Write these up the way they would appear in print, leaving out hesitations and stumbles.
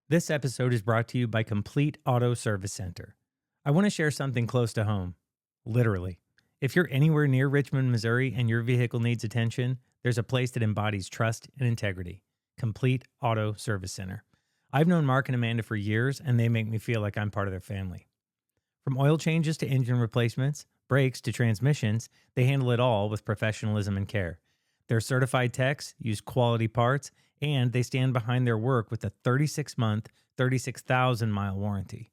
This episode is brought to you by Complete Auto Service Center. I want to share something close to home. Literally. If you're anywhere near Richmond, Missouri, and your vehicle needs attention, there's a place that embodies trust and integrity. Complete Auto Service Center. I've known Mark and Amanda for years, and they make me feel like I'm part of their family. From oil changes to engine replacements, brakes to transmissions, they handle it all with professionalism and care. Their certified techs use quality parts, and they stand behind their work with a 36-month, 36,000-mile warranty.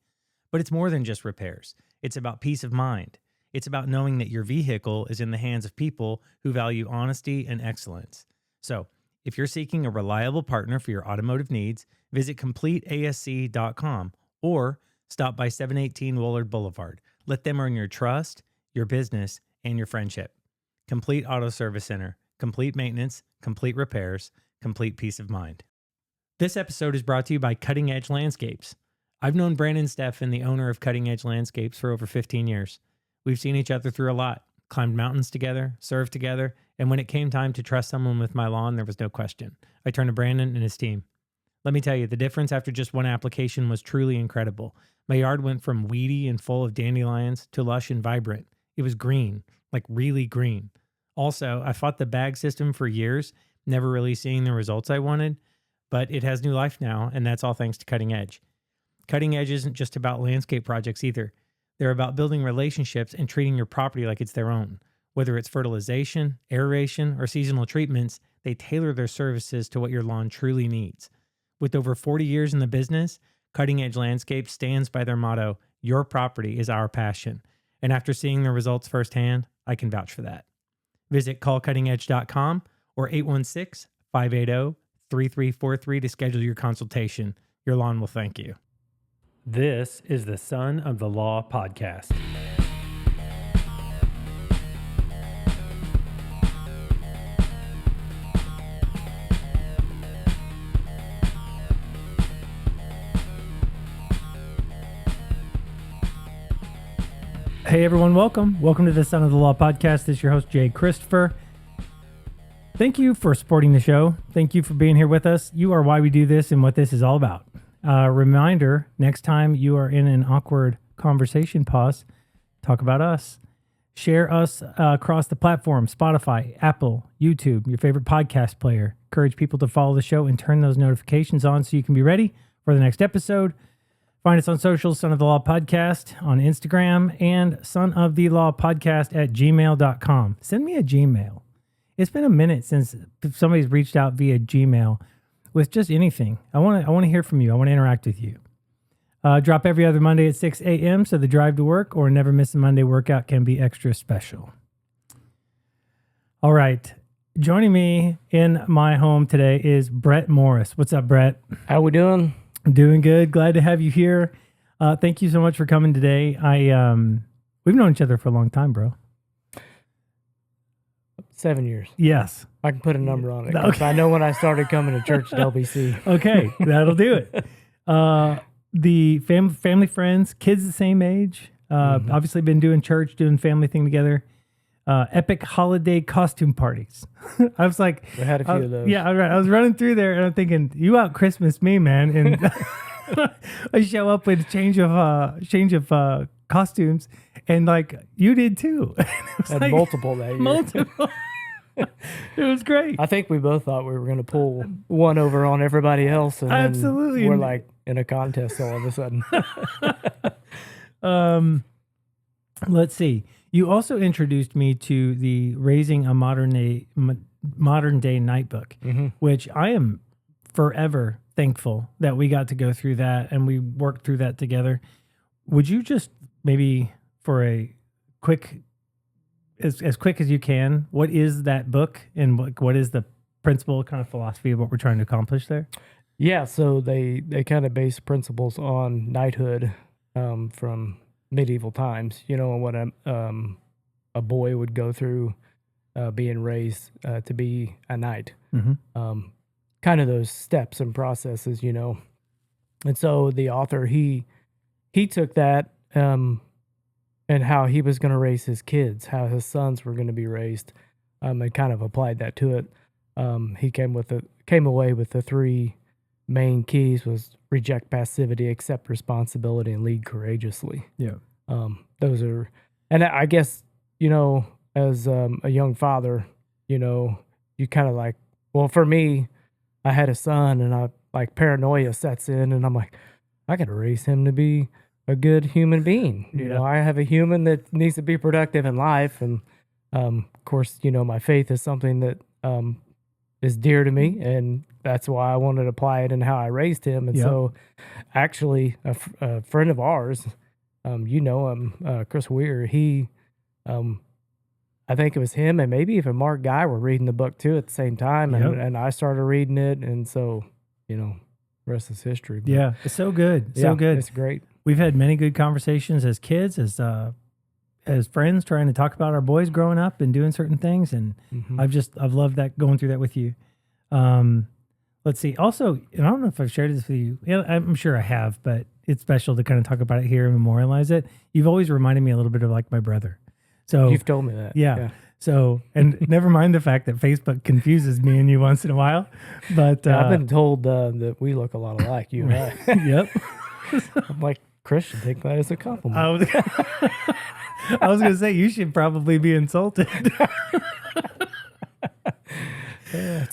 But it's more than just repairs. It's about peace of mind. It's about knowing that your vehicle is in the hands of people who value honesty and excellence. So, if you're seeking a reliable partner for your automotive needs, visit CompleteASC.com or stop by 718 Woolard Boulevard. Let them earn your trust, your business, and your friendship. Complete Auto Service Center. Complete maintenance, complete repairs, complete peace of mind. This episode is brought to you by Cutting Edge Landscapes. I've known Brandon Steffen, the owner of Cutting Edge Landscapes, for over 15 years. We've seen each other through a lot, climbed mountains together, served together, and when it came time to trust someone with my lawn, there was no question. I turned to Brandon and his team. Let me tell you, the difference after just one application was truly incredible. My yard went from weedy and full of dandelions to lush and vibrant. It was green, like really green. Also, I fought the bag system for years, never really seeing the results I wanted, but it has new life now, and that's all thanks to Cutting Edge. Cutting Edge isn't just about landscape projects either. They're about building relationships and treating your property like it's their own. Whether it's fertilization, aeration, or seasonal treatments, they tailor their services to what your lawn truly needs. With over 40 years in the business, Cutting Edge Landscapes stands by their motto, "Your property is our passion." And after seeing the results firsthand, I can vouch for that. Visit callcuttingedge.com or 816-580-3343 to schedule your consultation. Your lawn will thank you. This is the Son of the Law podcast. Hey everyone, welcome. Welcome to the Son of the Law podcast. This is your host, Jay Christopher. Thank you for supporting the show. Thank you for being here with us. You are why we do this and what this is all about. Reminder, next time you are in an awkward conversation pause, talk about us. Share us across the platform, Spotify, Apple, YouTube, your favorite podcast player. Encourage people to follow the show and turn those notifications on so you can be ready for the next episode. Find us on social, Son of the Law Podcast on Instagram and sonofthelaw.podcast@gmail.com. Send me a Gmail. It's been a minute since somebody's reached out via Gmail with just anything. I want to hear from you. I want to interact with you. Drop every other Monday at 6 a.m. so the drive to work or never miss a Monday workout can be extra special. All right. Joining me in my home today is Brett Morris. What's up, Brett? How we doing? I'm doing good. Glad to have you here. Thank you so much for coming today. We've known each other for a long time, bro. 7 years. Yes. I can put a number on it. Okay. I know when I started coming to church at LBC. Okay, that'll do it. The family friends, kids the same age. Obviously been doing church, doing family thing together. Epic holiday costume parties. I was like, We had a few of those. Yeah, I was running through there and I'm thinking, you out Christmas me, man. And I show up with a change of costumes, and like you did too. Had like, multiple that year. multiple. It was great. I think we both thought we were going to pull one over on everybody else. And Absolutely. Then we're like in a contest all of a sudden. Let's see. You also introduced me to the Raising a Modern Day Night book, which I am forever thankful that we got to go through that and we worked through that together. Would you just maybe for a quick, as quick as you can, what is that book and what is the principle kind of philosophy of what we're trying to accomplish there? Yeah, so they kind of base principles on knighthood from medieval times, and what a boy would go through being raised to be a knight. Kind of those steps and processes, And so the author, he took that and how he was going to raise his kids, how his sons were going to be raised, and kind of applied that to it. He came away with the three main keys was reject passivity, accept responsibility, and lead courageously. Yeah. Those are, and I guess, as a young father, you kind of like, well, for me, I had a son, and like paranoia sets in, and I'm like, I got to raise him to be a good human being. I have a human that needs to be productive in life, and of course, my faith is something that is dear to me, and that's why I wanted to apply it in how I raised him. And so, actually, a friend of ours, Chris Weir, he, I think it was him and maybe even Mark Guy were reading the book too at the same time, and I started reading it, and so, rest is history. But Yeah, it's so good. So good. It's great. We've had many good conversations as kids, as friends, trying to talk about our boys growing up and doing certain things, and I've loved that, going through that with you. Let's see. Also, and I don't know if I've shared this with you. Yeah, I'm sure I have, but it's special to kind of talk about it here and memorialize it. You've always reminded me a little bit of like my brother. So you've told me that. Yeah. So, and never mind the fact that Facebook confuses me and you once in a while, but I've been told that we look a lot alike, you and I. Yep. I'm like, Chris should take that as a compliment. I was going to say, you should probably be insulted.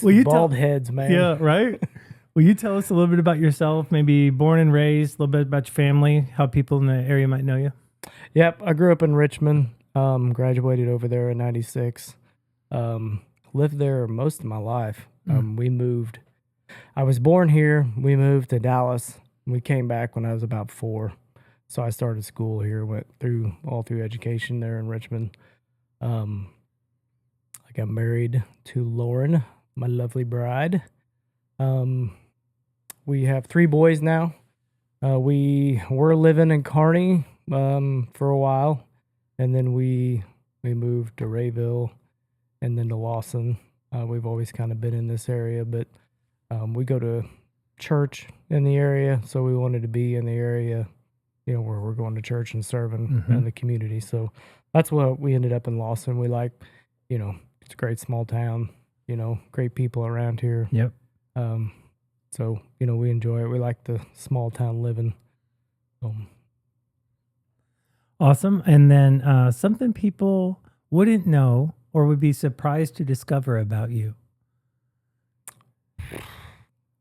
Well, you bald heads, man. Yeah, right? Will you tell us a little bit about yourself, maybe born and raised, a little bit about your family, how people in the area might know you? Yep. I grew up in Richmond, graduated over there in 96, lived there most of my life. We moved. I was born here. We moved to Dallas. We came back when I was about 4. So I started school here, went all through education there in Richmond. I got married to Lauren, my lovely bride. We have 3 boys now. We were living in Kearney for a while, and then we moved to Rayville and then to Lawson. We've always kind of been in this area, but we go to church in the area, so we wanted to be in the area, where we're going to church and serving in the community. So that's what we ended up in Lawson. We like, it's a great small town, great people around here. Yep. So, we enjoy it. We like the small town living. Awesome. And then something people wouldn't know or would be surprised to discover about you.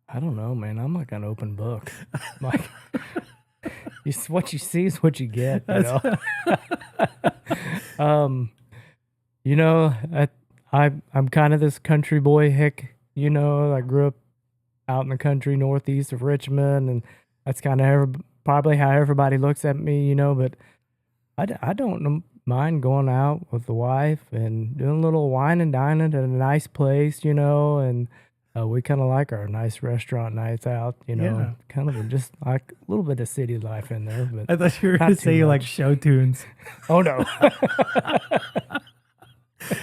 I don't know, man. I'm like an open book. Like, what you see is what you get, I'm kind of this country boy hick, I grew up out in the country northeast of Richmond, and that's kind of probably how everybody looks at me, but I don't mind going out with the wife and doing a little wine and dining at a nice place, and we kind of like our nice restaurant nights out, kind of just like a little bit of city life in there. But I thought you were going to say you like show tunes. Oh, no.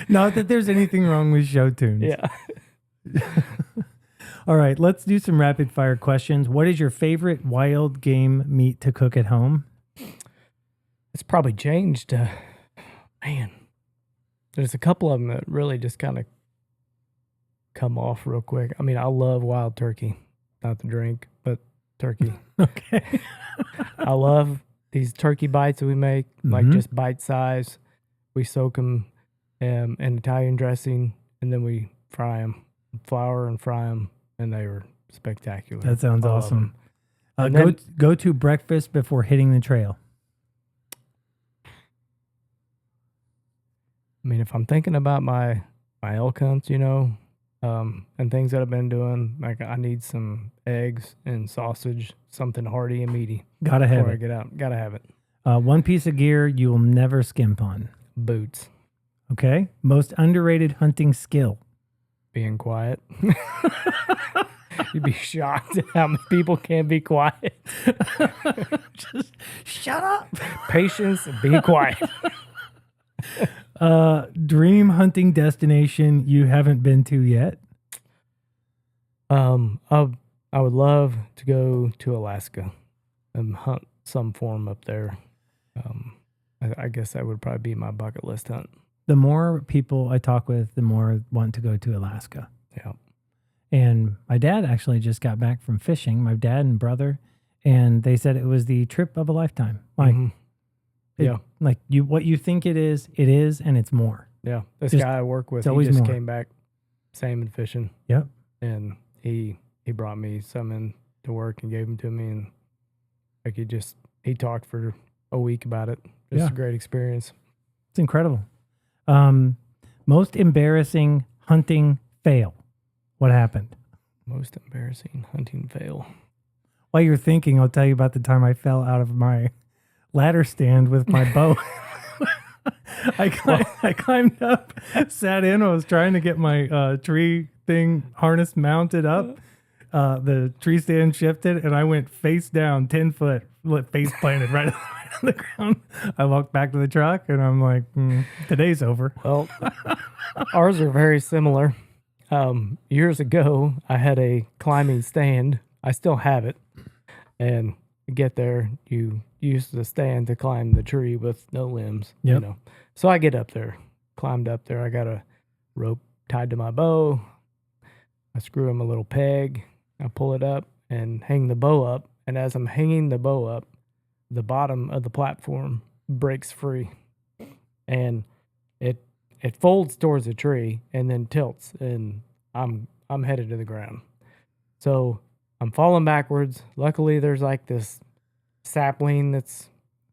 Not that there's anything wrong with show tunes. Yeah. All right, let's do some rapid fire questions. What is your favorite wild game meat to cook at home? It's probably changed. Man, there's a couple of them that really just kind of come off real quick. I mean, I love wild turkey, not the drink, but turkey. Okay. I love these turkey bites that we make, like just bite size. We soak them in Italian dressing, and then we fry them, flour and fry them, and they were spectacular. That sounds awesome. Go to breakfast before hitting the trail. I mean, if I'm thinking about my elk hunts, and things that I've been doing, like I need some eggs and sausage, something hearty and meaty. Gotta have it. Before I get out. Gotta have it. One piece of gear you will never skimp on. Boots. Okay. Most underrated hunting skill. Being quiet. You'd be shocked at how many people can be quiet. Just shut up. Patience and be quiet. Dream hunting destination you haven't been to yet? I would love to go to Alaska and hunt some form up there. I guess that would probably be my bucket list hunt. The more people I talk with, the more I want to go to Alaska. Yeah. And my dad actually just got back from fishing, my dad and brother, and they said it was the trip of a lifetime. Like, Yeah. like what you think it is, and it's more. Yeah. This Just- guy I work with, it's he always just more. came back salmon fishing, Yep. and he brought me some in to work and gave them to me, and like he talked for a week about it. Just a great experience. It's incredible. Most embarrassing hunting fail. What happened? Most embarrassing hunting fail. While you're thinking, I'll tell you about the time I fell out of my ladder stand with my bow. I climbed up, sat in. I was trying to get my tree thing harness mounted up. The tree stand shifted, and I went face down, 10 foot, face planted right on the ground. I walked back to the truck, and I'm like, today's over. Well, ours are very similar. Years ago, I had a climbing stand. I still have it. And you get there, you use the stand to climb the tree with no limbs. Yep. You know. So I get up there, climbed up there. I got a rope tied to my bow. I screw him a little peg. I pull it up and hang the bow up. And as I'm hanging the bow up, the bottom of the platform breaks free. And it folds towards the tree and then tilts, and I'm headed to the ground. So I'm falling backwards. Luckily, there's like this sapling that's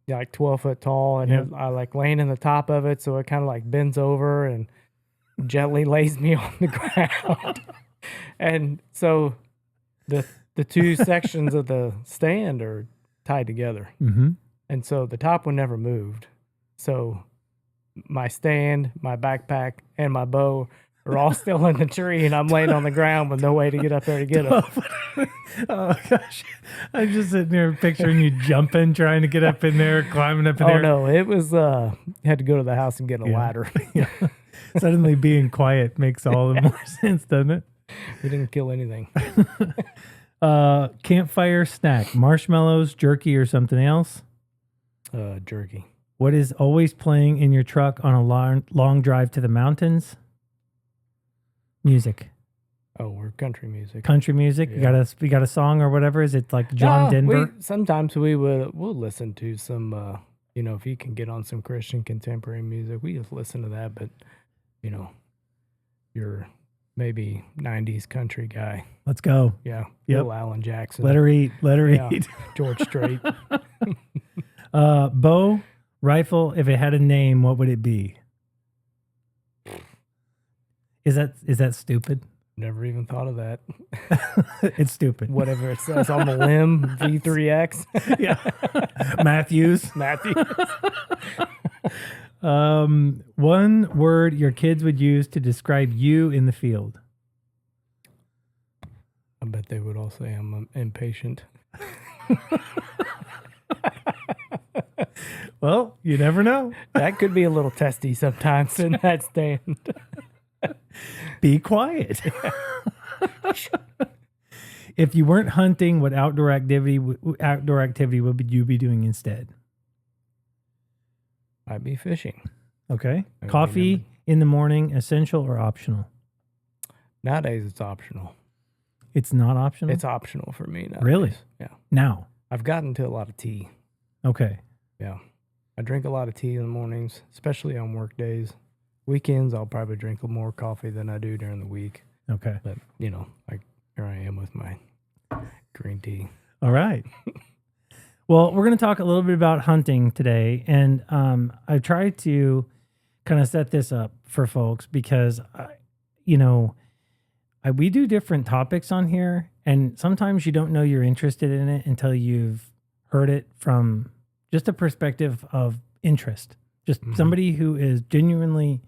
like 12 foot tall, and I like laying in the top of it, so it kind of like bends over and gently lays me on the ground. And so the two sections of the stand are tied together, and so the top one never moved. So my stand, my backpack, and my bow are all still in the tree, and I'm laying on the ground with no way to get up there to get them. Oh, gosh. I'm just sitting there picturing you jumping, trying to get up in there, climbing up in there. Oh, no. It was, had to go to the house and get a ladder. Suddenly being quiet makes all the more sense, doesn't it? We didn't kill anything. Campfire snack, marshmallows, jerky, or something else? Jerky. What is always playing in your truck on a long drive to the mountains? Music. Oh, we're country music. Country music. Yeah. You got a song or whatever? Is it like John Denver? Sometimes we'll listen to some, if you can get on some Christian contemporary music, we just listen to that. But, you're maybe 90s country guy. Let's go. Yeah. Yep. Little Alan Jackson. Let her eat. Let her eat. George Strait. Bow, rifle, if it had a name, what would it be? Is that stupid? Never even thought of that. It's stupid. Whatever it says on the limb, V3X. Yeah. Matthews. One word your kids would use to describe you in the field. I bet they would all say I'm impatient. Well, you never know. That could be a little testy sometimes in that stand. Be quiet. If you weren't hunting, what outdoor activity would you be doing instead? I'd be fishing. Okay. Coffee in the morning, essential or optional? Nowadays, it's optional. It's not optional? It's optional for me nowadays. Really? Yeah. Now? I've gotten to a lot of tea. Okay. Yeah. I drink a lot of tea in the mornings, especially on work days. Weekends, I'll probably drink more coffee than I do during the week. Okay. But, like here I am with my green tea. All right. Well, we're going to talk a little bit about hunting today. And I tried to kind of set this up for folks because, we do different topics on here. And sometimes you don't know you're interested in it until you've heard it from just a perspective of interest. Just somebody who is genuinely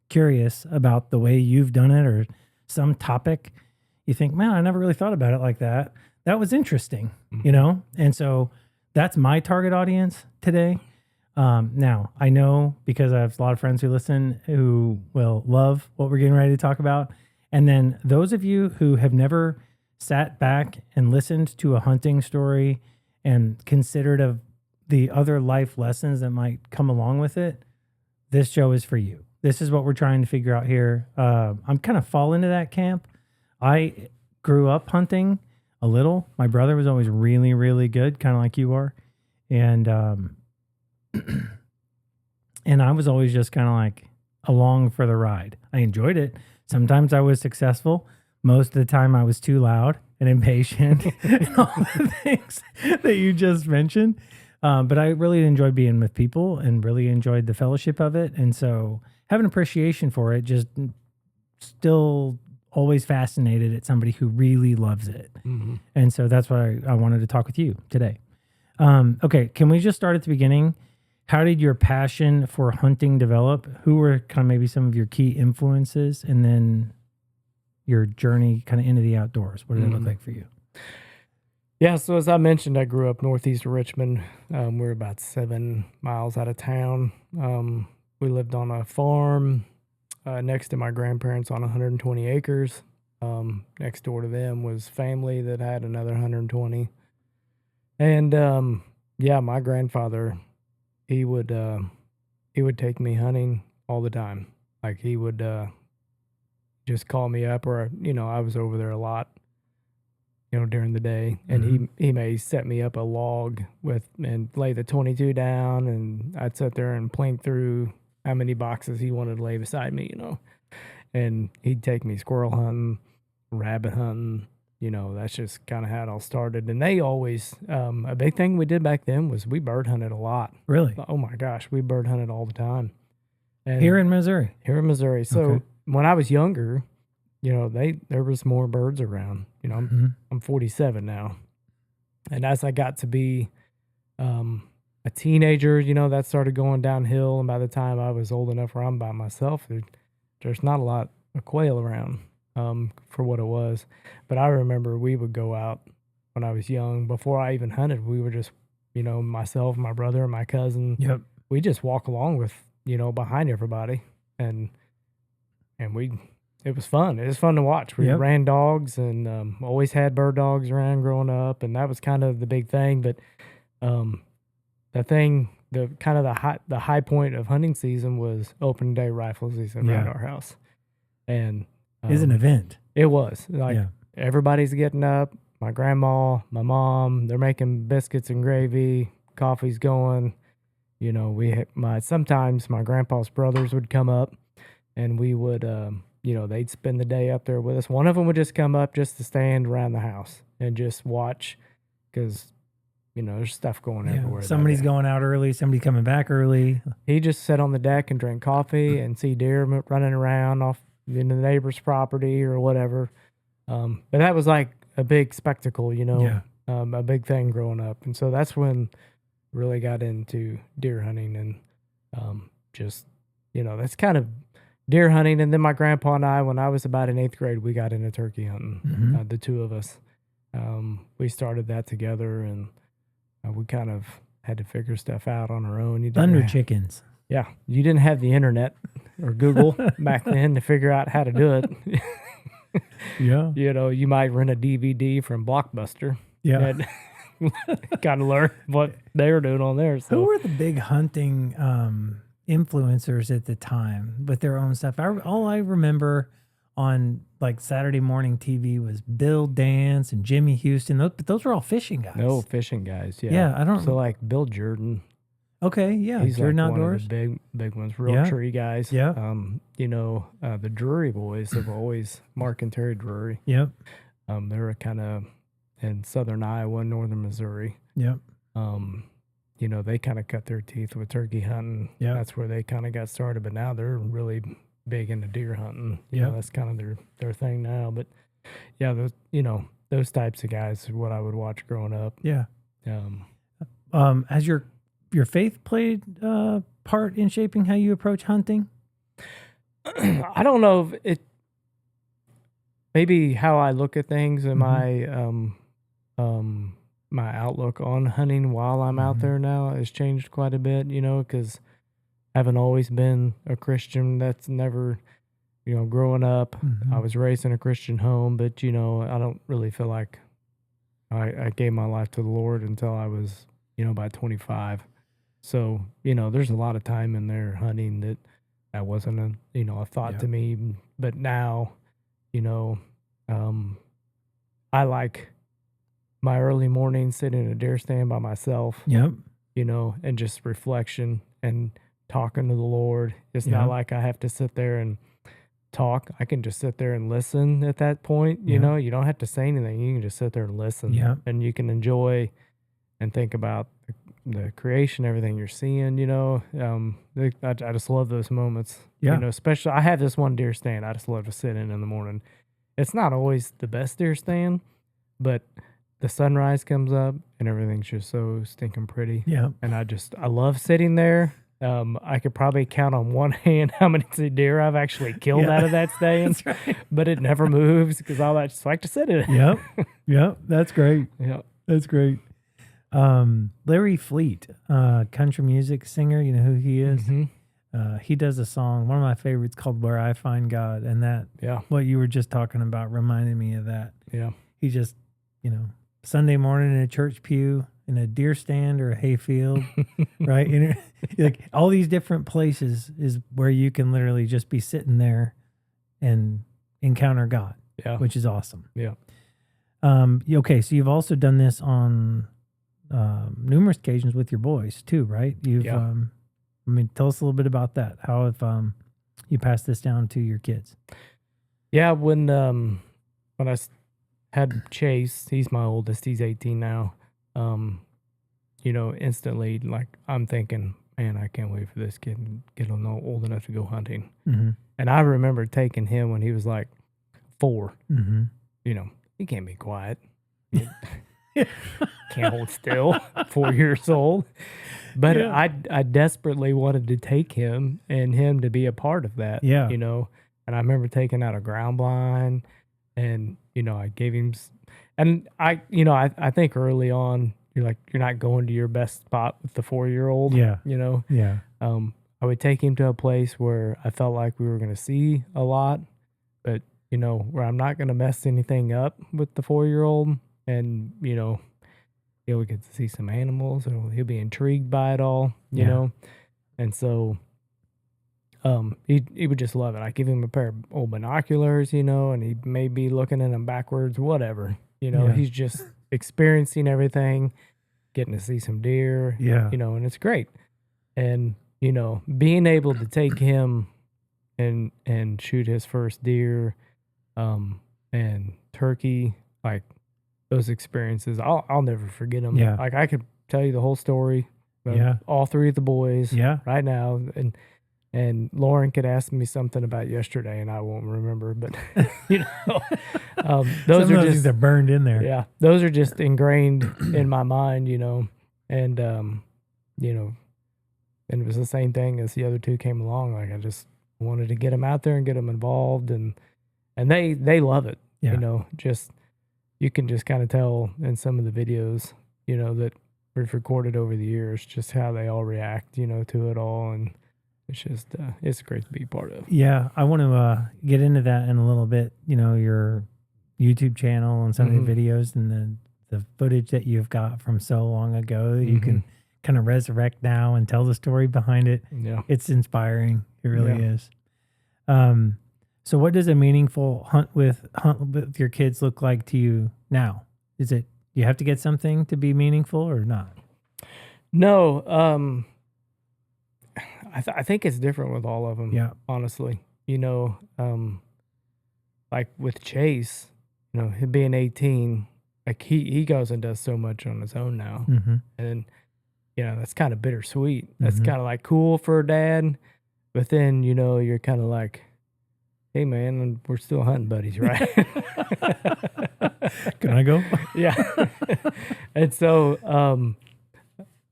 curious about the way you've done it or some topic. You think, man, I never really thought about it like that. That was interesting, And so that's my target audience today. Now, I know because I have a lot of friends who listen who will love what we're getting ready to talk about. And then those of you who have never sat back and listened to a hunting story and considered the other life lessons that might come along with it, this show is for you. This is what we're trying to figure out here. I'm kind of fall into that camp. I grew up hunting a little. My brother was always really, really good, kind of like you are. And and I was always just kind of like along for the ride. I enjoyed it. Sometimes I was successful. Most of the time I was too loud and impatient and all the things that you just mentioned. But I really enjoyed being with people and really enjoyed the fellowship of it. And so have an appreciation for it, just still always fascinated at somebody who really loves it. Mm-hmm. And so that's why I wanted to talk with you today. Okay, can we just start at the beginning? How did your passion for hunting develop? Who were kind of maybe some of your key influences? And then your journey kind of into the outdoors. What did it look like for you? Yeah, so as I mentioned, I grew up northeast of Richmond. We're about 7 miles out of town. We lived on a farm next to my grandparents on 120 acres. Next door to them was family that had another 120. And yeah, my grandfather, he would take me hunting all the time. Like he would just call me up, or I was over there a lot, during the day, and he may set me up a log and lay the 22 down, and I'd sit there and plink through how many boxes he wanted to lay beside me, and he'd take me squirrel hunting, rabbit hunting. That's just kind of how it all started. And they always, a big thing we did back then was we bird hunted a lot. Really? Oh my gosh, we bird hunted all the time. And Here in Missouri? Here in Missouri. So when I was younger, there was more birds around. I'm 47 now. And as I got to be a teenager, that started going downhill. And by the time I was old enough where I'm by myself, there's not a lot of quail around for what it was. But I remember we would go out when I was young. Before I even hunted, we were just, myself, my brother, and my cousin. Yep. We just walk along with, behind everybody. And it was fun. It was fun to watch. We ran dogs and always had bird dogs around growing up, and that was kind of the big thing. But the high point of hunting season was open day rifle season around our house, and it's an event. It was everybody's getting up. My grandma, my mom, they're making biscuits and gravy. Coffee's going. Sometimes my grandpa's brothers would come up, and we would. They'd spend the day up there with us. One of them would just come up just to stand around the house and just watch because, there's stuff going everywhere. Somebody's going out early, somebody coming back early. He just sat on the deck and drank coffee and see deer running around off into the neighbor's property or whatever. But that was like a big spectacle, a big thing growing up. And so that's when I really got into deer hunting and that's kind of deer hunting. And then my grandpa and I, when I was about in 8th grade, we got into turkey hunting, the two of us. We started that together, and we kind of had to figure stuff out on our own. Thunder chickens. Yeah. You didn't have the internet or Google back then to figure out how to do it. Yeah. You might rent a DVD from Blockbuster. Yeah. And kind of learn what they were doing on there. So. Who were the big hunting influencers at the time with their own stuff? All I remember on like Saturday morning TV was Bill Dance and Jimmy Houston. Those were all fishing guys. No, fishing guys. Yeah. Yeah, I don't. So like Bill Jordan. Okay, yeah, he's Jordan like Outdoors. One of the big ones. Real tree guys. Yeah. The Drury boys have always Mark and Terry Drury. Yep. They were kind of in southern Iowa, northern Missouri. Yep. They kind of cut their teeth with turkey hunting. Yeah. That's where they kind of got started. But now they're really big into deer hunting. That's kind of their thing now. But yeah, those types of guys are what I would watch growing up. Yeah. Has your faith played part in shaping how you approach hunting? I don't know if it. Maybe how I look at things and my outlook on hunting while I'm out there now has changed quite a bit, because I haven't always been a Christian. That's never, growing up, I was raised in a Christian home, but, I don't really feel like I gave my life to the Lord until I was, about 25. So, there's a lot of time in there hunting that wasn't a thought to me. But now, I like my early morning sitting in a deer stand by myself, Yep. and just reflection and talking to the Lord. It's Yeah. not like I have to sit there and talk. I can just sit there and listen at that point. Yeah. You don't have to say anything. You can just sit there and listen. Yeah. And you can enjoy and think about the creation, everything you're seeing. I just love those moments. Yeah. Especially I have this one deer stand I just love to sit in the morning. It's not always the best deer stand, but the sunrise comes up and everything's just so stinking pretty. Yeah. And I love sitting there. I could probably count on one hand how many deer I've actually killed Yeah. out of that stand, That's right. but it never moves because I just like to sit in it. Yep. Yep. That's great. Yeah. That's great. Larry Fleet, country music singer, you know who he is? Mm-hmm. He does a song, one of my favorites, called Where I Find God. And that, Yeah. what you were just talking about reminded me of that. Yeah. He just, Sunday morning in a church pew, in a deer stand or a hayfield, right? Like all these different places is where you can literally just be sitting there and encounter God, Yeah. which is awesome. Yeah. Okay, so you've also done this on numerous occasions with your boys too, right? Yeah. Tell us a little bit about that. How have you passed this down to your kids? Yeah. When had Chase, he's my oldest, he's 18 now. Instantly, like, I'm thinking, man, I can't wait for this kid to get old enough to go hunting. Mm-hmm. And I remember taking him when he was like 4. Mm-hmm. He can't be quiet. He can't hold still, 4 years old. But Yeah. I desperately wanted to take him and him to be a part of that. Yeah. And I remember taking out a ground blind and, I gave him, and I think early on, you're not going to your best spot with the 4-year-old. Yeah. Yeah. I would take him to a place where I felt like we were going to see a lot, but, where I'm not going to mess anything up with the 4-year-old. And, he'll get to see some animals or he'll be intrigued by it all, you know? And so, he would just love it. I give him a pair of old binoculars, and he may be looking in them backwards, whatever, he's just experiencing everything, getting to see some deer, and it's great. And, being able to take him and shoot his first deer, and turkey, like those experiences, I'll never forget them. Yeah. Like I could tell you the whole story of all 3 of the boys right now. And Lauren could ask me something about yesterday and I won't remember, but those Some are of just these are burned in there. Yeah. Those are just ingrained in my mind, and, and it was the same thing as the other 2 came along. Like I just wanted to get them out there and get them involved and they love it, just, you can just kind of tell in some of the videos, that we've recorded over the years, just how they all react, to it all. And it's just, it's great to be part of. Yeah. I want to get into that in a little bit, your YouTube channel and some of the videos and the footage that you've got from so long ago that you can kind of resurrect now and tell the story behind it. Yeah. It's inspiring. It really is. So what does a meaningful hunt with your kids look like to you now? Is it, you have to get something to be meaningful or not? No. I think it's different with all of them. Yeah. Honestly, like with Chase, him being 18, like he goes and does so much on his own now. And, that's kind of bittersweet. That's kind of like cool for a dad, but then, you're kind of like, hey man, we're still hunting buddies, right? Can I go? Yeah. And so,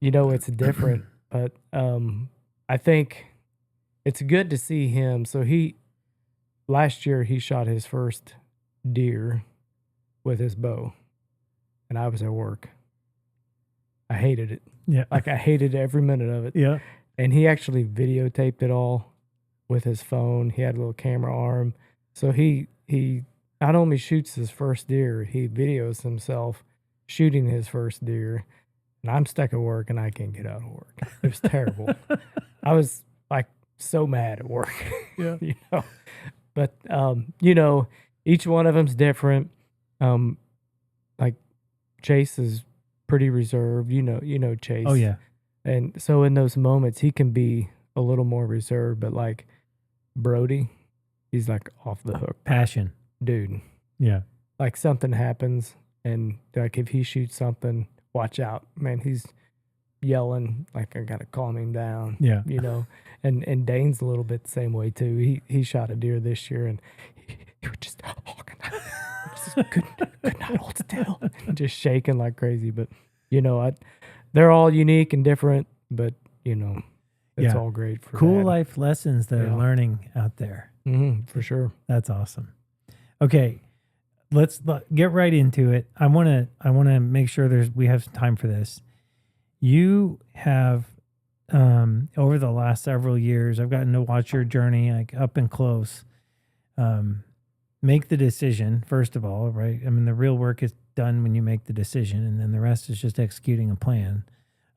it's different, but, I think it's good to see him. So last year he shot his first deer with his bow and I was at work. I hated it. Yeah. Like I hated every minute of it. Yeah. And he actually videotaped it all with his phone. He had a little camera arm. So he not only shoots his first deer, he videos himself shooting his first deer. And I'm stuck at work and I can't get out of work. It was terrible. I was like so mad at work. Yeah. But each one of them's different. Chase is pretty reserved. Chase. Oh yeah. And so in those moments, he can be a little more reserved, but like Brody, he's like off the hook. Passion. Dude. Yeah. Like something happens, and like if he shoots something, watch out. Man, he's yelling, like I got to calm him down. Yeah. And Dane's a little bit the same way too. He shot a deer this year, and he would just, could not hold still, just shaking like crazy. But, they're all unique and different, but, it's all great for cool that. life lessons that are learning out there. For sure. That's awesome. Okay, let's get right into it. I want to make sure we have time for this. You have over the last several years, I've gotten to watch your journey like up and close. Make the decision first of all, right? I mean, the real work is done when you make the decision, and then the rest is just executing a plan.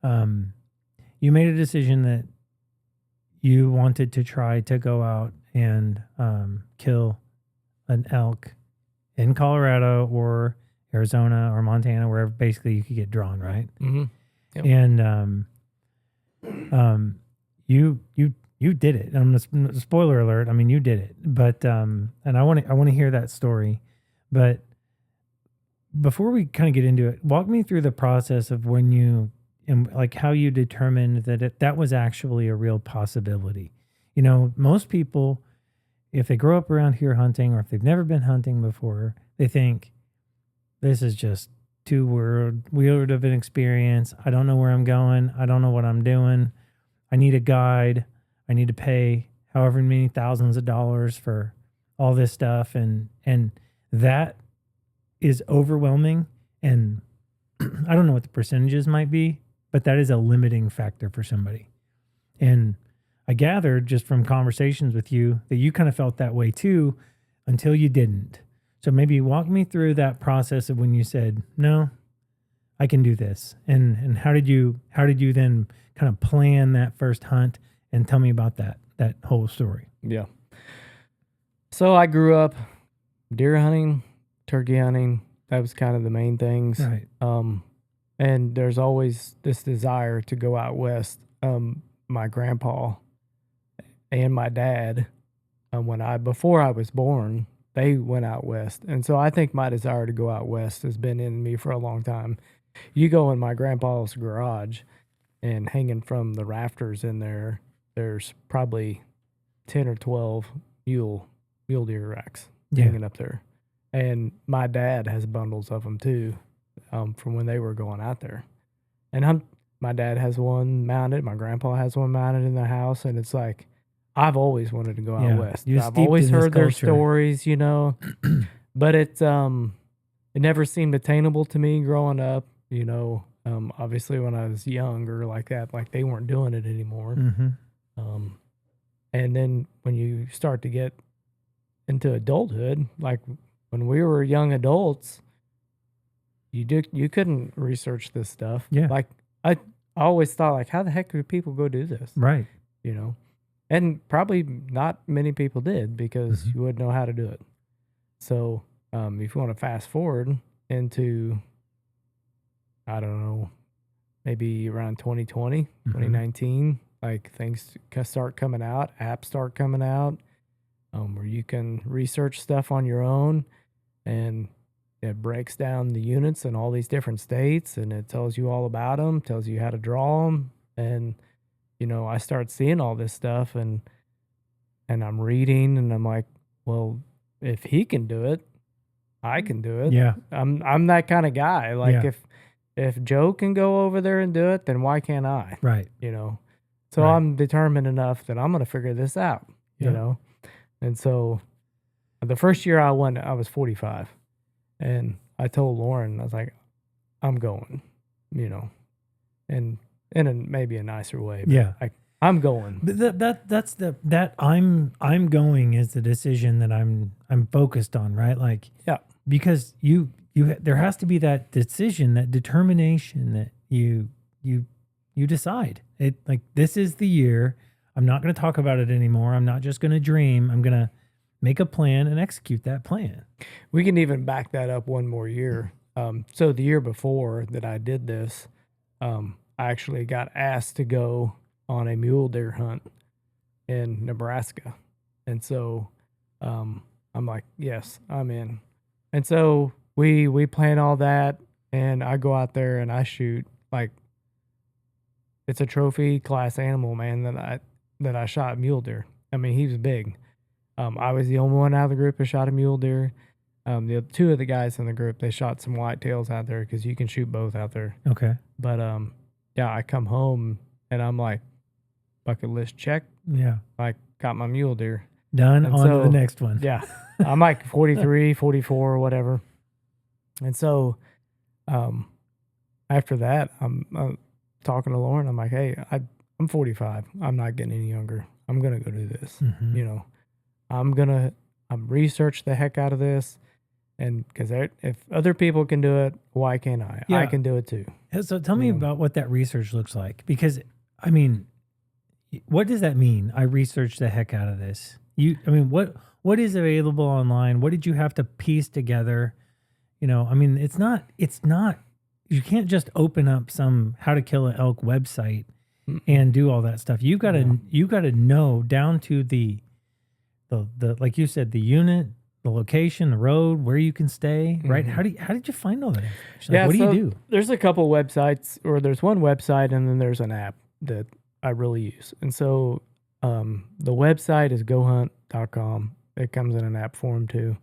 You made a decision that you wanted to try to go out and kill an elk in Colorado or Arizona or Montana, wherever basically you could get drawn, right? Mm-hmm. Yep. And you did it. Spoiler alert. I mean, you did it. But and I want to hear that story. But before we kind of get into it, walk me through the process of when you and like how you determined that that was actually a real possibility. Most people, if they grow up around here hunting, or if they've never been hunting before, they think this is just too weird of an experience. I don't know where I'm going. I don't know what I'm doing. I need a guide. I need to pay however many thousands of dollars for all this stuff. And that is overwhelming. And I don't know what the percentages might be, but that is a limiting factor for somebody. And I gathered just from conversations with you that you kind of felt that way too until you didn't. So maybe walk me through that process of when you said, no, I can do this. And how did you then kind of plan that first hunt, and tell me about that whole story. Yeah. So I grew up deer hunting, turkey hunting. That was kind of the main things. Right. And there's always this desire to go out west. My grandpa and my dad, before I was born, they went out west. And so I think my desire to go out west has been in me for a long time. You go in my grandpa's garage, and hanging from the rafters in there, there's probably 10 or 12 mule deer racks hanging up there. And my dad has bundles of them too, from when they were going out there. And my dad has one mounted. My grandpa has one mounted in the house. And it's like, I've always wanted to go out west. I've always heard their stories, but it never seemed attainable to me growing up, obviously when I was younger like that, like they weren't doing it anymore. Mm-hmm. And then when you start to get into adulthood, like when we were young adults, you couldn't research this stuff. Yeah. Like I always thought, like, how the heck could people go do this? Right. And probably not many people did, because you wouldn't know how to do it. So if you want to fast forward into, I don't know, maybe around 2020, 2019, like things start coming out, apps start coming out, where you can research stuff on your own, and it breaks down the units in all these different states, and it tells you all about them, tells you how to draw them. And, I start seeing all this stuff, and I'm reading, and I'm like, well, if he can do it, I can do it. Yeah. I'm that kind of guy. Like if Joe can go over there and do it, then why can't I? Right. So I'm determined enough that I'm going to figure this out, And so the first year I went, I was 45, and I told Lauren, I was like, I'm going, and in maybe a nicer way. But I'm going. But that I'm going is the decision that I'm focused on, right? Like, because you there has to be that decision, that determination that you decide it, like, this is the year. I'm not going to talk about it anymore. I'm not just going to dream. I'm going to make a plan and execute that plan. We can even back that up one more year. So the year before that I did this, I actually got asked to go on a mule deer hunt in Nebraska. And so I'm like, yes, I'm in. And so we plan all that, and I go out there and I shoot like it's a trophy class animal, man, that I shot mule deer. I mean, he was big. I was the only one out of the group that shot a mule deer. The two of the guys in the group, they shot some whitetails out there because you can shoot both out there. Okay. But yeah, I come home and I'm like, bucket list check. Yeah. I got my mule deer. Done. And On to so, the next one. Yeah. I'm like 43, 44 or whatever. And so after that, I'm talking to Lauren. I'm like, hey, I'm 45. I'm not getting any younger. I'm going to go do this. Mhm. You know, I'm research the heck out of this. And because if other people can do it, why can't I? Yeah. I can do it too. So tell me about what that research looks like, because I mean, what does that mean? I researched the heck out of this. What is available online? What did you have to piece together? You know, I mean, it's not, you can't just open up some how to kill an elk website and do all that stuff. You gotta know down to the like you said, the unit, the location, the road, where you can stay, right? How did you find all that information? Like, what do you do? There's a couple websites, or there's one website and then there's an app that I really use. And so the website is gohunt.com. It comes in an app form too.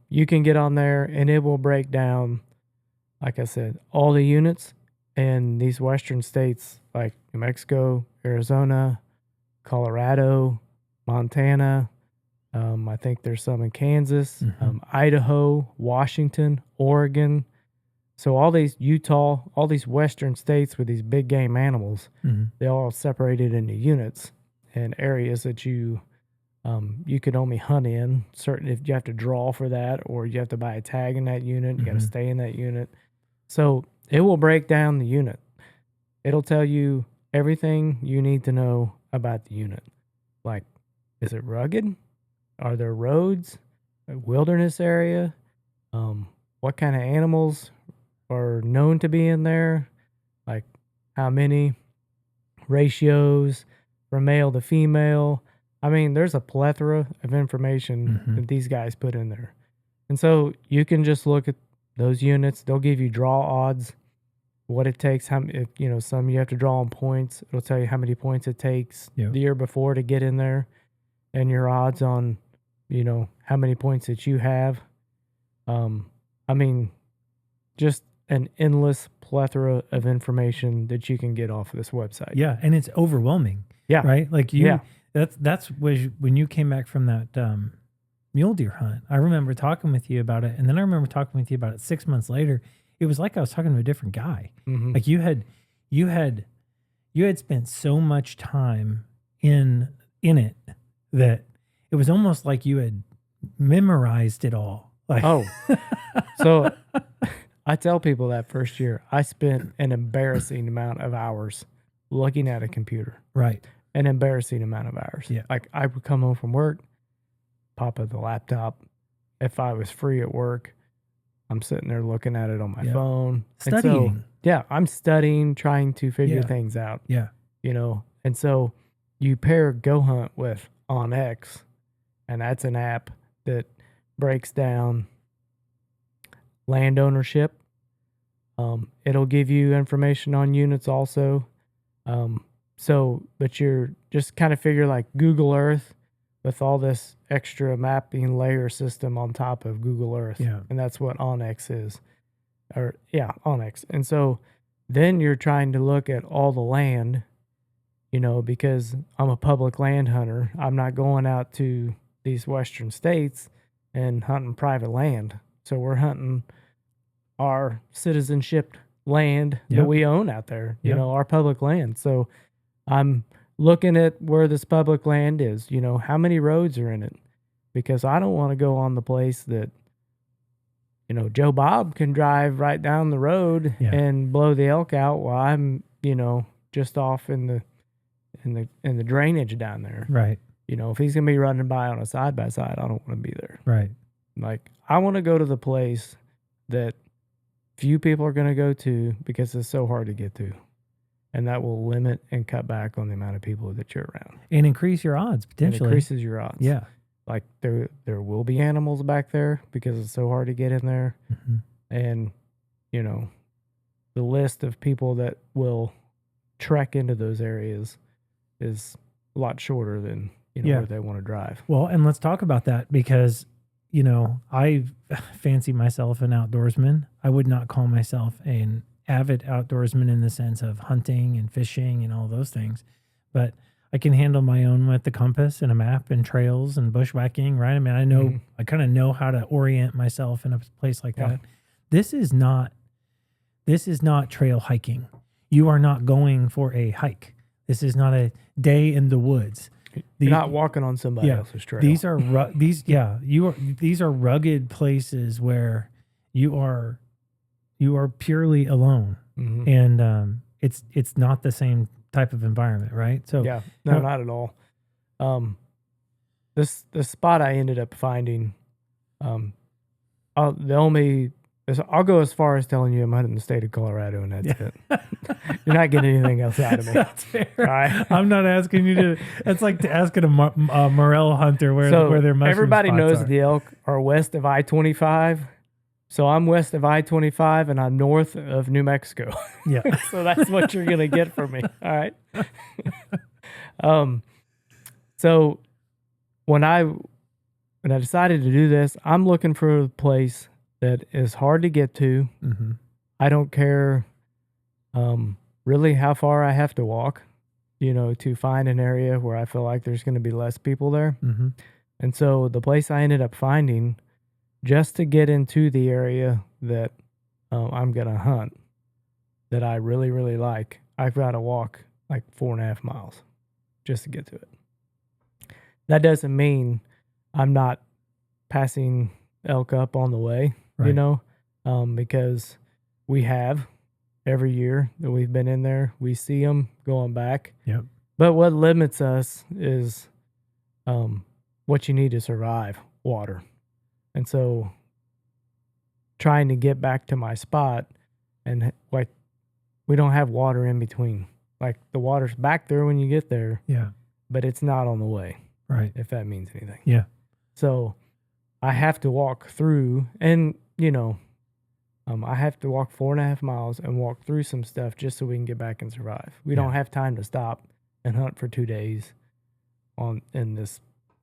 You can get on there and it will break down, like I said, all the units in these western states like New Mexico, Arizona, Colorado, Montana. I think there's some in Kansas, Idaho, Washington, Oregon. So all these Utah, all these western states with these big game animals, they all separated into units and areas that you could only hunt in. Certain, if you have to draw for that, or you have to buy a tag in that unit, you got to stay in that unit. So it will break down the unit. It'll tell you everything you need to know about the unit. Like, is it rugged? Are there roads? A wilderness area? What kind of animals are known to be in there? Like, how many? Ratios from male to female. I mean, there's a plethora of information that these guys put in there. And so you can just look at those units. They'll give you draw odds, what it takes, some you have to draw on points. It'll tell you how many points it takes the year before to get in there, and your odds on, how many points that you have. I mean, just an endless plethora of information that you can get off of this website. Yeah, and it's overwhelming. Yeah. Right? Like that's when you came back from that mule deer hunt. I remember talking with you about it, and then I remember talking with you about it 6 months later. It was like I was talking to a different guy. Like you had spent so much time in it that it was almost like you had memorized it all. Like, so I tell people that first year I spent an embarrassing amount of hours looking at a computer. Right. An embarrassing amount of hours. Yeah. Like, I would come home from work, pop up the laptop. If I was free at work, I'm sitting there looking at it on my phone. Studying. And so, I'm studying, trying to figure things out. Yeah. And so you pair Go Hunt with OnX, and that's an app that breaks down land ownership. It'll give you information on units also. But you're just kind of figure like Google Earth with all this extra mapping layer system on top of Google Earth. Yeah. And that's what OnX is. OnX. And so then you're trying to look at all the land, because I'm a public land hunter. I'm not going out to these western states and hunting private land. So we're hunting our citizenship land that we own out there, our public land. So I'm looking at where this public land is, how many roads are in it, because I don't want to go on the place that, Joe Bob can drive right down the road and blow the elk out while I'm, just off in the drainage down there. Right. If he's going to be running by on a side by side, I don't want to be there. Right. Like, I want to go to the place that few people are going to go to because it's so hard to get to. And that will limit and cut back on the amount of people that you're around. And increase your odds, It potentially. increases your odds. Yeah. Like there will be animals back there because it's so hard to get in there. Mm-hmm. And, the list of people that will trek into those areas is a lot shorter than, where they want to drive. Well, and let's talk about that because, I fancy myself an outdoorsman. I would not call myself an avid outdoorsman in the sense of hunting and fishing and all those things, but I can handle my own with the compass and a map and trails and bushwhacking, right? I mean, I know, I kind of know how to orient myself in a place like that. This is not trail hiking. You are not going for a hike. This is not a day in the woods. You're not walking on somebody else's trail. These are these are rugged places where you are purely alone, and it's not the same type of environment, right? So not at all. This spot I ended up finding, I'll go as far as telling you I'm hunting the state of Colorado, and that's it. You're not getting anything else out of me. That's fair. All right? I'm not asking you to. That's like asking a morel hunter where their mushroom everybody spots knows are. that the elk are west of I-25. So I'm west of I-25 and I'm north of New Mexico. Yeah. So that's what you're gonna get from me. All right. So when I decided to do this, I'm looking for a place that is hard to get to. Mm-hmm. I don't care really how far I have to walk, to find an area where I feel like there's going to be less people there. Mm-hmm. And so the place I ended up finding, just to get into the area that I'm going to hunt, that I really, really like, I've got to walk like 4.5 miles just to get to it. That doesn't mean I'm not passing elk up on the way, right. Because we have every year that we've been in there, we see them going back. Yep. But what limits us is what you need to survive, water. And so trying to get back to my spot, and like we don't have water in between. Like the water's back there when you get there. Yeah. But it's not on the way. Right. If that means anything. Yeah. So I have to walk through, and I have to walk 4.5 miles and walk through some stuff just so we can get back and survive. We don't have time to stop and hunt for 2 days in this,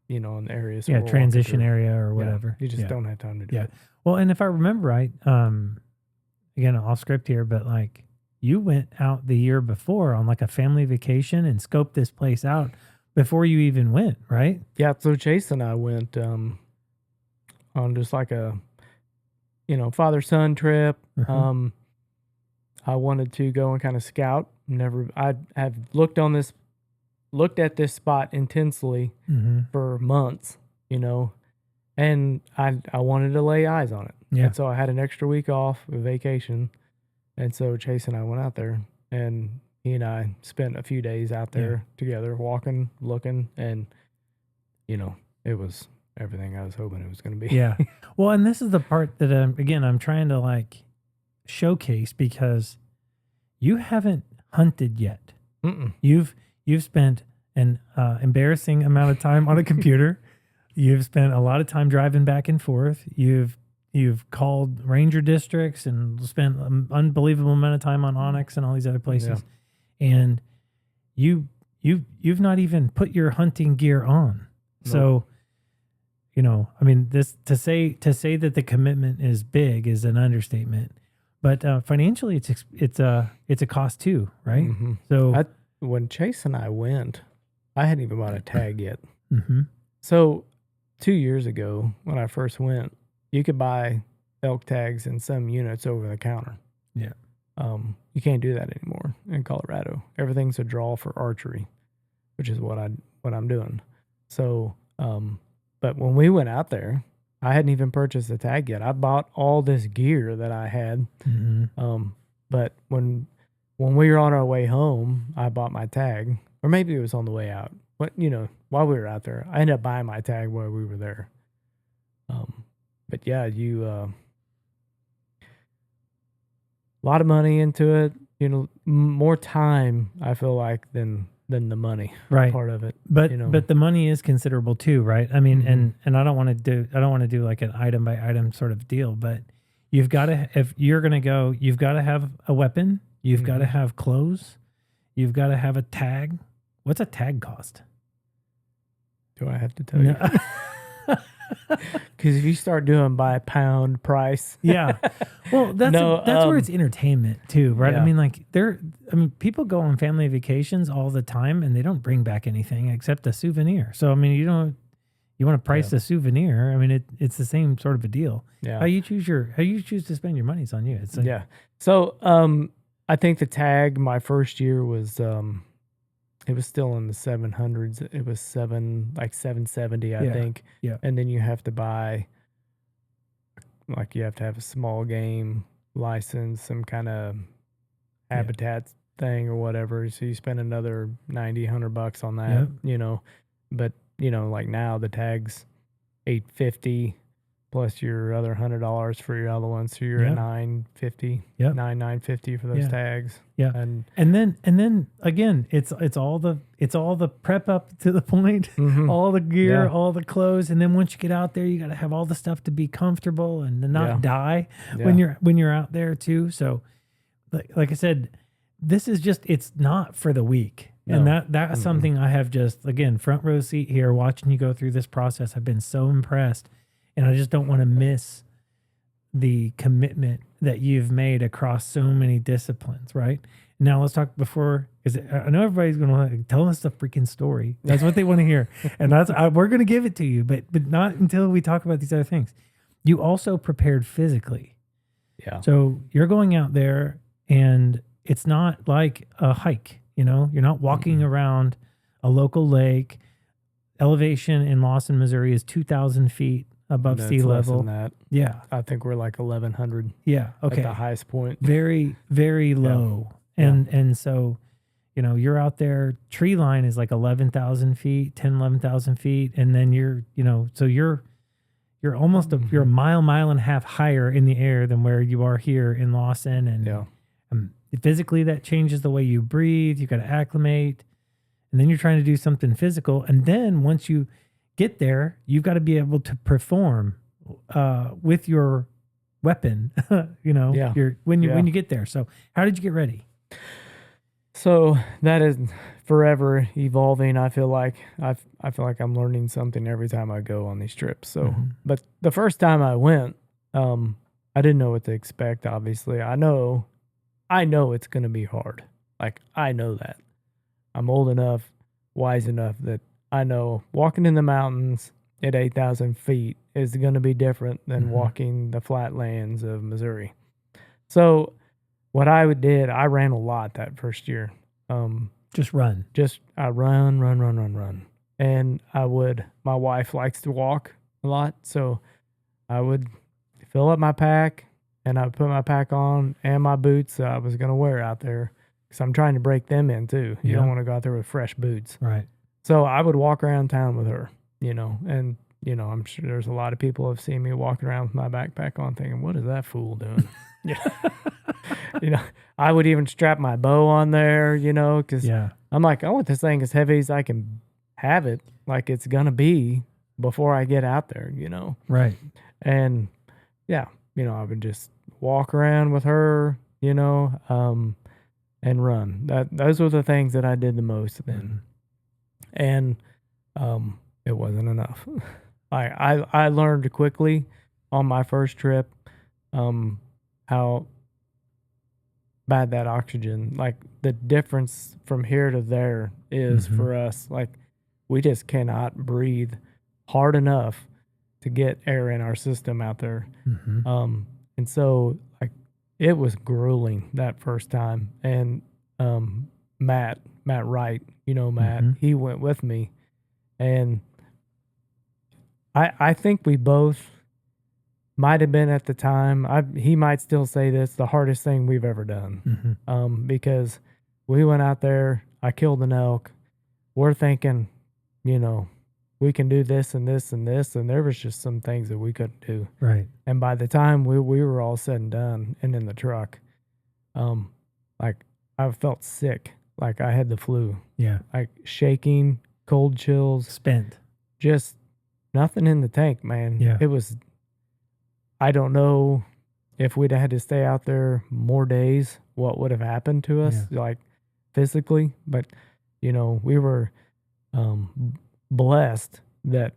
in the areas. Yeah, transition area or whatever. You just don't have time to do it. Well, and if I remember right, again, off script here, but like you went out the year before on like a family vacation and scoped this place out before you even went, right? Yeah, so Chase and I went on just like a father-son trip. Mm-hmm. I wanted to go and kind of scout. I have looked at this spot intensely for months, and I wanted to lay eyes on it. Yeah. And so I had an extra week off, a vacation, and so Chase and I went out there, and he and I spent a few days out there together, walking, looking, and it was everything I was hoping it was going to be. Yeah. Well, and this is the part that I'm trying to like showcase, because you haven't hunted yet. Mm-mm. You've spent an embarrassing amount of time on a computer. You've spent a lot of time driving back and forth. You've called ranger districts and spent an unbelievable amount of time on Onyx and all these other places. Yeah. And you've not even put your hunting gear on. Nope. So, I mean, this to say that the commitment is big is an understatement. But financially, it's a cost too, right? Mm-hmm. So when Chase and I went, I hadn't even bought a tag yet. Mm-hmm. So 2 years ago, when I first went, you could buy elk tags in some units over the counter. Yeah. You can't do that anymore in Colorado. Everything's a draw for archery, which is what I'm doing. So, but when we went out there, I hadn't even purchased the tag yet. I bought all this gear that I had. Mm-hmm. But when we were on our way home, I bought my tag, or maybe it was on the way out. But while we were out there, I ended up buying my tag while we were there. But yeah, a lot of money into it. More time, I feel like, than the money Right. part of it. But the money is considerable too, right? I mean, Mhm. and I don't want to do like an item by item sort of deal, but you've got to, if you're going to go, you've got to have a weapon, you've got to Mhm. have clothes, you've got to have a tag. What's a tag cost? Do I have to tell you? No. Because if you start doing by pound price, Yeah. Well, no, that's where it's entertainment too, right? I yeah, mean, like people go on family vacations all the time and they don't bring back anything except a souvenir. So I mean, you want to yeah, price the souvenir. I mean, it's the same sort of a deal. yeah, How you choose to spend your money is on you. It's like, yeah. So, I think the tag my first year was it was still in the 700s. It was 770, I yeah, think. yeah, And then you have to buy, like, you have to have a small game license, some kind of yeah, habitat thing or whatever. So you spend another 90, $100 on yeah, that. But, like now the tag's 850 plus your other $100 for your other one. So you're at yeah, 950, yeah, 950 for those yeah, tags. yeah. And And then again, it's all the prep up to the point, mhm, all the gear, yeah, all the clothes, and then once you get out there, you got to have all the stuff to be comfortable and to not yeah, die yeah, when you're out there too. So, like I said, this is just it's not for the weak. And no. that's Mm-mm. something I have just again front row seat here watching you go through this process. I've been so impressed, and I just don't want to miss the commitment that you've made across so many disciplines, right? Now let's talk before, because I know everybody's going to tell us the freaking story. That's what they want to hear, and we're going to give it to you, but not until we talk about these other things. You also prepared physically, Yeah. so you're going out there, and it's not like a hike. You're not walking Mm-mm. around a local lake. Elevation in Lawson, Missouri is 2,000 feet above No, sea it's less than level. that. Yeah. I think we're like 1100 Yeah. at the Okay. highest point. Very, very Yeah. low. Yeah. And so, you're out there, tree line is like 11,000 feet, 11,000 feet. And then so you're almost you're a Mhm. mile and a half higher in the air than where you are here in Lawson. And Yeah. physically that changes the way you breathe. You got to acclimate. And then you're trying to do something physical. And then once you get there, you've got to be able to perform with your weapon, Yeah. when Yeah. you get there. So how did you get ready? So that is forever evolving. I feel like I'm learning something every time I go on these trips. So, Mhm. but the first time I went, I didn't know what to expect. Obviously, I know it's going to be hard. Like, I know that. I'm old enough, wise enough that I know walking in the mountains at 8,000 feet is going to be different than Mhm. walking the flatlands of Missouri. So what I did, I ran a lot that first year. Just run. Just I run. And my wife likes to walk a lot. So I would fill up my pack and I would put my pack on and my boots that I was going to wear out there because I'm trying to break them in too. You Yeah. don't want to go out there with fresh boots. Right. So I would walk around town with her, and, I'm sure there's a lot of people who have seen me walking around with my backpack on thinking, what is that fool doing? Yeah. I would even strap my bow on there, because Yeah. I'm like, I want this thing as heavy as I can have it, like it's going to be before I get out there, Right. And yeah, I would just walk around with her, and run. Those were the things that I did the most then. And it wasn't enough. I learned quickly on my first trip how bad that oxygen, like the difference from here to there is Mhm. for us. Like, we just cannot breathe hard enough to get air in our system out there. Mhm. And so, like, it was grueling that first time. And Matt Wright, Matt, Mhm. he went with me, and I think we both might have been at the time. He might still say this the hardest thing we've ever done. Mhm. Because we went out there, I killed an elk. We're thinking, we can do this and this and this, and there was just some things that we couldn't do. Right. And by the time we were all said and done and in the truck, Um, like I felt sick, like I had the flu, Yeah. like shaking, cold chills, Spent. just nothing in the tank, man. Yeah. It was, I don't know if we'd had to stay out there more days, what would have happened to us, like physically. But, we were blessed that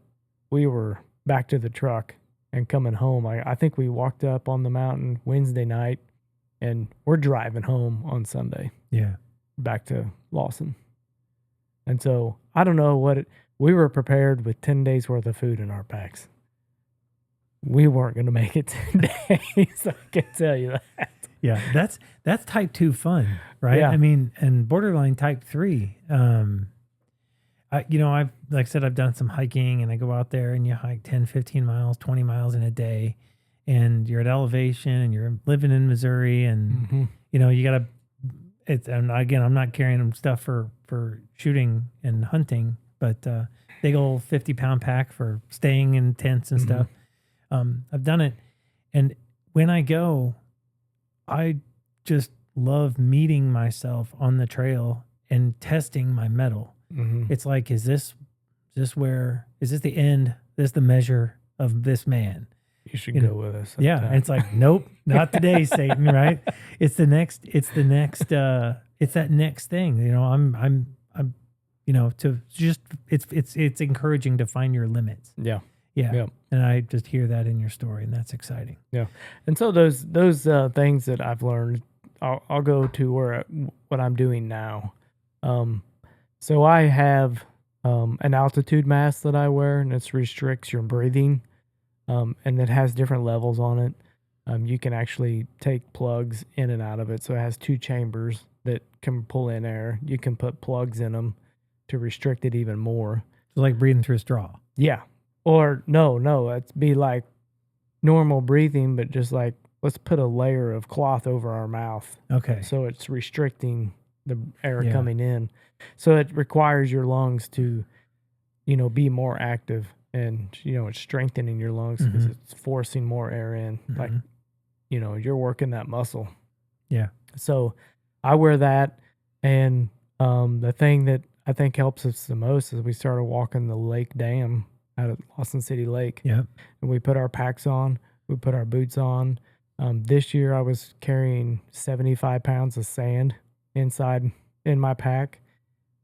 we were back to the truck and coming home. I think we walked up on the mountain Wednesday night and we're driving home on Sunday. Yeah. Back to Lawson. And so I don't know we were prepared with 10 days worth of food in our packs. We weren't going to make it 10 days. I can tell you that. Yeah. That's type 2 fun, right? Yeah. I mean, and borderline type 3. I've, like I said, I've done some hiking and I go out there and you hike 10, 15 miles, 20 miles in a day and you're at elevation and you're living in Missouri and, you got to, and again, I'm not carrying stuff for shooting and hunting, but big old 50-pound pack for staying in tents and stuff. I've done it. And when I go, I just love meeting myself on the trail and testing my mettle. It's like, is this the end? Is this the measure of this man? You should go with us. Yeah. And it's like, nope, not today, Satan. Right. It's that next thing, I'm to just, it's encouraging to find your limits. Yeah. Yeah. And I just hear that in your story and that's exciting. Yeah. And so those things that I've learned, I'll go to what I'm doing now. So I have an altitude mask that I wear, and it restricts your breathing, and it has different levels on it. You can actually take plugs in and out of it. So it has 2 chambers that can pull in air. You can put plugs in them to restrict it even more. So like breathing through a straw. Yeah. Or no, it'd be like normal breathing, but just like, let's put a layer of cloth over our mouth. Okay. So it's restricting the air coming in. So it requires your lungs to, be more active and, it's strengthening your lungs because it's forcing more air in. Like, you're working that muscle. Yeah. So I wear that. And the thing that I think helps us the most is we started walking the lake dam out of Lawson City Lake. Yeah. And we put our packs on, we put our boots on. This year I was carrying 75 pounds of sand inside in my pack.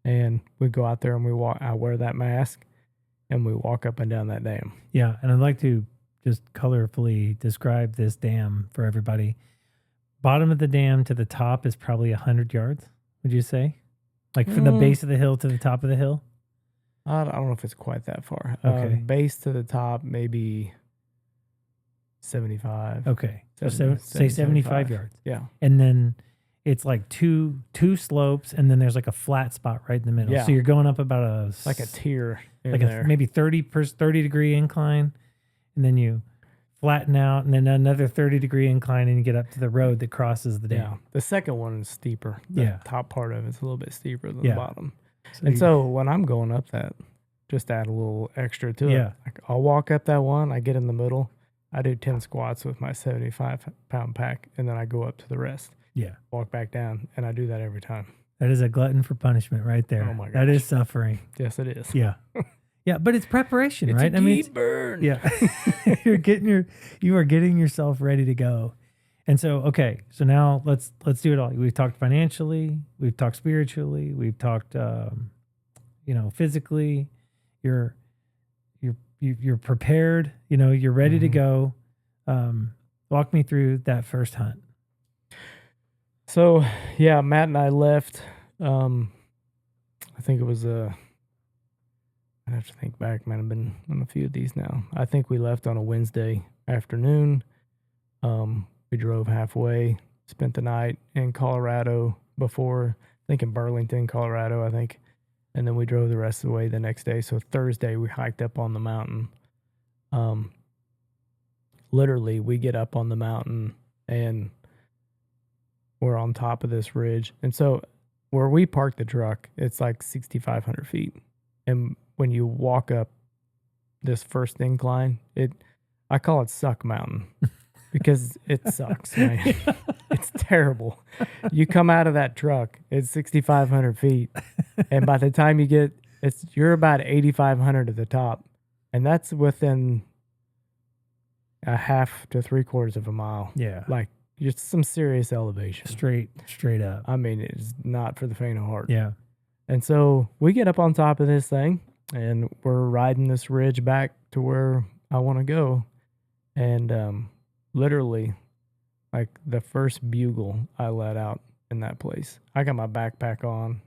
And we go out there and I wear that mask and we walk up and down that dam. Yeah. And I'd like to just colorfully describe this dam for everybody. Bottom of the dam to the top is probably 100 yards, would you say? Like from the base of the hill to the top of the hill? I don't know if it's quite that far. Okay. Base to the top, maybe 75. Okay. So say 75 yards. Yeah. And then it's like two slopes, and then there's like a flat spot right in the middle. Yeah. So you're going up about like a tier in like there. Maybe 30 degree incline, and then you flatten out, and then another 30-degree incline, and you get up to the road that crosses the dam. Yeah. The second one is steeper. The top part of it's a little bit steeper than the bottom. So when I'm going up that, just to add a little extra to it. Like I'll walk up that one, I get in the middle, I do 10 squats with my 75-pound pack, and then I go up to the rest. Yeah. Walk back down, and I do that every time. That is a glutton for punishment right there. Oh my gosh. That is suffering. Yes, it is. Yeah. Yeah, but it's preparation, right? I mean, burn. Yeah. You are getting yourself ready to go. And so, okay, so now let's do it all. We've talked financially, we've talked spiritually, we've talked physically. You're prepared, you're ready to go. Walk me through that first hunt. So, yeah, Matt and I left. I think it was I have to think back, man. I've been on a few of these now. I think we left on a Wednesday afternoon. We drove halfway, spent the night in Colorado before, I think in Burlington, Colorado, I think. And then we drove the rest of the way the next day. So Thursday we hiked up on the mountain. Literally, we get up on the mountain and we're on top of this ridge. And so where we parked the truck, it's like 6,500 feet. And when you walk up this first incline, I call it Suck Mountain. because it sucks, man. It's terrible. You come out of that truck, it's 6,500 feet, and by the time you're about 8,500 at the top, and that's within a half to 3/4 of a mile. Yeah. Like, just some serious elevation. Straight up. I mean, it's not for the faint of heart. Yeah. And so we get up on top of this thing, and we're riding this ridge back to where I want to go. And literally, like the first bugle I let out in that place, I got my backpack on.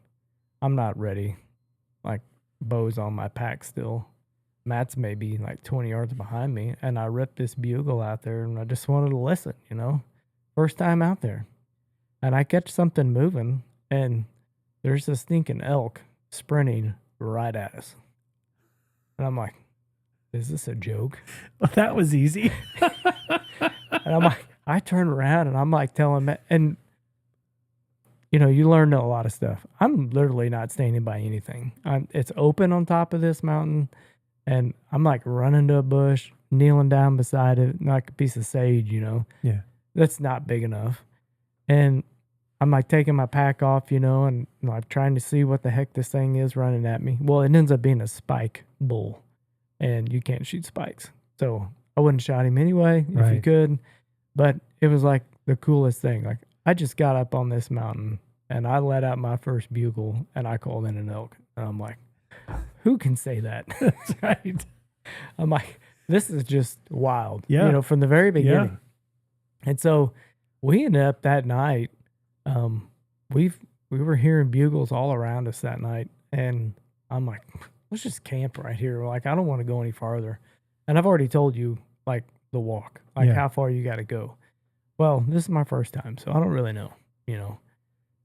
I'm not ready. Like, bow's on my pack still. Matt's maybe like 20 yards behind me, and I ripped this bugle out there, and I just wanted to listen, First time out there. And I catch something moving, and there's a stinking elk sprinting right at us. And I'm like, is this a joke? Well, that was easy. And I'm like, I turn around and I'm like telling Matt, and you learn a lot of stuff. I'm literally not standing by anything. It's open on top of this mountain, and I'm like running to a bush, kneeling down beside it, like a piece of sage, Yeah. That's not big enough. And I'm like taking my pack off, and like trying to see what the heck this thing is running at me. Well, it ends up being a spike bull, and you can't shoot spikes. So I wouldn't shot him anyway if you could. But it was like the coolest thing. Like, I just got up on this mountain and I let out my first bugle and I called in an elk. And I'm like, who can say that? That's right. I'm like, this is just wild. Yeah. From the very beginning. Yeah. And so we ended up that night. We were hearing bugles all around us that night, and I'm like, let's just camp right here. Like, I don't want to go any farther. And I've already told you, like, the walk, like how far you got to go. Well, this is my first time, so I don't really know,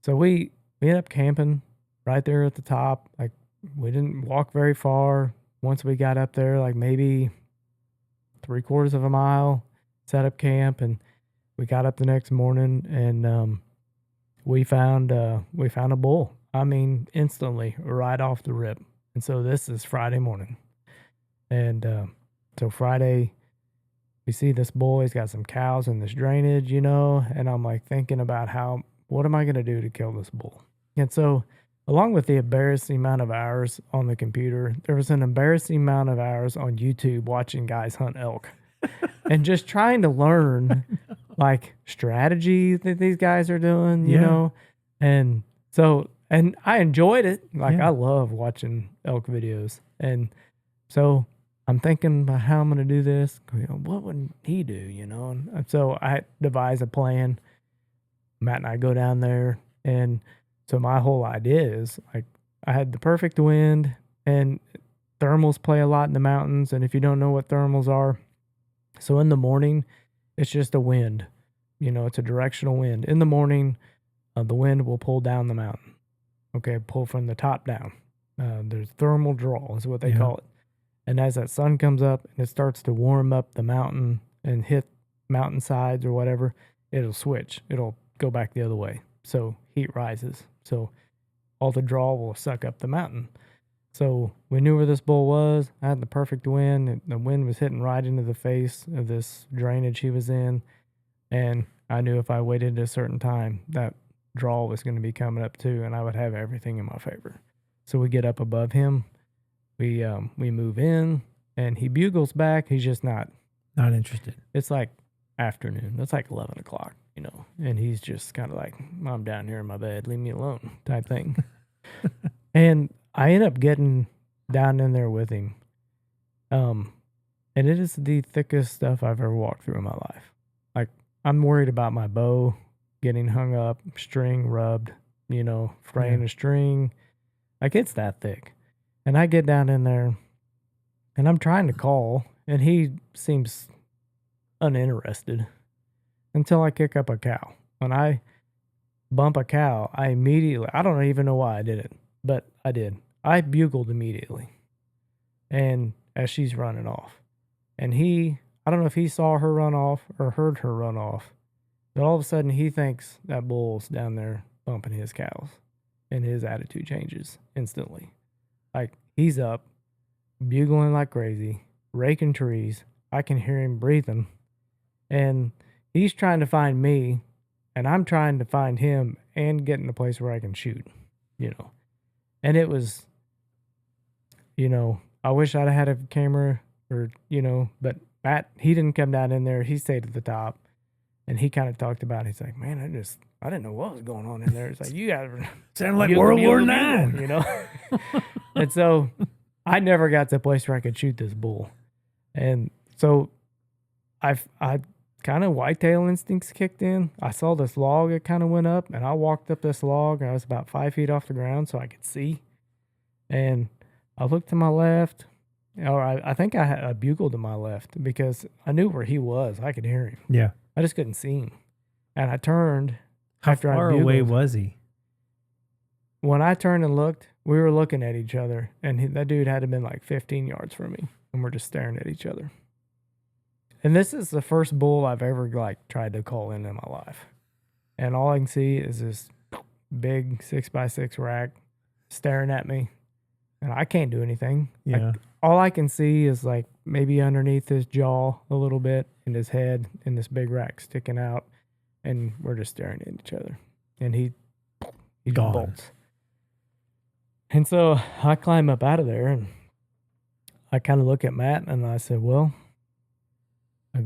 So we ended up camping right there at the top. Like, we didn't walk very far. Once we got up there, like maybe 3/4 of a mile, set up camp, and we got up the next morning, and we found a bull. I mean, instantly, right off the rip. And so this is Friday morning. And so Friday, we see this bull. He's got some cows in this drainage, and I'm like thinking about what am I going to do to kill this bull? And so, along with the embarrassing amount of hours on the computer, there was an embarrassing amount of hours on YouTube watching guys hunt elk and just trying to learn like strategy that these guys are doing, you know? And so, and I enjoyed it. Like, I love watching elk videos. And so I'm thinking about how I'm going to do this. What would he do, And so I devise a plan. Matt and I go down there. And so my whole idea is like, I had the perfect wind, and thermals play a lot in the mountains. And if you don't know what thermals are, so in the morning, it's just a wind. It's a directional wind. In the morning, the wind will pull down the mountain. Okay, pull from the top down. There's thermal draw is what they call it. And as that sun comes up and it starts to warm up the mountain and hit mountain sides or whatever, it'll switch. It'll go back the other way. So heat rises. So all the draw will suck up the mountain. So we knew where this bull was. I had the perfect wind. And the wind was hitting right into the face of this drainage he was in. And I knew if I waited a certain time, that draw was going to be coming up too, and I would have everything in my favor. So we get up above him. We move in, and he bugles back. He's just not interested. It's like afternoon. It's like 11 o'clock, and he's just kind of like, I'm down here in my bed, leave me alone type thing. And I end up getting down in there with him. And it is the thickest stuff I've ever walked through in my life. Like, I'm worried about my bow getting hung up, string rubbed, fraying a string. Like, it's that thick. And I get down in there, and I'm trying to call, and he seems uninterested until I kick up a cow. When I bump a cow, I don't even know why I did it, but I did. I bugled immediately. And as she's running off. And I don't know if he saw her run off or heard her run off, but all of a sudden he thinks that bull's down there bumping his cows, and his attitude changes instantly. Like, he's up, bugling like crazy, raking trees. I can hear him breathing, and he's trying to find me, and I'm trying to find him and get in a place where I can shoot, you know. And it was, I wish I'd had a camera or, but Matt, he didn't come down in there. He stayed at the top, and he kind of talked about it. He's like, man, I didn't know what was going on in there. It's like, you guys sound like World War IX, And so I never got to a place where I could shoot this bull. And so I kind of whitetail instincts kicked in. I saw this log that kind of went up, and I walked up this log, and I was about 5 feet off the ground so I could see. And I looked to my left, or I think I had a bugle to my left because I knew where he was. I could hear him. Yeah. I just couldn't see him. And I turned. How after far away was he? When I turned and looked, we were looking at each other, and that dude had to have been like 15 yards from me, and we're just staring at each other. And this is the first bull I've ever tried to call in my life. And all I can see is this big 6x6 rack staring at me, and I can't do anything. Yeah. All I can see is like maybe underneath his jaw a little bit and his head and this big rack sticking out, and we're just staring at each other. And he Gone. bolts. And so I climb up out of there, and I kind of look at Matt, and I said, well, I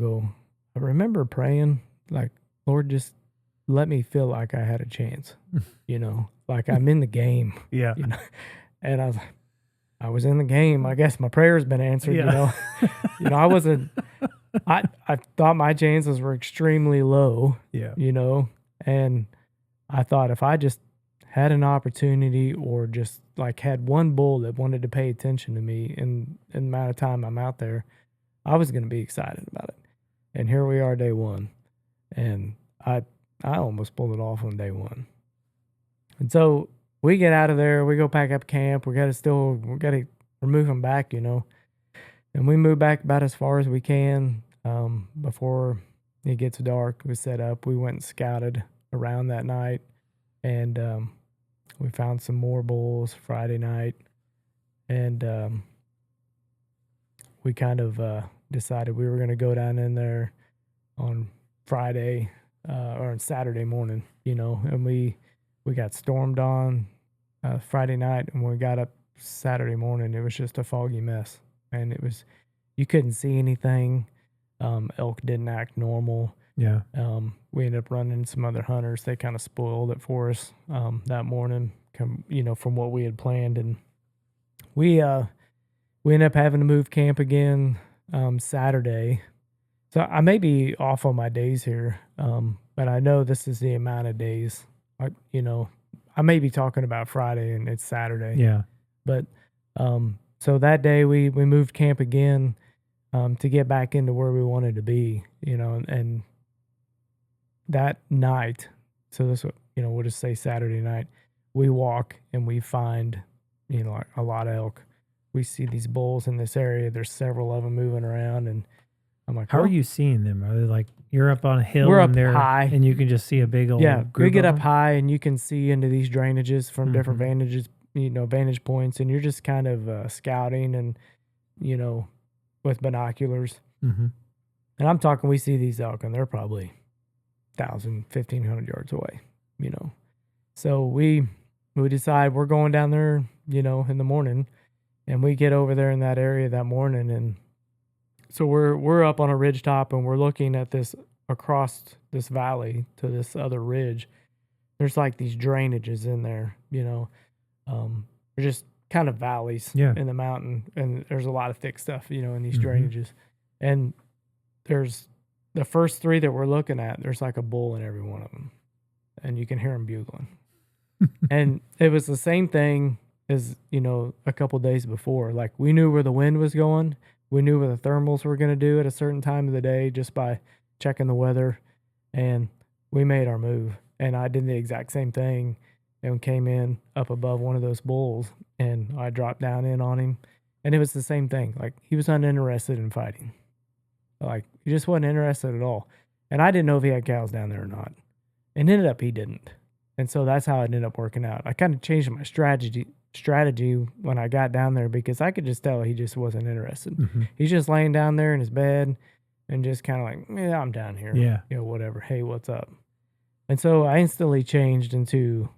remember praying, like, Lord, just let me feel like I had a chance, like I'm in the game. Yeah. And I was in the game. I guess my prayer's been answered, I wasn't, I thought my chances were extremely low, and I thought if I just had an opportunity or just like had one bull that wanted to pay attention to me in the amount of time I'm out there, I was going to be excited about it. And here we are, day one. And I almost pulled it off on day one. And so we get out of there, we go pack up camp, we're moving back, and we move back about as far as we can before it gets dark. We set up, we went and scouted around that night, and we found some more bulls Friday night, and we kind of decided we were going to go down in there on Friday or on Saturday morning, and we got stormed on Friday night, and when we got up Saturday morning, it was just a foggy mess, and you couldn't see anything. Elk didn't act normal. Yeah. We ended up running some other hunters. They kind of spoiled it for us that morning, from what we had planned, and we ended up having to move camp again Saturday. So I may be off on my days here, but I know this is the amount of days. I may be talking about Friday and it's Saturday. Yeah. But so that day we moved camp again to get back into where we wanted to be, and that night, so this, we'll just say Saturday night, we walk and we find, a lot of elk. We see these bulls in this area. There's several of them moving around, and I'm like, how are you seeing them? Are they like, you're up on a hill we're and up they're high, and you can just see a big old group we get of up them? high and you can see into these drainages from different vantage points, and you're just kind of scouting and, with binoculars. Mm-hmm. And I'm talking, we see these elk and they're probably 1,000, 1,500 yards away, So we decide we're going down there, in the morning, and we get over there in that area that morning. And so we're up on a ridge top, and we're looking at this across this valley to this other ridge. There's like these drainages in there, they're just kind of valleys in the mountain, and there's a lot of thick stuff, in these drainages. And there's the first three that we're looking at, there's like a bull in every one of them, and you can hear him bugling. And it was the same thing as, a couple days before. Like, we knew where the wind was going. We knew what the thermals were going to do at a certain time of the day just by checking the weather, and we made our move. And I did the exact same thing and came in up above one of those bulls, and I dropped down in on him, and it was the same thing. Like, he was uninterested in fighting. Like, he just wasn't interested at all. And I didn't know if he had cows down there or not. And ended up he didn't. And so that's how it ended up working out. I kind of changed my strategy when I got down there, because I could just tell he just wasn't interested. He's just laying down there in his bed, and just kind of like, yeah, I'm down here. Yeah. Whatever. Hey, what's up? And so I instantly changed into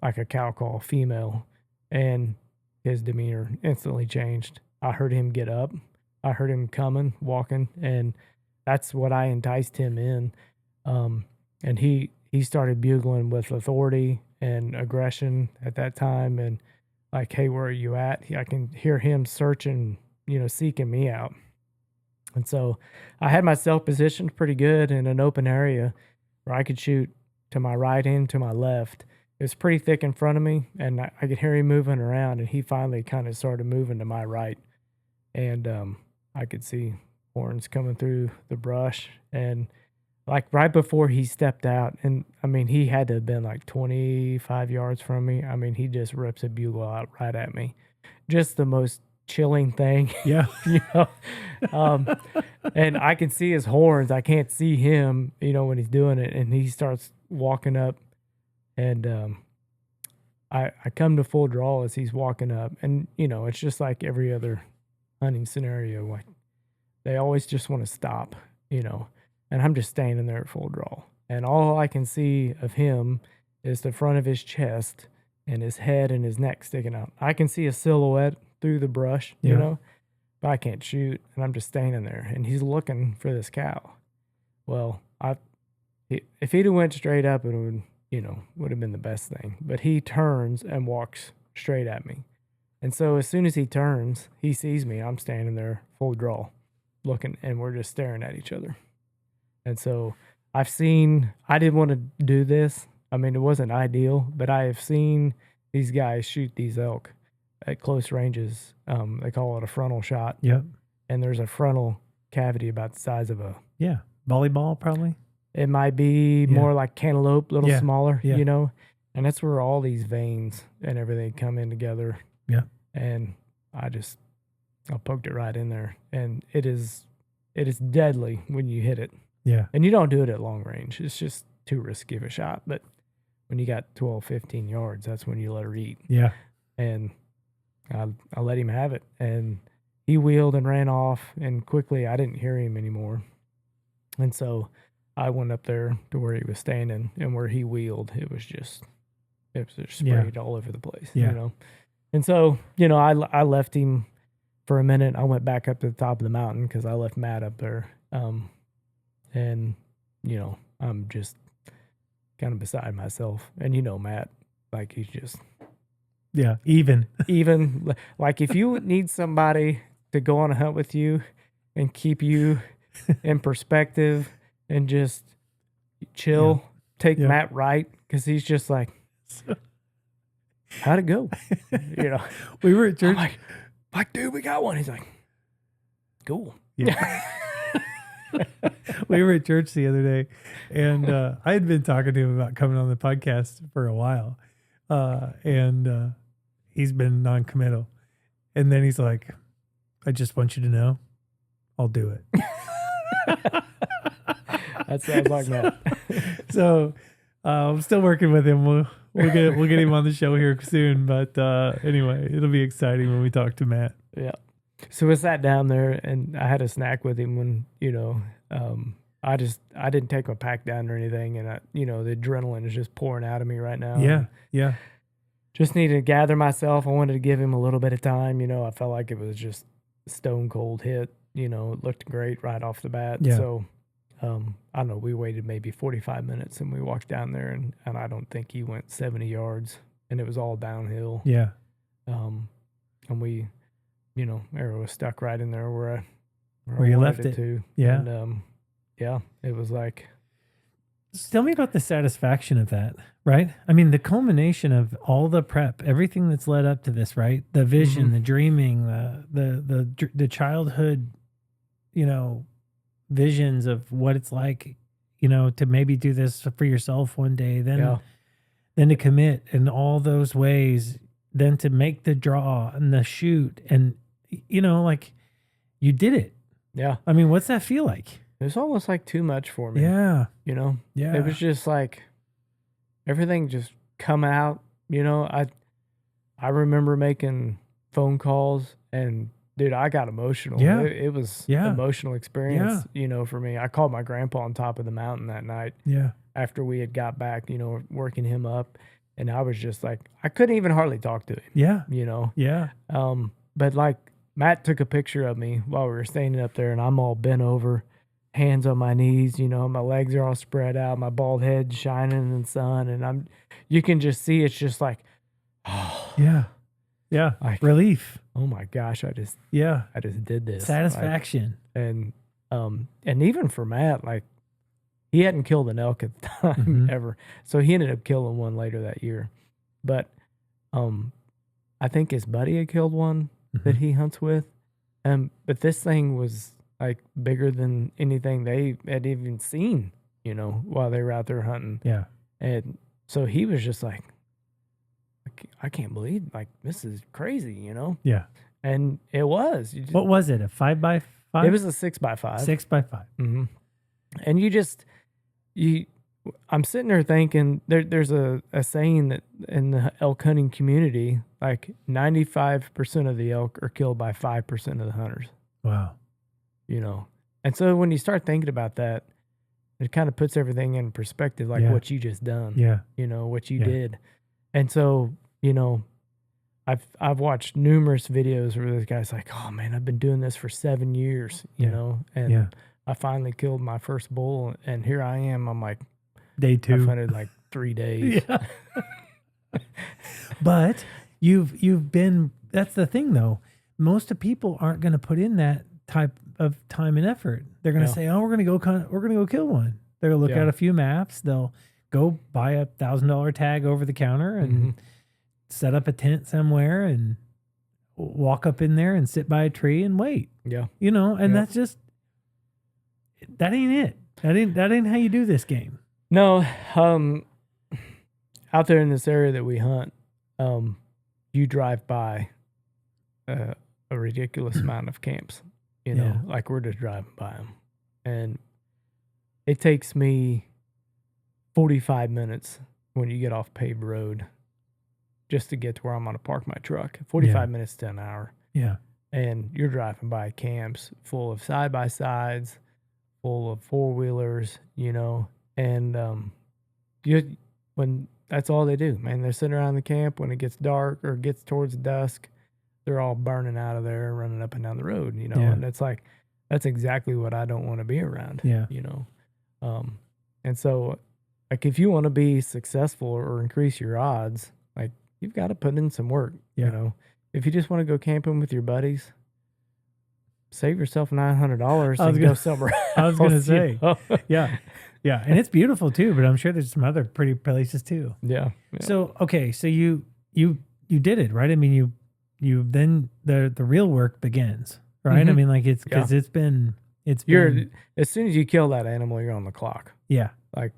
like a cow call female, and his demeanor instantly changed. I heard him get up. I heard him coming, walking, and that's what I enticed him in. And he started bugling with authority and aggression at that time, and like, hey, where are you at? I can hear him searching, seeking me out. And so I had myself positioned pretty good in an open area where I could shoot to my right and to my left. It was pretty thick in front of me, and I could hear him moving around, and he finally kind of started moving to my right. And I could see horns coming through the brush. And like right before he stepped out, and I mean, he had to have been like 25 yards from me. I mean, he just rips a bugle out right at me. Just the most chilling thing. Yeah. And I can see his horns. I can't see him, when he's doing it. And he starts walking up, and I come to full draw as he's walking up. And, it's just like every other hunting scenario. Like they always just want to stop, and I'm just standing there at full draw. And all I can see of him is the front of his chest and his head and his neck sticking out. I can see a silhouette through the brush, but I can't shoot, and I'm just standing there, and he's looking for this cow. Well, if he'd have went straight up, it would have been the best thing. But he turns and walks straight at me. And so as soon as he turns, he sees me. I'm standing there full draw looking, and we're just staring at each other. And so I didn't want to do this. I mean, it wasn't ideal, but I have seen these guys shoot these elk at close ranges. They call it a frontal shot. Yep. And there's a frontal cavity about the size of volleyball, probably. It might be more like cantaloupe, a little smaller, and that's where all these veins and everything come in together. Yeah. And I poked it right in there, and it is deadly when you hit it. Yeah. And you don't do it at long range. It's just too risky of a shot. But when you got 12, 15 yards, that's when you let her eat. Yeah. And I let him have it, and he wheeled and ran off, and quickly I didn't hear him anymore. And so I went up there to where he was standing, and where he wheeled, it was just sprayed all over the place, And so, I left him for a minute. I went back up to the top of the mountain because I left Matt up there. And, I'm just kind of beside myself. And, Matt, like he's just... Yeah, even like if you need somebody to go on a hunt with you and keep you in perspective and just chill, take Matt right, because he's just like, how'd it go? We were at church. I'm like, dude, we got one. He's like, cool. Yeah. We were at church the other day, and I had been talking to him about coming on the podcast for a while, and he's been non-committal. And then he's like, I just want you to know, I'll do it. That sounds like Matt. So I'm still working with him. We'll get him on the show here soon. But anyway, it'll be exciting when we talk to Matt. Yeah. So we sat down there, and I had a snack with him when, I didn't take my pack down or anything. And the adrenaline is just pouring out of me right now. Yeah. Yeah. Just needed to gather myself. I wanted to give him a little bit of time. I felt like it was just a stone cold hit. It looked great right off the bat. Yeah. So, I don't know, we waited maybe 45 minutes, and we walked down there, and I don't think he went 70 yards, and it was all downhill. Yeah. And we, arrow was stuck right in there where you wanted left it to. Yeah. And, it was like... Tell me about the satisfaction of that, right? I mean, the culmination of all the prep, everything that's led up to this, right? The vision, the dreaming, the childhood, visions of what it's like, to maybe do this for yourself one day, then to commit in all those ways, then to make the draw and the shoot, and like you did it. Yeah. I mean, what's that feel like? It was almost like too much for me. Yeah. Yeah. It was just like everything just come out. I remember making phone calls and dude, I got emotional. Yeah. It was Yeah. emotional experience, Yeah. for me. I called my grandpa on top of the mountain that night Yeah. after we had got back, working him up. And I was just like, I couldn't even hardly talk to him, Yeah. you know? Yeah. But like Matt took a picture of me while we were standing up there and I'm all bent over, hands on my knees, my legs are all spread out, my bald head shining in the sun. And you can just see it's just like, Yeah. Yeah. like, Relief. oh my gosh, I just did this. Satisfaction. And even for Matt, like he hadn't killed an elk at the time ever. So he ended up killing one later that year. But I think his buddy had killed one that he hunts with. But this thing was like bigger than anything they had even seen, while they were out there hunting. Yeah. And so he was just like, I can't believe, like, this is crazy, Yeah. And it was. What was it? A 5x5? It was a 6x5. 6x5. Mm-hmm. And I'm sitting there thinking there's a saying that in the elk hunting community, like 95% of the elk are killed by 5% of the hunters. Wow. And so when you start thinking about that, it kind of puts everything in perspective, like what you just done. Yeah. What you did. And so, I've watched numerous videos where this guy's like, oh man, I've been doing this for 7 years, and I finally killed my first bull and here I am. I'm like, day 2. I've hunted like 3 days. Yeah. But you've been, that's the thing though. Most of people aren't going to put in that type of time and effort. They're going to say, oh, we're going to go kill one. They're going to look at a few maps. They'll go buy a $1,000 tag over the counter and set up a tent somewhere and walk up in there and sit by a tree and wait. Yeah. And that's just, that ain't it. That ain't how you do this game. No. Out there in this area that we hunt, you drive by a ridiculous amount of camps, like we're just driving by them. And it takes me 45 minutes when you get off paved road just to get to where I'm going to park my truck. 45 minutes to an hour. Yeah. And you're driving by camps full of side-by-sides, full of four-wheelers, and when that's all they do, man. They're sitting around the camp when it gets dark or gets towards dusk. They're all burning out of there, running up and down the road, and it's like, that's exactly what I don't want to be around, and so, like, if you want to be successful or increase your odds, like, you've got to put in some work, If you just want to go camping with your buddies, save yourself $900 and go somewhere else. I was going to say, yeah. And it's beautiful too, but I'm sure there's some other pretty places too. Yeah. So, okay. So you did it, right? I mean, you then the real work begins, right? I mean, like because it's been as soon as you kill that animal, you're on the clock. Yeah. Like,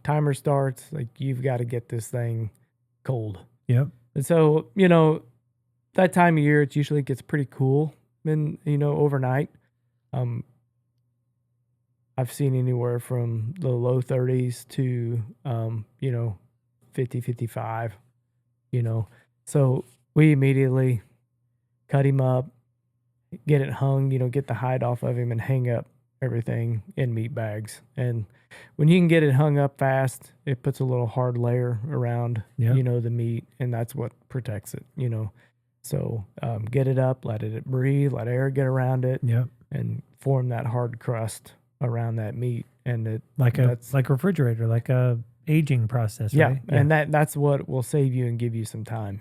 timer starts, like you've got to get this thing cold. Yep. And so, that time of year, it usually gets pretty cool. And, overnight, I've seen anywhere from the low 30s to, 50, 55, So we immediately cut him up, get it hung, get the hide off of him and hang up everything in meat bags. And when you can get it hung up fast, it puts a little hard layer around, the meat, and that's what protects it, So get it up, let it breathe, let air get around it, and form that hard crust around that meat. And it like a refrigerator, like a aging process, right? Yeah, and that's what will save you and give you some time,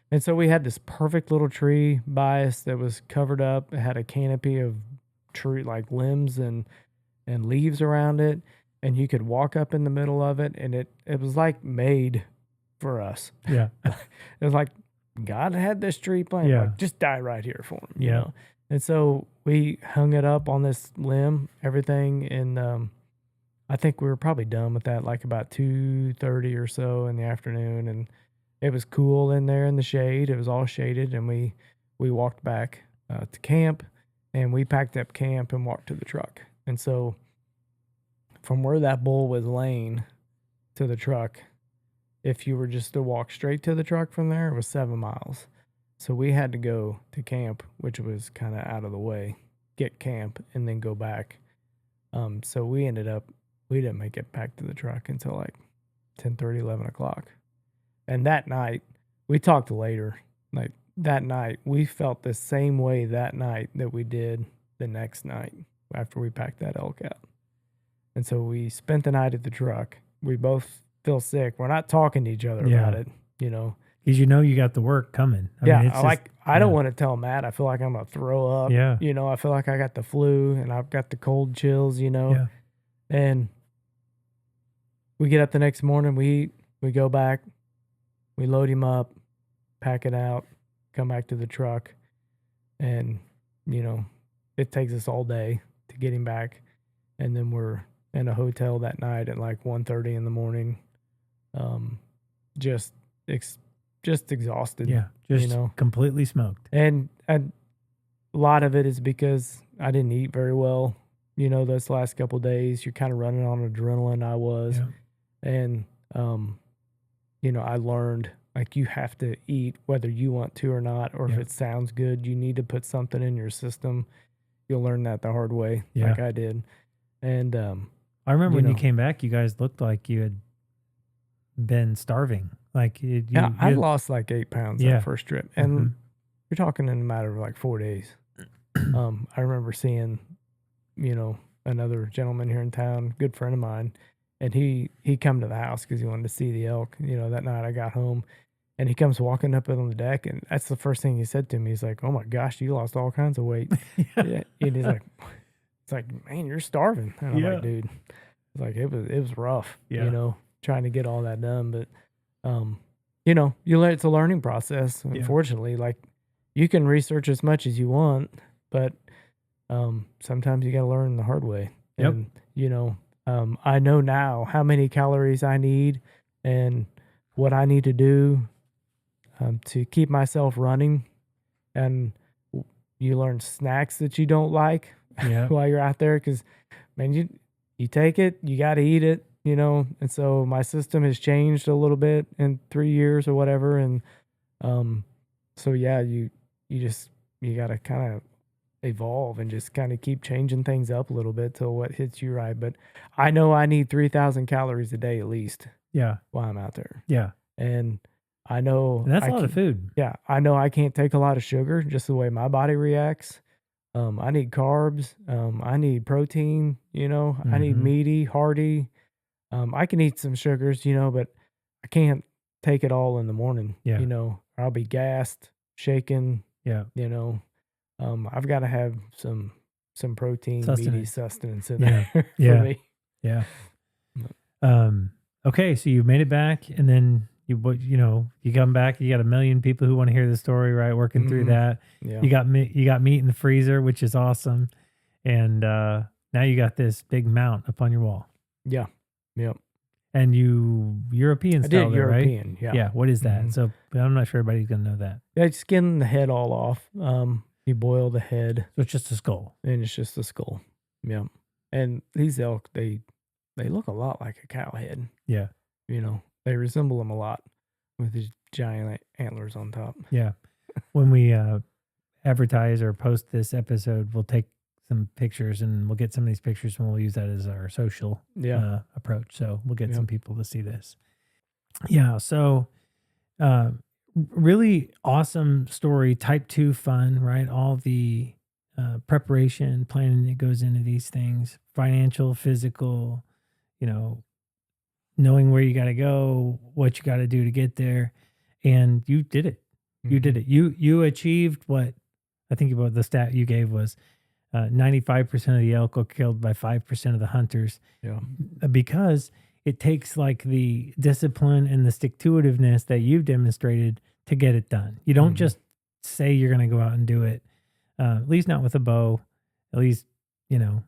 And so we had this perfect little tree by us that was covered up. It had a canopy of tree, like limbs and leaves around it, and you could walk up in the middle of it, and it was like made for us. Yeah. It was like God had this tree planned. Like, just die right here for him, you know? And so we hung it up on this limb, everything, and I think we were probably done with that like about 2:30 or so in the afternoon, and it was cool in there in the shade. It was all shaded, and we walked back to camp, and we packed up camp and walked to the truck. And so from where that bull was laying to the truck, if you were just to walk straight to the truck from there, it was 7 miles. So we had to go to camp, which was kind of out of the way, get camp, and then go back. So we didn't make it back to the truck until like 10:30, 11 o'clock. And that night, we talked later, like that night, we felt the same way that night that we did the next night after we packed that elk out. And so we spent the night at the truck. We both feel sick. We're not talking to each other about it, you know. Because you got the work coming. I mean, it's I don't want to tell Matt. I feel like I'm going to throw up. Yeah. You know, I feel like I got the flu and I've got the cold chills, you know. Yeah. And we get up the next morning, we eat, we go back, we load him up, pack it out, come back to the truck. And, you know, it takes us all day to get him back. And then we're in a hotel that night at like 1:30 in the morning. Just exhausted. Yeah, just, you know, completely smoked. And a lot of it is because I didn't eat very well, you know, those last couple of days. You're kind of running on adrenaline. I was. Yeah. And, you know, I learned like you have to eat whether you want to or not, or if it sounds good, you need to put something in your system. You'll learn that the hard way, like I did. And I remember when you came back, you guys looked like you had been starving. Like I lost like 8 pounds that first trip, and you're talking in a matter of like 4 days. I remember seeing, you know, another gentleman here in town, good friend of mine, and he come to the house because he wanted to see the elk. You know, that night I got home, and he comes walking up on the deck, and that's the first thing he said to me. He's like, "Oh my gosh, you lost all kinds of weight." And he's like, "It's like, man, you're starving." And I'm like, "Dude," it's like it was rough. You know, trying to get all that done, but you know, it's a learning process. Unfortunately, like you can research as much as you want, but sometimes you got to learn the hard way. And you know, I know now how many calories I need and what I need to do to keep myself running. And you learn snacks that you don't like while you're out there, because man, you take it, you got to eat it. You know, and so my system has changed a little bit in 3 years or whatever. And, so yeah, you got to kind of evolve and just kind of keep changing things up a little bit till what hits you right. But I know I need 3,000 calories a day at least. Yeah. While I'm out there. Yeah. And I know. And that's a lot of food. Yeah. I know I can't take a lot of sugar, just the way my body reacts. I need carbs. I need protein, you know, I need meaty, hearty. I can eat some sugars, you know, but I can't take it all in the morning, you know, I'll be gassed, shaken, you know. I've got to have some protein, meaty sustenance in there for me. Yeah. Okay. So you made it back, and then you come back, you got a million people who want to hear the story, right? Working through that. Yeah. You got meat in the freezer, which is awesome. And, now you got this big mount up on your wall. Yeah. Yep. And European style, I did European, right? Yeah. What is that? So I'm not sure everybody's going to know that. Yeah, skin the head all off. You boil the head. So it's just a skull. And it's just a skull. Yeah. And these elk, they look a lot like a cow head. Yeah. You know, they resemble them a lot with these giant antlers on top. Yeah. When we advertise or post this episode, we'll take some pictures, and we'll get some of these pictures, and we'll use that as our social approach. So we'll get some people to see this. Yeah. So really awesome story, type 2 fun, right? All the preparation, planning that goes into these things, financial, physical, you know, knowing where you got to go, what you got to do to get there. And you did it. You did it. You achieved what I think about the stat you gave was 95% of the elk are killed by 5% of the hunters. Yeah. Because it takes like the discipline and the stick-to-itiveness that you've demonstrated to get it done. You don't just say you're going to go out and do it, at least not with a bow, at least, you know,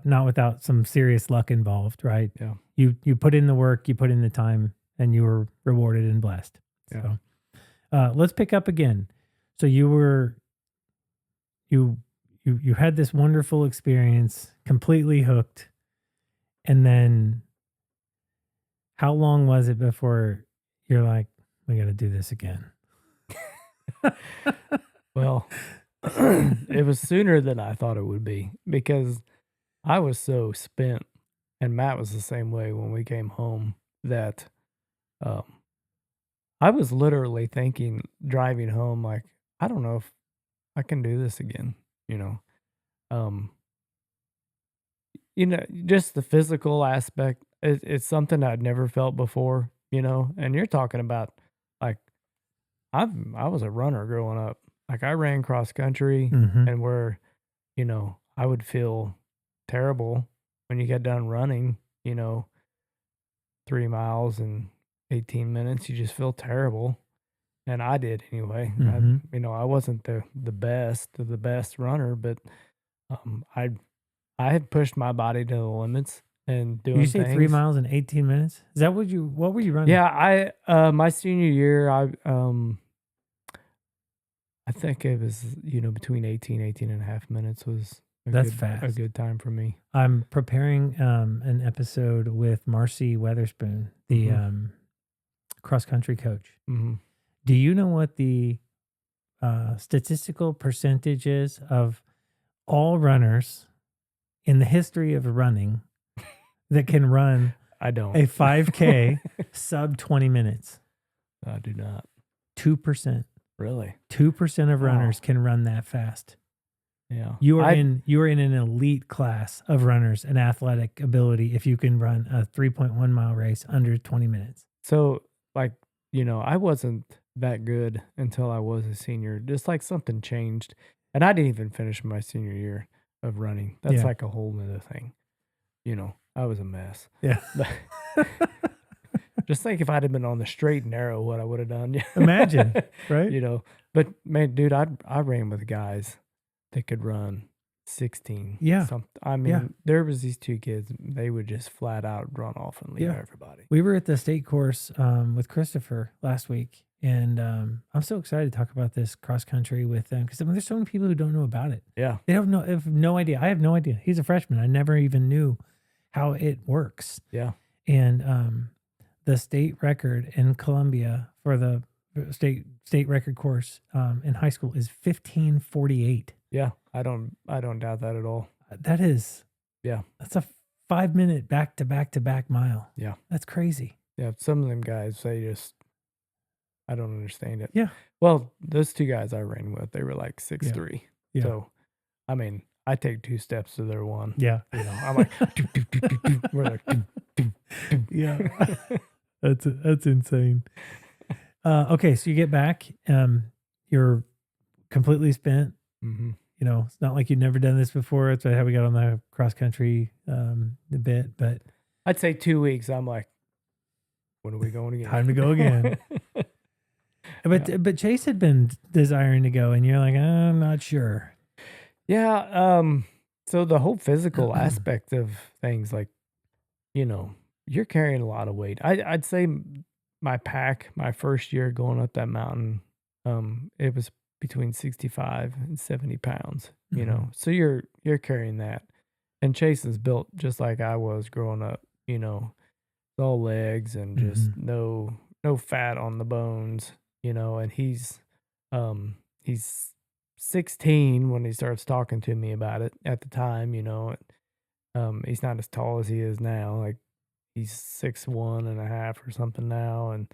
not without some serious luck involved, right? Yeah. You put in the work, you put in the time, and you were rewarded and blessed. Yeah. So let's pick up again. So you had this wonderful experience, completely hooked. And then how long was it before you're like, we got to do this again? Well, it was sooner than I thought it would be because I was so spent, and Matt was the same way when we came home that um, I was literally thinking driving home, like, I don't know if I can do this again, you know. Um, just the physical aspect, it's something I'd never felt before, and you're talking about like I was a runner growing up. Like I ran cross country Hmm. and I would feel terrible when you get done running, you know, 3 miles in 18 minutes. You just feel terrible. And I did anyway. Hmm. I wasn't the best of the best runner, but I had pushed my body to the limits and You doing say three things. miles in 18 minutes? Is that what were you running? Yeah, my senior year, I think it was, between 18 and a half minutes was That's a fast. good time for me. I'm preparing an episode with Marcy Weatherspoon, the Mhm. cross country coach. Mhm. Do you know what the statistical percentage is of all runners in the history of running that can run I don't. a 5K sub 20 minutes? I do not. 2%. Really? 2% of Wow. runners can run that fast. Yeah. You are in an elite class of runners and athletic ability if you can run a 3.1 mile race under 20 minutes. So, like, I wasn't that good until I was a senior. Just like something changed. And I didn't even finish my senior year of running. That's Yeah. like a whole nother thing. I was a mess. Yeah. But just think if I'd have been on the straight and narrow, what I would have done. Imagine, right? But man, dude, I ran with guys that could run 16. Yeah. I mean, there was these two kids, they would just flat out run off and leave everybody. We were at the state course with Christopher last week, and I'm so excited to talk about this cross country with them because there's so many people who don't know about it. Yeah. They have no idea. I have no idea. He's a freshman. I never even knew how it works. Yeah. And the state record in Columbia for the state record course in high school is 15:48. Yeah. I don't doubt that at all. That is, Yeah. that's a 5-minute back to back mile. Yeah. That's crazy. Yeah. Some of them guys, I don't understand it. Yeah. Well, those two guys I ran with, they were like 6'3". Yeah. So, I mean, I take 2 steps to their one. Yeah. I'm like, doo, doo, doo, doo, doo. We're like, doo, doo, doo. Yeah. That's insane. Okay, so you get back, you're completely spent. Mm-hmm. It's not like you'd never done this before. It's how we got on the cross country a bit, but I'd say 2 weeks. I'm like, when are we going again? time to go again. But Chase had been desiring to go, and you're like, I'm not sure. Yeah. So the whole physical aspect of things, like, you're carrying a lot of weight. I'd say my pack, my first year going up that mountain, it was between 65 and 70 pounds, so you're carrying that. And Chase is built just like I was growing up, all legs and just no fat on the bones, and he's 16 when he starts talking to me about it at the time, he's not as tall as he is now. Like he's 6'1 and a half or something now. And,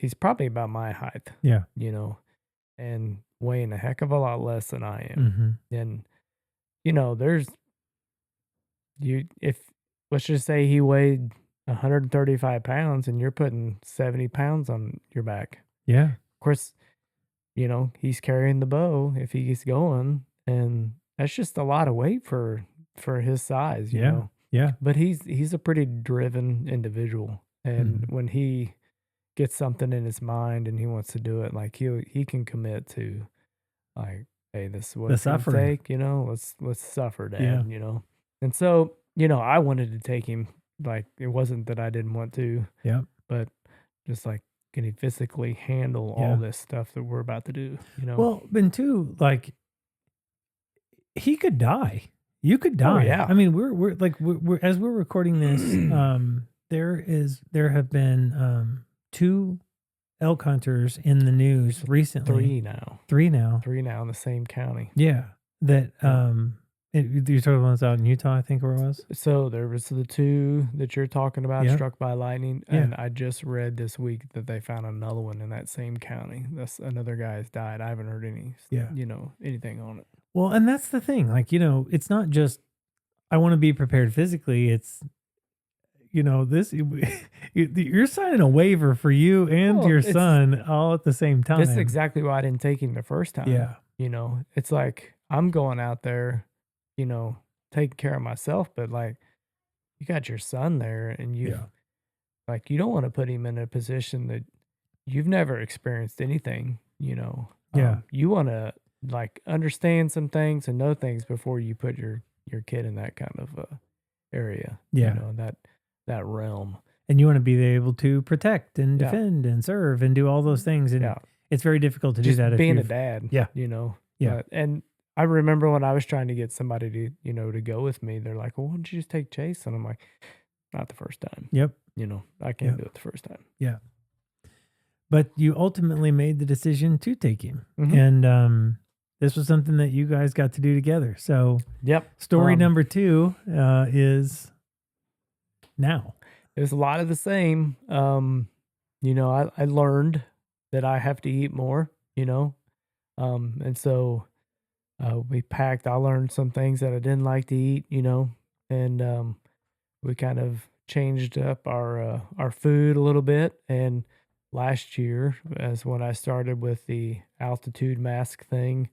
he's probably about my height. Yeah. And weighing a heck of a lot less than I am. And, let's just say he weighed 135 pounds and you're putting 70 pounds on your back. Yeah. Of course, he's carrying the bow if he gets going, and that's just a lot of weight for his size, you know. Yeah. But he's a pretty driven individual, and when he gets something in his mind and he wants to do it, like he can commit to, like, hey, this is what it's gonna take, let's suffer, Dad, And so, I wanted to take him. Like, it wasn't that I didn't want to, but just like, can he physically handle all this stuff that we're about to do? Well, and two, like, he could die. You could die. Oh, yeah. I mean, we're as we're recording this, there have been 2 elk hunters in the news recently. Three now. Three now. Three now in the same county. Yeah. That Yeah. you're talking about ones out in Utah, I think where it was. So there was the two that you're talking about Yep. struck by lightning, Yeah. and I just read this week that they found another one in that same county. That's another guy's died. I haven't heard Yeah. anything on it. Well, and that's the thing. Like, it's not just I want to be prepared physically. It's this you're signing a waiver for you and Well, your it's son all at the same time. This is exactly why I didn't take him the first time. Yeah. It's like I'm going out there, taking care of myself, but like you got your son there and Yeah. you don't want to put him in a position that you've never experienced anything, Yeah. You want to like understand some things and know things before you put your kid in that kind of area, Yeah. that realm. And you want to be able to protect and Yeah. defend and serve and do all those things. And Yeah. it's very difficult to Just do that if being a you've dad. Yeah. Yeah. And I remember when I was trying to get somebody to go with me, they're like, well, why don't you just take Chase? And I'm like, not the first time. Yep. I can't Yep. do it the first time. Yeah. But you ultimately made the decision to take him. Mhm. And this was something that you guys got to do together. So Yep. story number 2 is now. It was a lot of the same. I learned that I have to eat more, and so we packed. I learned some things that I didn't like to eat, and we kind of changed up our food a little bit. And last year, as when I started with the altitude mask thing,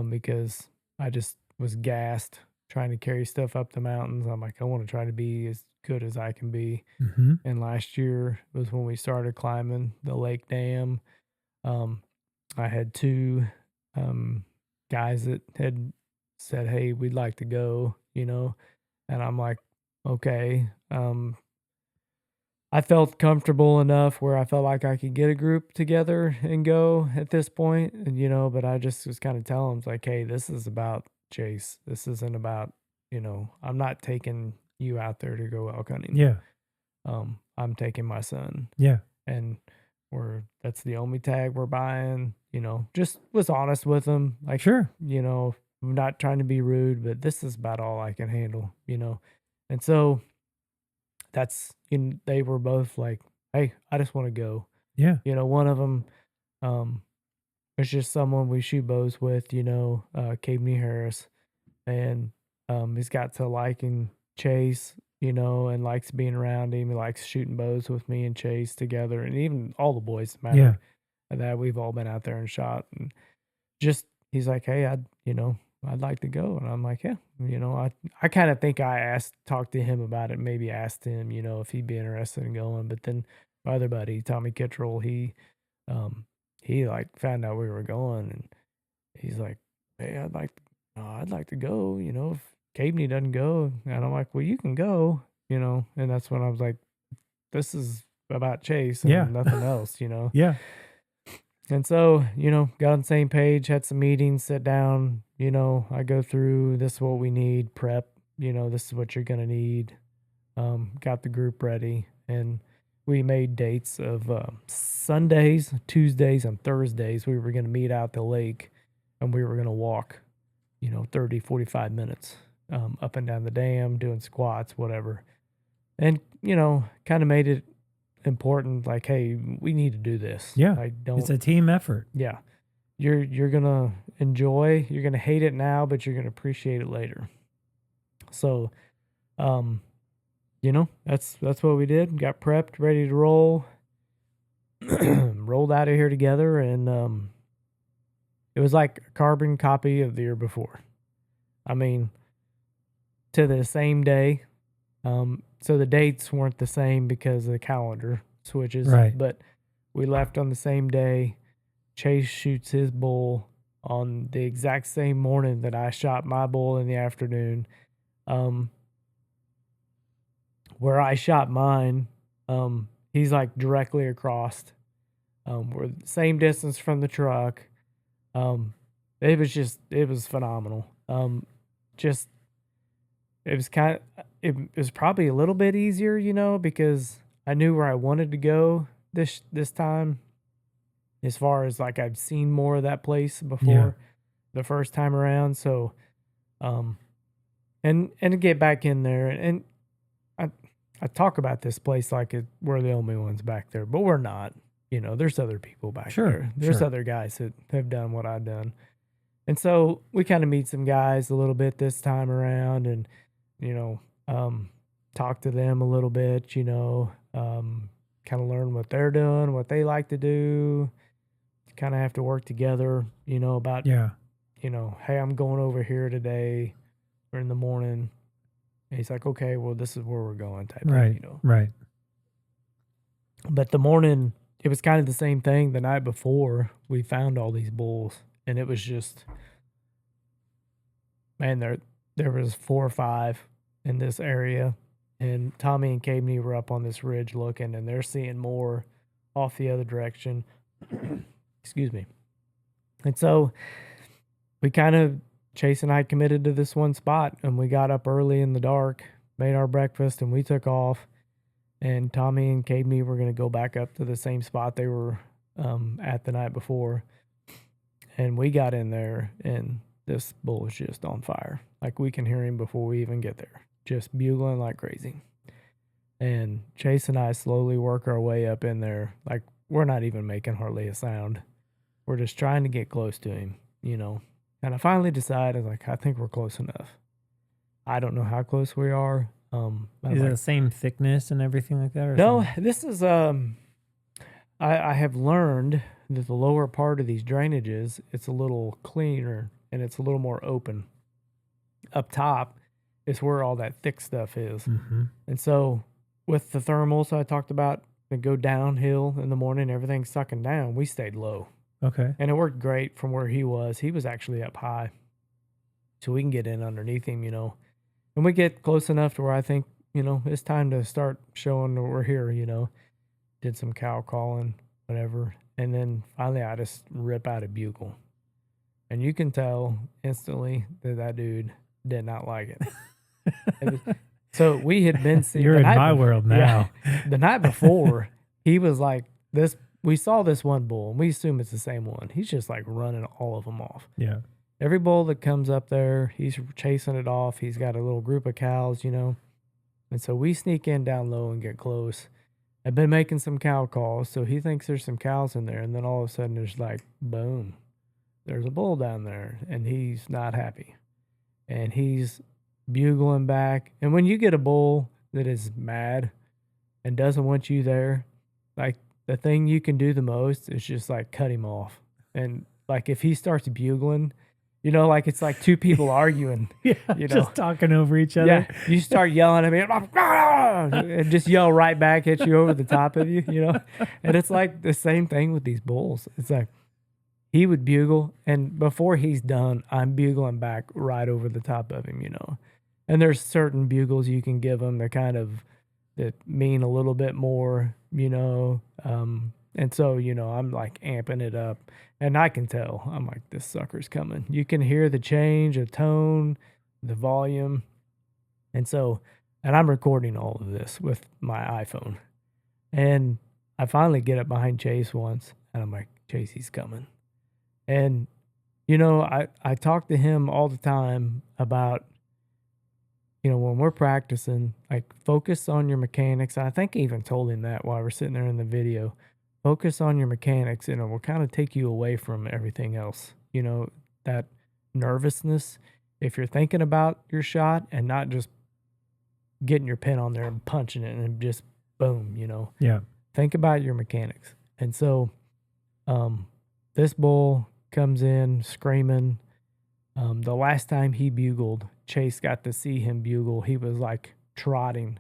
because I just was gassed trying to carry stuff up the mountains. I'm like, I want to try to be as good as I can be. Mm-hmm. And last year was when we started climbing the lake dam. I had two guys that had said, hey, we'd like to go, and I'm like, okay. I felt comfortable enough where I felt like I could get a group together and go at this point, and but I just was kind of telling them like, hey, this is about Chase. This isn't about, I'm not taking you out there to go elk hunting. Yeah. I'm taking my son. Yeah. And that's the only tag we're buying, just was honest with them. Like, sure. I'm not trying to be rude, but this is about all I can handle, And so they were both like, hey, I just want to go. Yeah. One of them, was just someone we shoot bows with, Cabeney Harris. And, he's got to liking Chase, and likes being around him. He likes shooting bows with me and Chase together, and even all the boys that we've all been out there and shot. And just he's like, hey, I'd like to go, and I'm like, yeah, I kind of think I talked to him about it, maybe asked him, if he'd be interested in going. But then my other buddy Tommy Kittrell, he like found out we were going, and he's like, hey, I'd like to go, if Cabeney doesn't go. And I'm like, well, you can go, and that's when I was like, this is about Chase and nothing else, Yeah. And so, got on the same page, had some meetings, sit down, I go through, this is what we need, prep, this is what you're going to need. Got the group ready, and we made dates of Sundays, Tuesdays, and Thursdays. We were going to meet out the lake, and we were going to walk, 30, 45 minutes up and down the dam, doing squats, whatever. And, kind of made it important, like, hey, we need to do this. Yeah. It's a team effort. Yeah. You're going to enjoy, you're going to hate it now, but you're going to appreciate it later. So, that's what we did. Got prepped, ready to roll. Rolled out of here together, and it was like a carbon copy of the year before. I mean, to the same day. So the dates weren't the same because of the calendar switches. Right. But we left on the same day. Chase shoots his bull on the exact same morning that I shot my bull in the afternoon. Where I shot mine, he's like directly across. We're the same distance from the truck. It was phenomenal. It was probably a little bit easier, because I knew where I wanted to go this time. as far as like I've seen more of that place Yeah. before the first time around. So, and to get back in there, and I talk about this place like we're the only ones back there, but we're not. You know, there's other people back Sure, there. There's sure. other guys that have done what I've done. And so we kind of meet some guys a little bit this time around and, you know, talk to them a little bit, you know, kind of learn what they're doing, what they like to do. Kind of have to work together, you know, about, Yeah. you know, hey, I'm going over here today or in the morning. And he's like, okay, well, this is where we're going type Right. thing, you know. Right. But the morning, it was kind of the same thing the night before we found all these bulls. And it was just, man, there was 4 or 5 in this area. And Tommy and Cabeney were up on this ridge looking, and they're seeing more off the other direction. Excuse me. And so we kind of, Chase and I committed to this one spot, and we got up early in the dark, made our breakfast, and we took off. And Tommy and Cabeney were going to go back up to the same spot they were at the night before. And we got in there, and this bull is just on fire. Like, we can hear him before we even get there, just bugling like crazy. And Chase and I slowly work our way up in there. Like, we're not even making hardly a sound. We're just trying to get close to him, you know. And I finally decided, like, I think we're close enough. I don't know how close we are. Is it the same thickness and everything like that? Or no, something? this is I have learned that the lower part of these drainages, it's a little cleaner and it's a little more open. Up top is where all that thick stuff is. Mm-hmm. And so with the thermals I talked about that go downhill in the morning, everything's sucking down, we stayed low. Okay. And it worked great from where he was. He was actually up high. So we can get in underneath him, you know. And we get close enough to where I think, you know, it's time to start showing that we're here, you know. Did some cow calling, whatever. And then finally I just rip out a bugle. And you can tell instantly that dude did not like it. So we had been seeing. You're in my world now. Yeah, the night before, he was like this. We saw this one bull, and we assume it's the same one. He's just like running all of them off. Yeah. Every bull that comes up there, he's chasing it off. He's got a little group of cows, you know. And so we sneak in down low and get close. I've been making some cow calls, so he thinks there's some cows in there. And then all of a sudden, there's like, boom, there's a bull down there, and he's not happy. And he's bugling back. And when you get a bull that is mad and doesn't want you there, like, the thing you can do the most is just like cut him off. And like, if he starts bugling, you know, like it's like two people arguing. Yeah. You know, just talking over each other. Yeah, you start yelling at me and just yell right back at you over the top of you, you know. And it's like the same thing with these bulls. It's like he would bugle, and before he's done, I'm bugling back right over the top of him, you know. And there's certain bugles you can give him that mean a little bit more, you know. And so, you know, I'm like amping it up, and I can tell. I'm like, this sucker's coming. You can hear the change of tone, the volume. And so, and I'm recording all of this with my iPhone. And I finally get up behind Chase once, and I'm like, Chase, he's coming. And, you know, I talk to him all the time about, you know, when we're practicing, like, focus on your mechanics. I think I even told him that while we're sitting there in the video. Focus on your mechanics, and it will kind of take you away from everything else. You know, that nervousness, if you're thinking about your shot and not just getting your pin on there and punching it and just boom, you know. Yeah. Think about your mechanics. And so this bull comes in screaming. The last time he bugled, Chase got to see him bugle. He was like trotting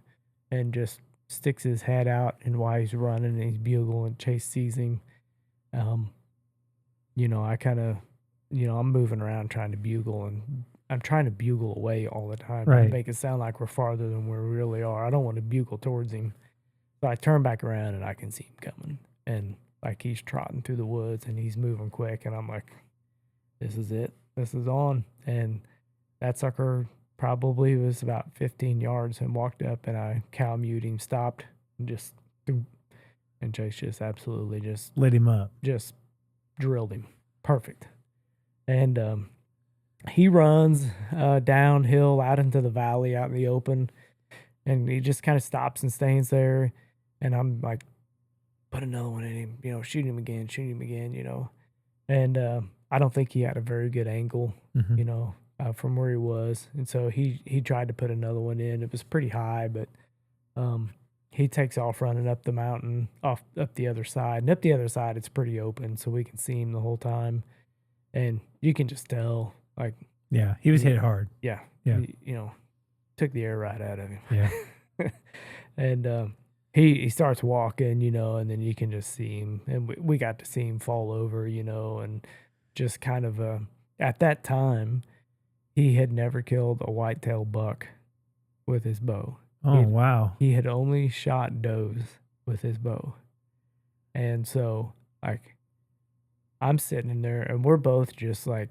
and just sticks his head out, and while he's running and he's bugling, Chase sees him. You know, I kind of, you know, I'm moving around trying to bugle, and I'm trying to bugle away all the time. Right. Make it sound like we're farther than we really are. I don't want to bugle towards him. So I turn back around and I can see him coming. And like, he's trotting through the woods and he's moving quick. And I'm like, this is it. This is on. And that sucker probably was about 15 yards and walked up, and I cow mute him, stopped, and just, and Chase just absolutely just lit him up. Just drilled him. Perfect. And he runs downhill out into the valley, out in the open, and he just kind of stops and stays there. And I'm like, put another one in him, shoot him again, And I don't think he had a very good angle, from where he was. And so he tried to put another one in. It was pretty high, but he takes off running up the mountain, up the other side. And up the other side, it's pretty open, so we can see him the whole time. And you can just tell, like, yeah, he was hit hard. Yeah. Yeah. Took the air right out of him. Yeah. And he starts walking, and then you can just see him. And we got to see him fall over, and just kind of, at that time, he had never killed a whitetail buck with his bow. Oh, wow. He had only shot does with his bow. And so, like, I'm sitting in there, and we're both just like,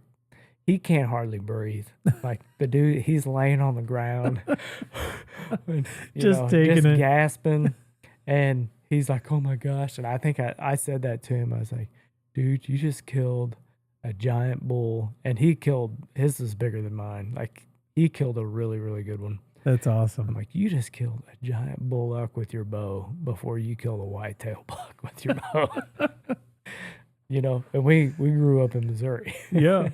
he can't hardly breathe. Like, the dude, he's laying on the ground, and, just gasping. And he's like, oh my gosh. And I think I said that to him. I was like, dude, you just killed a giant bull. And his is bigger than mine. Like, he killed a really, really good one. That's awesome. I'm like, you just killed a giant bull elk with your bow before you killed a whitetail buck with your bow. And we grew up in Missouri. Yeah.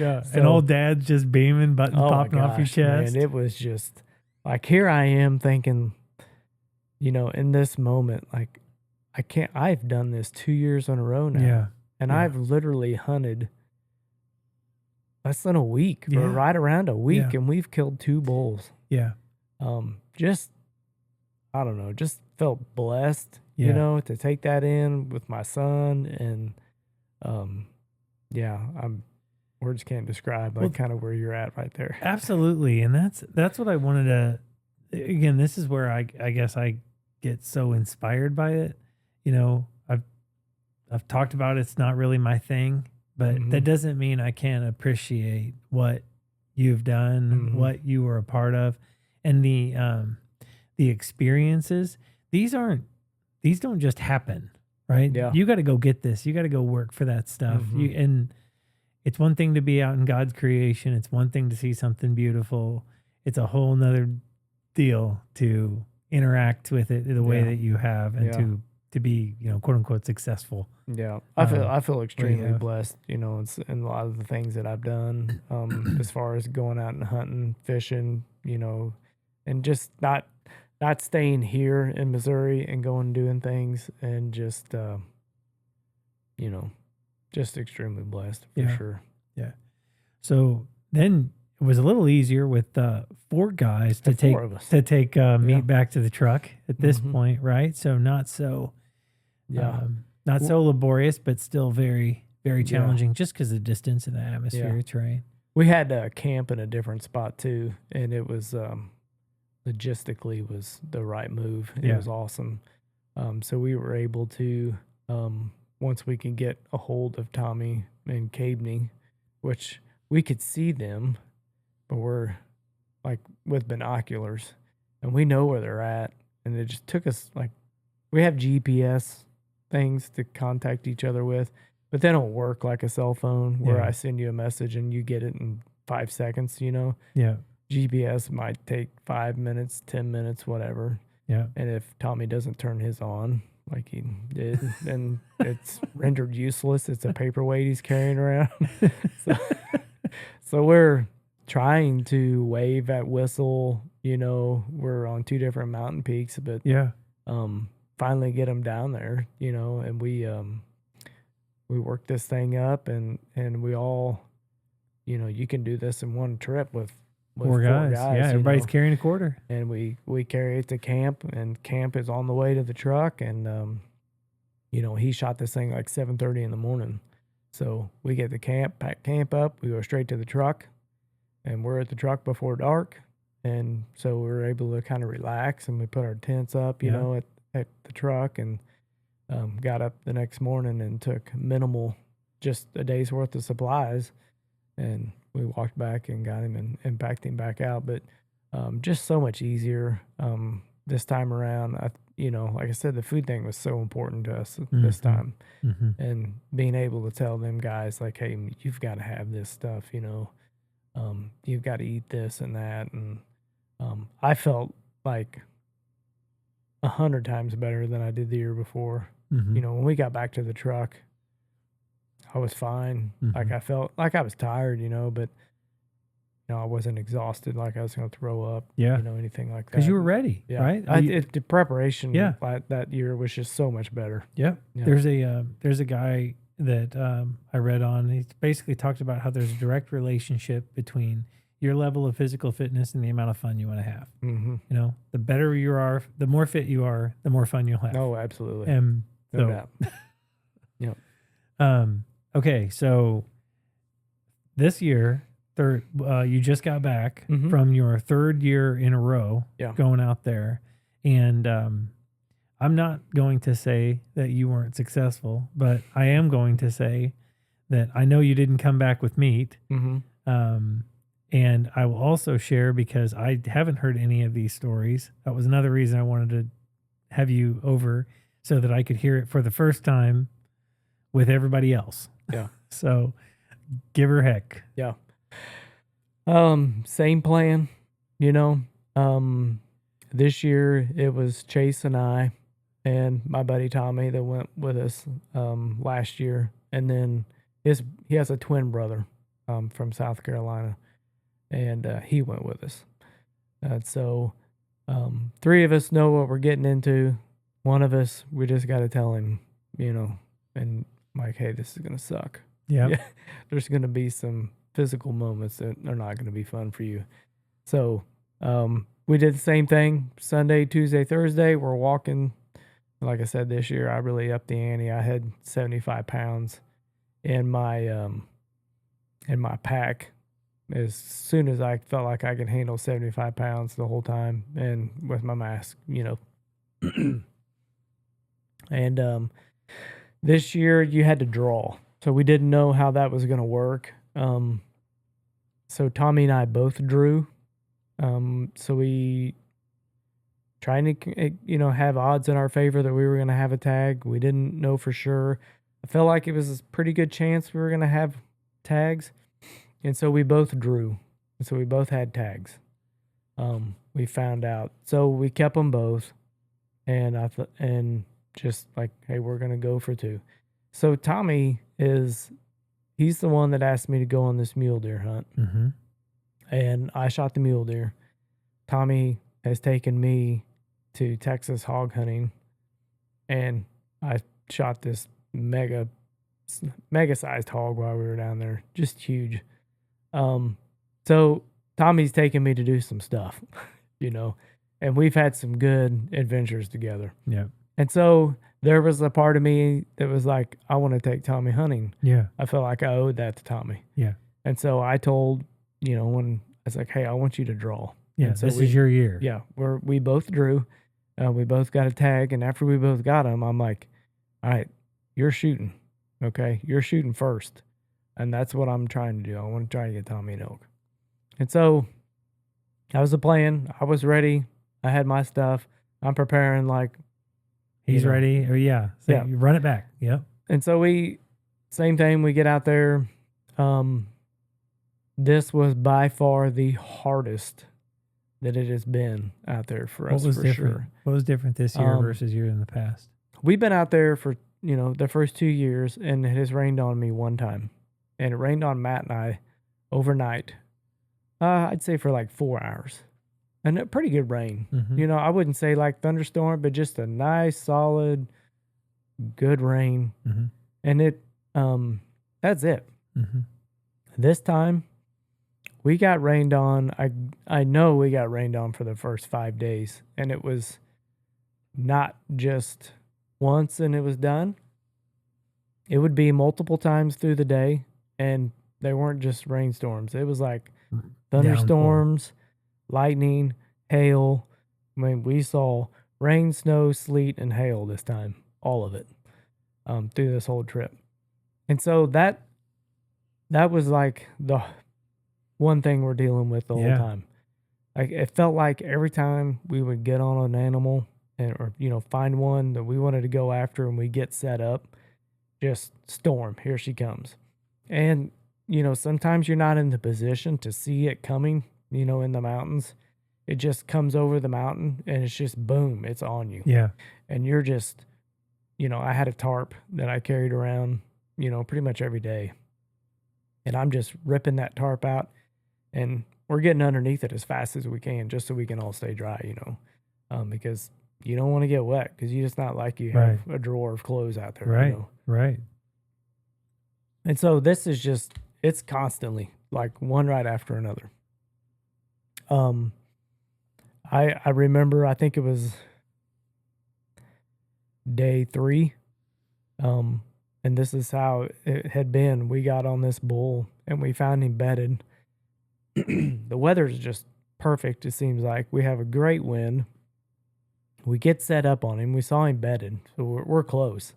Yeah. So, and old dad's just beaming, buttons popping off your chest. Man, it was just like, here I am thinking, in this moment, like, I've done this 2 years in a row now. Yeah. And I've literally hunted less than a week, or right around a week, and we've killed 2 bulls. Yeah. Just, I don't know, just felt blessed, to take that in with my son. And, words can't describe kind of where you're at right there. Absolutely. And that's what I wanted to, again, this is where I guess I get so inspired by it. I've talked about it's not really my thing, but that doesn't mean I can't appreciate what you've done, what you were a part of, and the experiences. These don't just happen, right? Yeah. You got to go get this. You got to go work for that stuff. And it's one thing to be out in God's creation. It's one thing to see something beautiful. It's a whole nother deal to interact with it the way that you have, and to be, quote unquote, successll. Yeah. I feel extremely blessed, in a lot of the things that I've done, as far as going out and hunting, fishing, and just not staying here in Missouri and going and doing things, and just, just extremely blessed for sure. Yeah. So then it was a little easier with 4 guys to take meat back to the truck at this point, right? So not so laborious, but still very, very challenging, just because of the distance and the atmosphere, terrain. We had to camp in a different spot too, and it was logistically was the right move. It was awesome. So we were able to, once we could get a hold of Tommy and Cabeney, which we could see them, but we're like with binoculars, and we know where they're at. And it just took us, like, we have GPS things to contact each other with, but they don't work like a cell phone where I send you a message and you get it in 5 seconds, Yeah. GPS might take 5 minutes, 10 minutes, whatever. Yeah. And if Tommy doesn't turn his on like he did, then it's rendered useless. It's a paperweight he's carrying around. So we're trying to wave at whistle, we're on 2 different mountain peaks, but finally get them down there, and we worked this thing up, and we all, you can do this in one trip with 4 guys. Yeah, everybody's carrying a quarter. And we carry it to camp, and camp is on the way to the truck, and he shot this thing like 7:30 in the morning. So we get to camp, pack camp up, we go straight to the truck, and we're at the truck before dark. And so we're able to kind of relax, and we put our tents up, at the truck, and got up the next morning and took minimal, just a day's worth of supplies, and we walked back and got him and packed him back out. But just so much easier. this time around, like I said, the food thing was so important to us this time, and being able to tell them guys like, hey, you've got to have this stuff, you've got to eat this and that, and I felt like 100 times better than I did the year before. When we got back to the truck, I was fine. Like I felt like I was tired, but I wasn't exhausted, like I was going to throw up, anything like that. Because you were ready, right? The preparation Yeah. that year was just so much better. Yeah. Yeah. There's a guy that I read on. He basically talked about how there's a direct relationship between your level of physical fitness and the amount of fun you want to have. The better you are, the more fit you are, the more fun you'll have. Oh, absolutely. No doubt. Yep. Okay, so this year, you just got back from your third year in a row going out there. And I'm not going to say that you weren't successful, but I am going to say that I know you didn't come back with meat. And I will also share, because I haven't heard any of these stories. That was another reason I wanted to have you over, so that I could hear it for the first time with everybody else. Yeah. So give her heck. Yeah. Same plan, this year it was Chase and I and my buddy Tommy that went with us, last year. And then he has a twin brother, from South Carolina, and, he went with us. So, three of us know what we're getting into. One of us, we just got to tell him, and like, hey, this is going to suck. Yeah. There's going to be some physical moments that are not going to be fun for you. So, we did the same thing Sunday, Tuesday, Thursday. We're walking. Like I said, this year I really upped the ante. I had 75 pounds in my pack. As soon as I felt like I could handle 75 pounds the whole time, and with my mask, and this year you had to draw, so we didn't know how that was going to work. So Tommy and I both drew. So we trying to have odds in our favor that we were going to have a tag. We didn't know for sure. I felt like it was a pretty good chance we were going to have tags. And so we both drew. And so we both had tags. We found out. So we kept them both. And and just like, hey, we're going to go for two. So Tommy he's the one that asked me to go on this mule deer hunt. And I shot the mule deer. Tommy has taken me to Texas hog hunting. And I shot this mega sized hog while we were down there. Just huge. So Tommy's taken me to do some stuff, and we've had some good adventures together. Yeah. And so there was a part of me that was like, I want to take Tommy hunting. Yeah. I felt like I owed that to Tommy. Yeah. And so I told, when I was like, hey, I want you to draw. Yeah. So this is your year. Yeah. We both drew. We both got a tag. And after we both got them, I'm like, all right, you're shooting. Okay. You're shooting first. And that's what I'm trying to do. I want to try to get Tommy an elk. And so that was the plan. I was ready. I had my stuff. I'm preparing like. He's ready. Or yeah. So you run it back. Yep. And so same thing. We get out there. This was by far the hardest that it has been out there for us, for sure. What was different this year versus year in the past? We've been out there for, the first 2 years, and it has rained on me one time. And it rained on Matt and I overnight. I'd say for like 4 hours. And a pretty good rain. I wouldn't say like thunderstorm, but just a nice, solid, good rain. And that's it. This time, we got rained on. I know we got rained on for the first 5 days. And it was not just once and it was done. It would be multiple times through the day. And they weren't just rainstorms. It was like thunderstorms, lightning, hail. I mean, we saw rain, snow, sleet, and hail this time. All of it through this whole trip. And so that was like the one thing we're dealing with the whole time. Like, it felt like every time we would get on an animal or, find one that we wanted to go after and we get set up, just storm, here she comes. And, sometimes you're not in the position to see it coming, in the mountains. It just comes over the mountain and it's just boom, it's on you. Yeah. And you're just, I had a tarp that I carried around, pretty much every day. And I'm just ripping that tarp out and we're getting underneath it as fast as we can just so we can all stay dry, because you don't want to get wet because you just not like you have a drawer of clothes out there. Right. Right. And so this is just, it's constantly like one right after another. I remember, I think it was day 3. And this is how it had been. We got on this bull and we found him bedded. The weather's just perfect, it seems like. We have a great wind. We get set up on him. We saw him bedded, so we're close.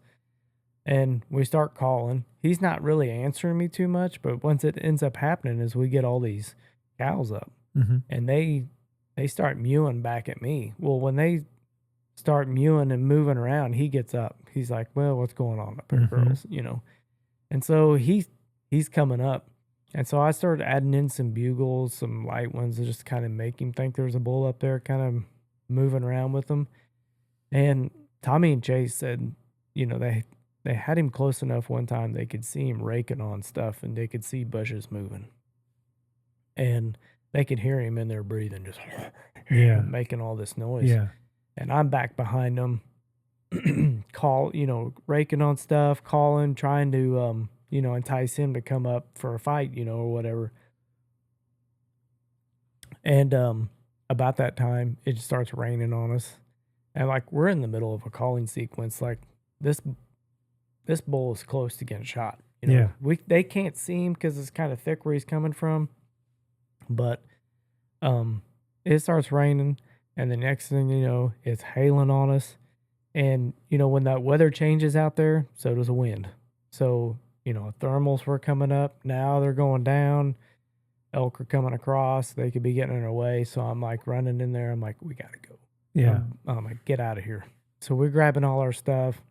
And we start calling. He's not really answering me too much, but once it ends up happening is we get all these cows up. And they start mewing back at me. Well, when they start mewing and moving around, he gets up. He's like, well, what's going on up here, girls? And so he's coming up. And so I started adding in some bugles, some light ones to just kind of make him think there's a bull up there, kind of moving around with him. And Tommy and Chase said, they had him close enough one time they could see him raking on stuff and they could see bushes moving. And they could hear him in there breathing, just making all this noise. Yeah. And I'm back behind them, raking on stuff, calling, trying to, entice him to come up for a fight, or whatever. And about that time, it just starts raining on us. And, like, we're in the middle of a calling sequence. Like, this bull is close to getting shot. They can't see him because it's kind of thick where he's coming from. But it starts raining, and the next thing you know, it's hailing on us. And, when that weather changes out there, so does the wind. So, thermals were coming up. Now they're going down. Elk are coming across. They could be getting in our way. So I'm like running in there. I'm like, we got to go. Yeah. I'm like, get out of here. So we're grabbing all our stuff,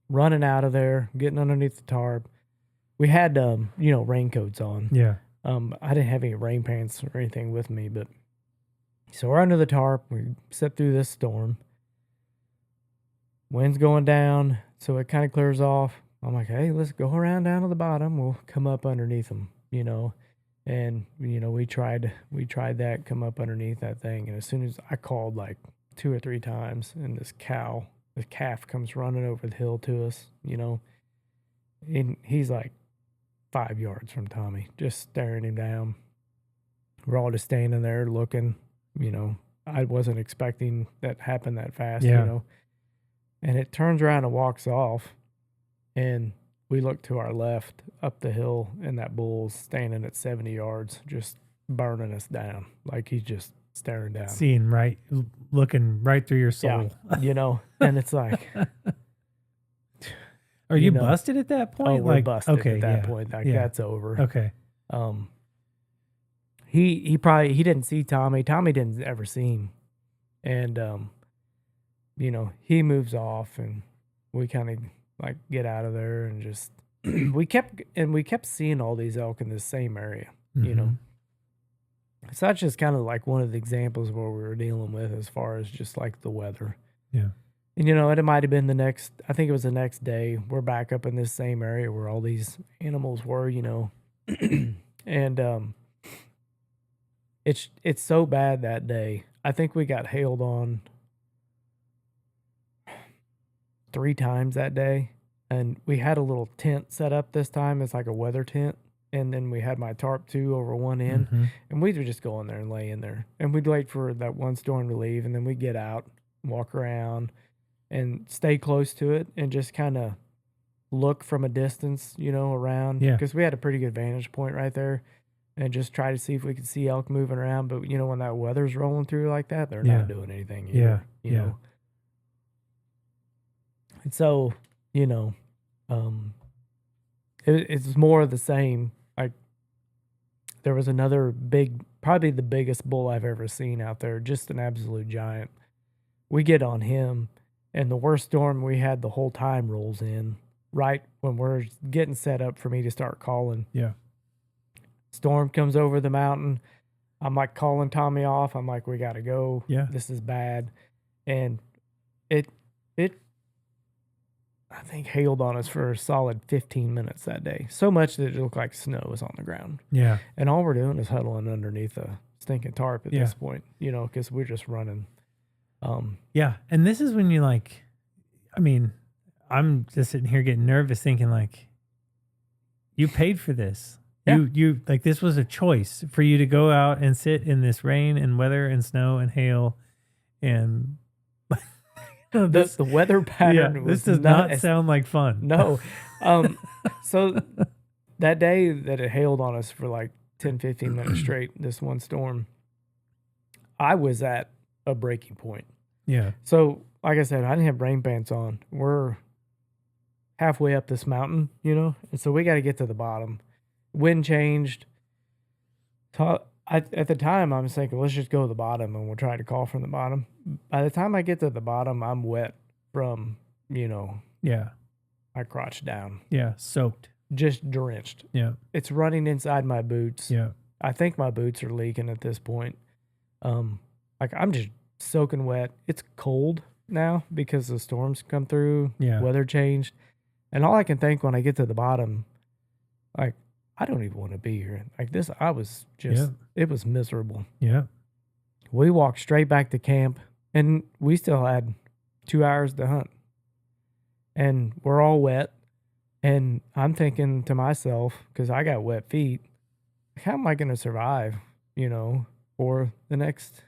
running out of there, getting underneath the tarp. We had, raincoats on. Yeah. I didn't have any rain pants or anything with me, but so we're under the tarp. We sit through this storm. Wind's going down, so it kind of clears off. I'm like, hey, let's go around down to the bottom. We'll come up underneath them, And, we tried that, come up underneath that thing. And as soon as I called like 2 or 3 times, and this calf comes running over the hill to us, and he's like 5 yards from Tommy, just staring him down. We're all just standing there looking, I wasn't expecting that to happen that fast, And it turns around and walks off. And we look to our left up the hill, and that bull's standing at 70 yards, just burning us down. Like he's just staring down. Seeing right, looking right through your soul. Yeah, and it's like... Are you busted at that point? Oh, we're busted at that point. Like, that's over. Okay. He didn't see Tommy. Tommy didn't ever see him. And, he moves off, and we kind of like get out of there and just, we kept seeing all these elk in the same area, So that's just kind of like one of the examples of what we were dealing with as far as just like the weather. Yeah. And, it might have been I think it was the next day, we're back up in this same area where all these animals were, and it's so bad that day. I think we got hailed on 3 times that day, and we had a little tent set up this time. It's like a weather tent, and then we had my tarp too over one end, and we would just go in there and lay in there, and we'd wait for that one storm to leave, and then we'd get out, walk around, and stay close to it, and just kind of look from a distance, around, because we had a pretty good vantage point right there, and just try to see if we could see elk moving around. But when that weather's rolling through like that, they're not doing anything either, you know. And so, it's more of the same. Like, there was another big, probably the biggest bull I've ever seen out there, just an absolute giant. We get on him, and the worst storm we had the whole time rolls in right when we're getting set up for me to start calling. Yeah. Storm comes over the mountain. I'm like calling Tommy off. I'm like, we got to go. Yeah. This is bad. And it, I think, hailed on us for a solid 15 minutes that day. So much that it looked like snow was on the ground. Yeah. And all we're doing is huddling underneath a stinking tarp at this point, you know, because we're just running. Yeah. And this is when you like, I mean, I'm just sitting here getting nervous thinking like, you paid for this. Yeah. You like, this was a choice for you to go out and sit in this rain and weather and snow and hail and the weather pattern was this does not sound like fun. No. So that day that it hailed on us for like 10, 15 minutes straight, this one storm, I was at a breaking point. Yeah. So, like I said, I didn't have rain pants on. We're halfway up this mountain, you know, and so we got to get to the bottom. Wind changed. At the time, I was thinking, let's just go to the bottom, and we'll try to call from the bottom. By the time I get to the bottom, I'm wet from, you know, my crotch down. Yeah, soaked. Just drenched. Yeah. It's running inside my boots. Yeah. I think my boots are leaking at this point. Like I'm just soaking wet. It's cold now because the storms come through. Yeah. Weather changed. And all I can think when I get to the bottom, like, I don't even want to be here. Like this, I was just, it was miserable. Yeah. We walked straight back to camp, and we still had 2 hours to hunt. And we're all wet. And I'm thinking to myself, because I got wet feet, how am I going to survive, you know, for the next,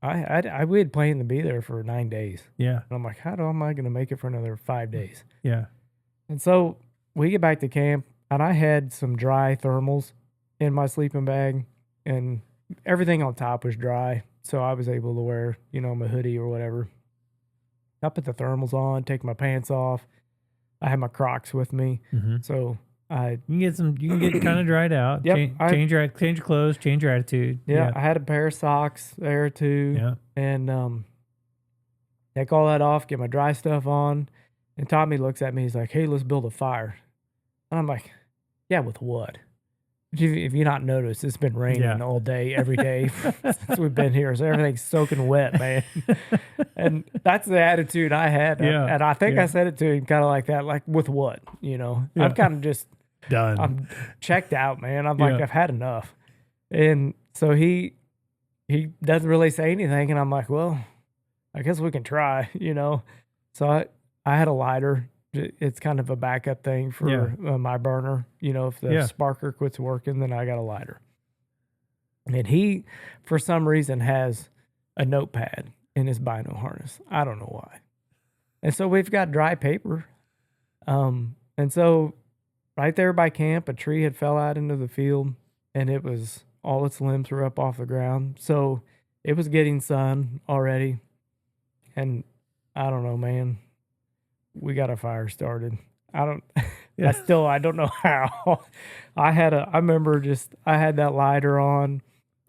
we had planned to be there for 9 days. Yeah. And I'm like, how am I going to make it for another 5 days? Yeah. And so we get back to camp, and I had some dry thermals in my sleeping bag, and everything on top was dry. So I was able to wear, you know, my hoodie or whatever. I put the thermals on, take my pants off. I had my Crocs with me. Mm-hmm. So you can get kind of dried out. Yep, change your clothes, change your attitude. Yeah, I had a pair of socks there too. Yeah. And take all that off, get my dry stuff on. And Tommy looks at me, he's like, hey, let's build a fire. And I'm like, yeah, with what? If you not noticed, it's been raining all day, every day since we've been here. So everything's soaking wet, man. And that's the attitude I had. Yeah. And I think I said it to him kind of like that, like, with what? You know, I'm kind of just done. I'm checked out, man. I'm like, I've had enough. And so he doesn't really say anything. And I'm like, well, I guess we can try, you know. So I had a lighter. It's kind of a backup thing for my burner. You know, if the sparker quits working, then I got a lighter. And he, for some reason, has a notepad in his bino harness. I don't know why. And so we've got dry paper. And so right there by camp, a tree had fell out into the field, and it was all its limbs were up off the ground. So it was getting sun already. And I don't know, man. We got a fire started. I don't know how. I remember I had that lighter on,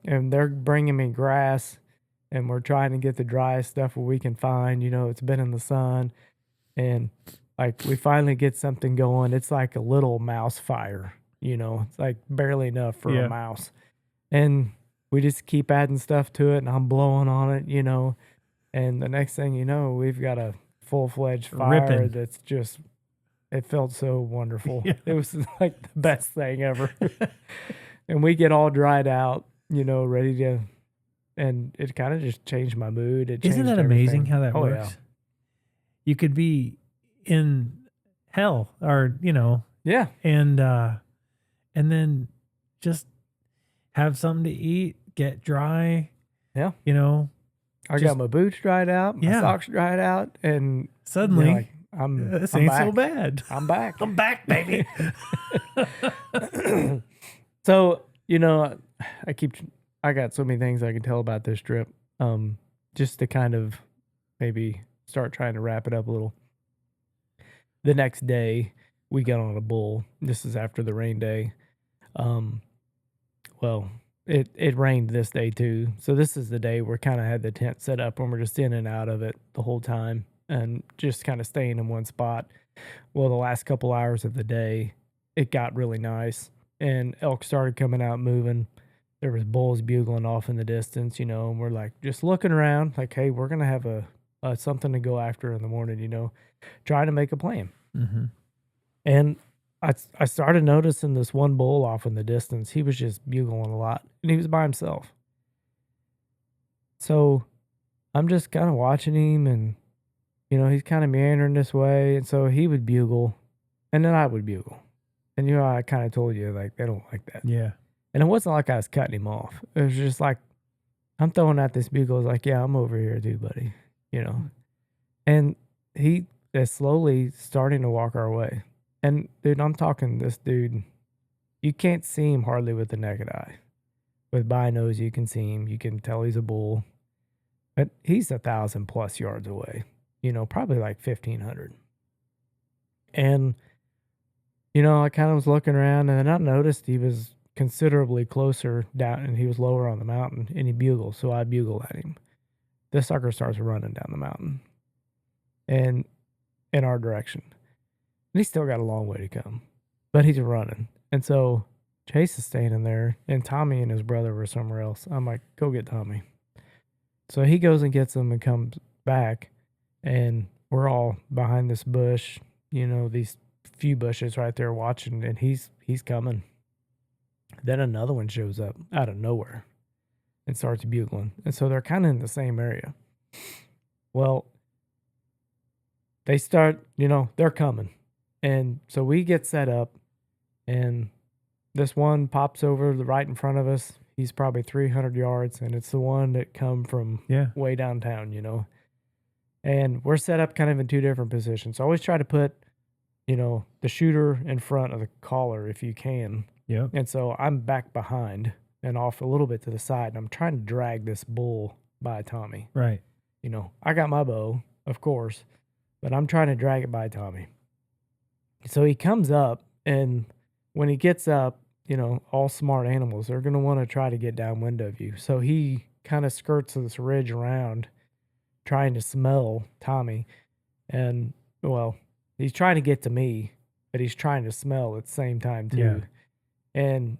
and they're bringing me grass, and we're trying to get the driest stuff we can find. You know, it's been in the sun, and like we finally get something going. It's like a little mouse fire, you know, it's like barely enough for a mouse. And we just keep adding stuff to it, and I'm blowing on it, you know, and the next thing you know, we've got a full-fledged fire that's just, it felt so wonderful. It was like the best thing ever. And we get all dried out, you know, ready to, and it kind of just changed my mood. Isn't that amazing how that works? Yeah. You could be in hell or, you know, and then just have something to eat, get dry, you know. I got my boots dried out, my socks dried out, and suddenly, like, this ain't so bad. I'm back. I'm back, baby. So, you know, I got so many things I can tell about this trip. Just to kind of maybe start trying to wrap it up a little. The next day, we got on a bull. This is after the rain day. well, it rained this day too. So this is the day we're kind of had the tent set up and we're just in and out of it the whole time and just kind of staying in one spot. Well, the last couple hours of the day, it got really nice and elk started coming out moving. There was bulls bugling off in the distance, and we're like just looking around like, hey, we're gonna have a something to go after in the morning, trying to make a plan. Mm-hmm. And I started noticing this one bull off in the distance. He was just bugling a lot, and he was by himself. So I'm just kind of watching him, and he's kind of meandering this way, and so he would bugle, and then I would bugle, and I kind of told you like they don't like that. Yeah. And it wasn't like I was cutting him off. It was just like I'm throwing out this bugle. It's like, yeah, I'm over here too, buddy. And he is slowly starting to walk our way. And dude, I'm talking this dude, you can't see him hardly with the naked eye. With binos, you can see him. You can tell he's a bull. But he's 1,000+ yards away, probably like 1,500. And, I kind of was looking around and then I noticed he was considerably closer down and he was lower on the mountain and he bugled. So I bugled at him. This sucker starts running down the mountain and in our direction. And he's still got a long way to come, but he's running. And so Chase is standing there, and Tommy and his brother were somewhere else. I'm like, go get Tommy. So he goes and gets him and comes back, and we're all behind this bush, these few bushes right there watching, and he's coming. Then another one shows up out of nowhere and starts bugling. And so they're kind of in the same area. Well, they start, they're coming. And so we get set up, and this one pops over right in front of us. He's probably 300 yards, and it's the one that come from way downtown, And we're set up kind of in two different positions. So always try to put, the shooter in front of the caller if you can. Yeah. And so I'm back behind and off a little bit to the side, and I'm trying to drag this bull by Tommy. Right. I got my bow, of course, but I'm trying to drag it by Tommy. So he comes up, and when he gets up, all smart animals, they're going to want to try to get downwind of you. So he kind of skirts this ridge around, trying to smell Tommy. And, well, he's trying to get to me, but he's trying to smell at the same time, too. Yeah. And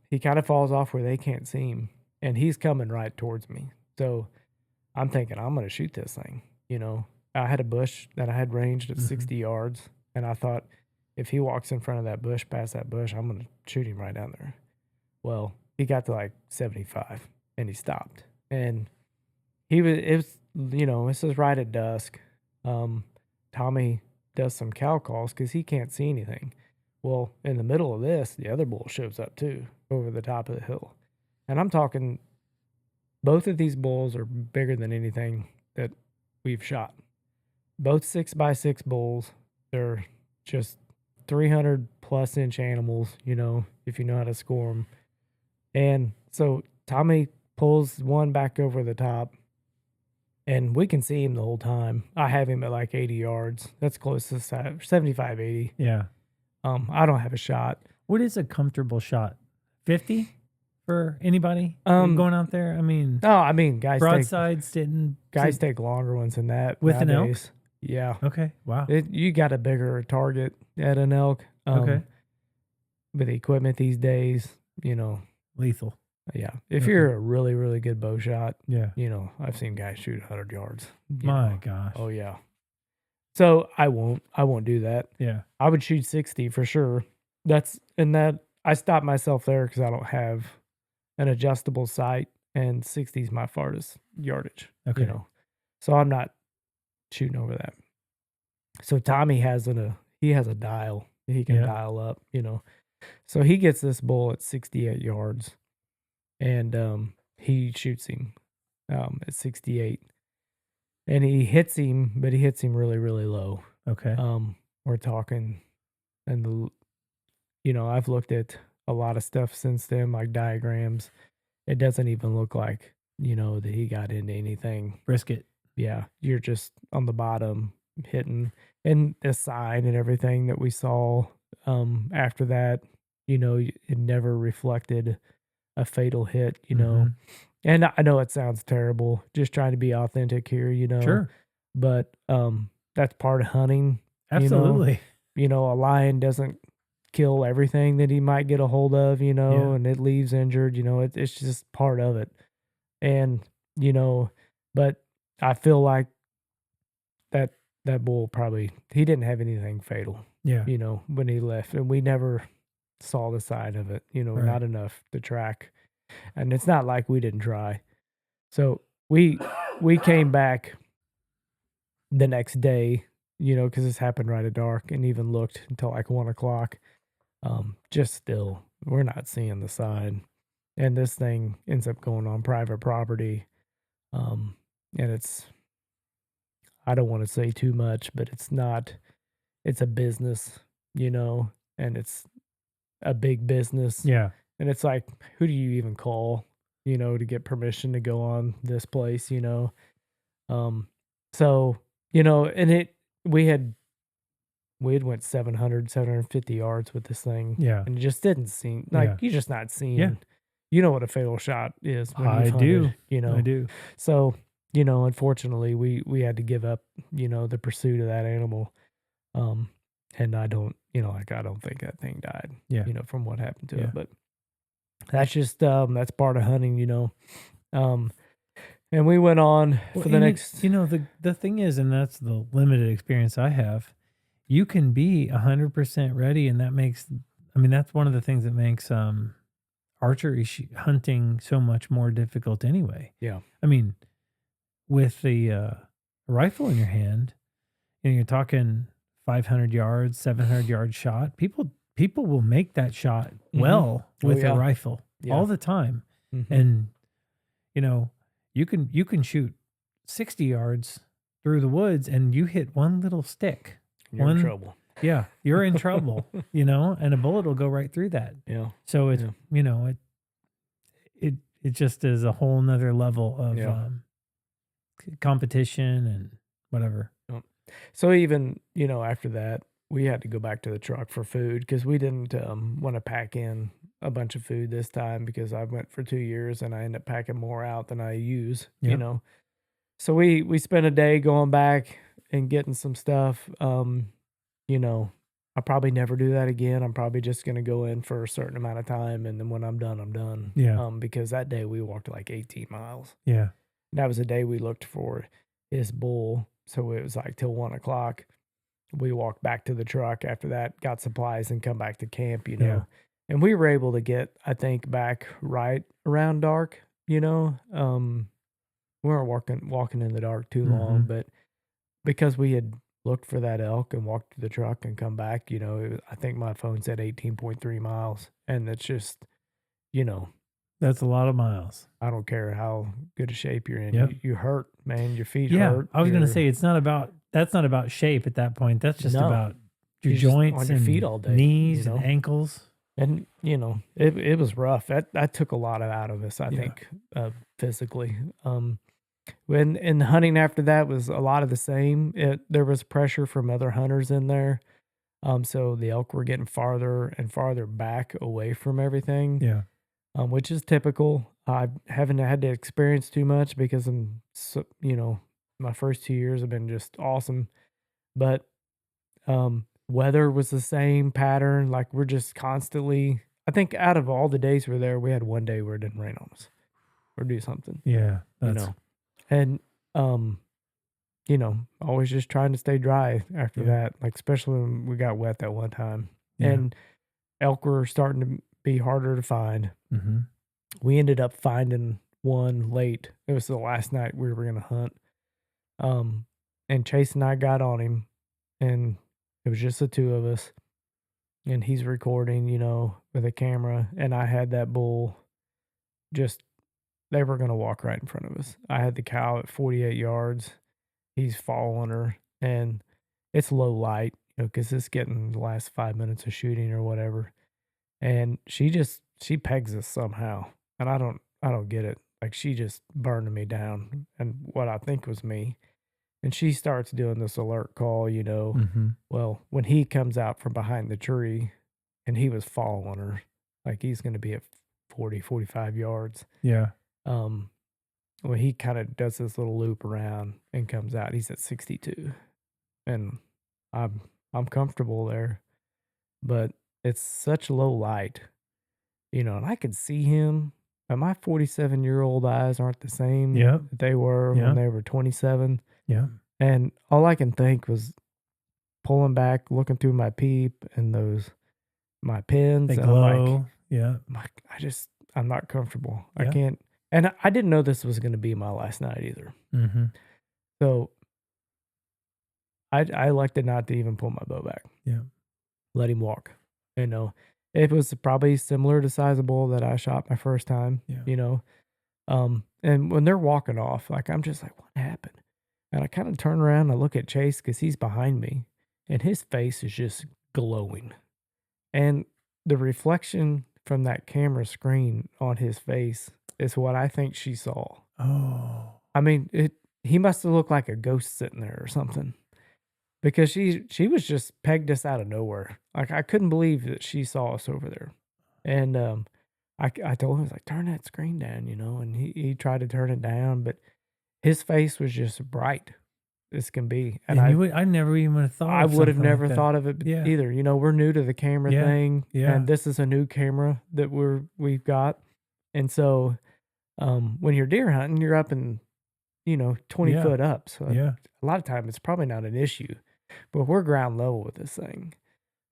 he kind of falls off where they can't see him, and he's coming right towards me. So I'm thinking, I'm going to shoot this thing. I had a bush that I had ranged at 60 yards. And I thought, if he walks in front of that bush, past that bush, I'm going to shoot him right down there. Well, he got to like 75 and he stopped. And it was, this is right at dusk. Tommy does some cow calls because he can't see anything. Well, in the middle of this, the other bull shows up too, over the top of the hill. And I'm talking, both of these bulls are bigger than anything that we've shot. Both 6x6 bulls. They're just 300+ inch animals, if you know how to score them. And so Tommy pulls one back over the top, and we can see him the whole time. I have him at like 80 yards. That's close to 75, 80. Yeah. I don't have a shot. What is a comfortable shot? 50 for anybody going out there? Guys broadsides didn't. Guys take longer ones than that with nowadays. An elk. Yeah. Okay. Wow. You got a bigger target at an elk. Okay. With the equipment these days, lethal. Yeah. If you're a really, really good bow shot, yeah. I've seen guys shoot 100 yards. My gosh. Oh yeah. So I won't do that. Yeah. I would shoot 60 for sure. I stopped myself there because I don't have an adjustable sight, and 60 is my farthest yardage. Okay. So I'm not shooting over that. So Tommy has a dial. He can dial up, So he gets this bull at 68 yards, and he shoots him at 68. And he hits him, but he hits him really, really low. Okay. We're talking, and I've looked at a lot of stuff since then, like diagrams. It doesn't even look like, that he got into anything. Brisket. Yeah, you're just on the bottom hitting, and the sign and everything that we saw after that, it never reflected a fatal hit, you know. Mhm. And I know it sounds terrible, just trying to be authentic here, you know, Sure. but that's part of hunting, you know. Absolutely. You know, a lion doesn't kill everything that he might get a hold of, you know, Yeah. and it leaves injured, you know, it's just part of it. And, you know, but I feel like that that bull probably he didn't have anything fatal, Yeah. you know, when he left, and we never saw the side of it, you know, Right. not enough to track. And it's not like we didn't try. So we came back the next day, you know, because this happened right at dark, and even looked until like 1 o'clock. Just still, we're not seeing the sign, and this thing ends up going on private property. Um, and it's I don't want to say too much, but it's not. It's a business, you know, and it's a big business, Yeah. and it's like, who do you even call, you know, to get permission to go on this place, you know? Um, so, you know, and we had went 750 yards with this thing, Yeah. and it just didn't seem like Yeah. you're just not Yeah. seeing, you know what a fatal shot is when I you've hunted, do. you I know. do. So, you know, unfortunately, we had to give up, you know, the pursuit of that animal. Um, and I don't, you know, like I don't think that thing died, Yeah. you know, from what happened to it. Yeah. But that's just that's part of hunting, you know. Um, and we went on Well, for the and next. the thing is, and that's the limited experience I have, you can be 100% ready, and that makes, I mean, that's one of the things that makes archery hunting so much more difficult anyway. Yeah. I mean, with the rifle in your hand, and you're talking 500 yards, 700 yard shot, people will make that shot Hmm. well Oh with a yeah. rifle Yeah. all the time. Hmm. And you know, you can shoot 60 yards through the woods and you hit one little stick. You're in One, trouble. yeah, you're in trouble, and a bullet will go right through that. Yeah. So it's, Yeah. it just is a whole nother level of Yeah. competition and whatever. Yep. So even, you know, after that, we had to go back to the truck for food because we didn't want to pack in a bunch of food this time because I went for 2 years and I ended up packing more out than I use, you Yep. know. So we spent a day going back and getting some stuff. You know, I'll probably never do that again. I'm probably just gonna go in for a certain amount of time, and then when I'm done, I'm done. Yeah. Because that day we walked like 18 miles. Yeah. That was the day we looked for his bull. So it was like till 1 o'clock. We walked back to the truck after that, got supplies, and come back to camp, you Yeah. know. And we were able to get, I think, back right around dark, you know. We weren't walking in the dark too long, Hmm. but because we had looked for that elk and walked to the truck and come back, you know, I think my phone said 18.3 miles. And it's just, you know, That's a lot of miles. I don't care how good a shape you're in. Yep. You hurt, man. Your feet Yeah. hurt. I was going to say, that's not about shape at that point. That's just No, about your you're just joints on your feet and all day, you knees and know? ankles. And, you know, it was rough. That took a lot out of us, I Yeah. think, physically. When and hunting after that was a lot of the same. There was pressure from other hunters in there. So the elk were getting farther and farther back away from everything, Yeah. which is typical. I haven't had to experience too much because I'm, so, you know, my first 2 years have been just awesome. But weather was the same pattern. Like we're just constantly. I think out of all the days we were there, we had one day where it didn't rain on us or do something, Yeah. you That's, know. And you know, always just trying to stay dry after yeah. that, like especially when we got wet that one time. Yeah. And elk were starting to be harder to find. Hmm. We ended up finding one late. It was the last night we were gonna hunt. Um, and Chase and I got on him, and it was just the two of us. And he's recording, you know, with a camera, and I had that bull just. They were gonna walk right in front of us. I had the cow at 48 yards. He's following her, and it's low light, you know, because it's getting the last 5 minutes of shooting or whatever. And she pegs us somehow, and I don't get it. Like she just burned me down, and what I think was me. And she starts doing this alert call, you know. Hmm. Well, when he comes out from behind the tree, and he was following her, like he's going to be at 40, 45 yards. Yeah. Um, when he kind of does this little loop around and comes out, he's at 62, and I'm I'm comfortable there, but it's such low light, and I could see him. But my 47-year-old eyes aren't the same Yep. that they were when Yep. they were 27, Yep. and all I can think was pulling back, looking through my peep and my pins, They and I'm like, glow. Yeah. I'm not comfortable. I Yeah. can't, and I didn't know this was going to be my last night either. Mm-hmm. So I elected not to even pull my bow back. Yeah. Let him walk. It was probably similar to sizable that I shot my first time. Yeah. And when they're walking off, like I'm just like, what happened? And I kind of turn around and I look at Chase because he's behind me, and his face is just glowing. And the reflection from that camera screen on his face is what I think she saw. Oh. I mean, he must have looked like a ghost sitting there or something, because she was just pegged us out of nowhere. Like, I couldn't believe that she saw us over there. And I told him, I was like, turn that screen down, and he tried to turn it down, but his face was just bright as can be. And I never even would have thought I of would have something like never that. thought of it Yeah. either. We're new to the camera Yeah. thing, Yeah. and this is a new camera that we've got. And so when you're deer hunting, you're up in 20 Yeah. foot up. So Yeah. a lot of time it's probably not an issue, but we're ground level with this thing.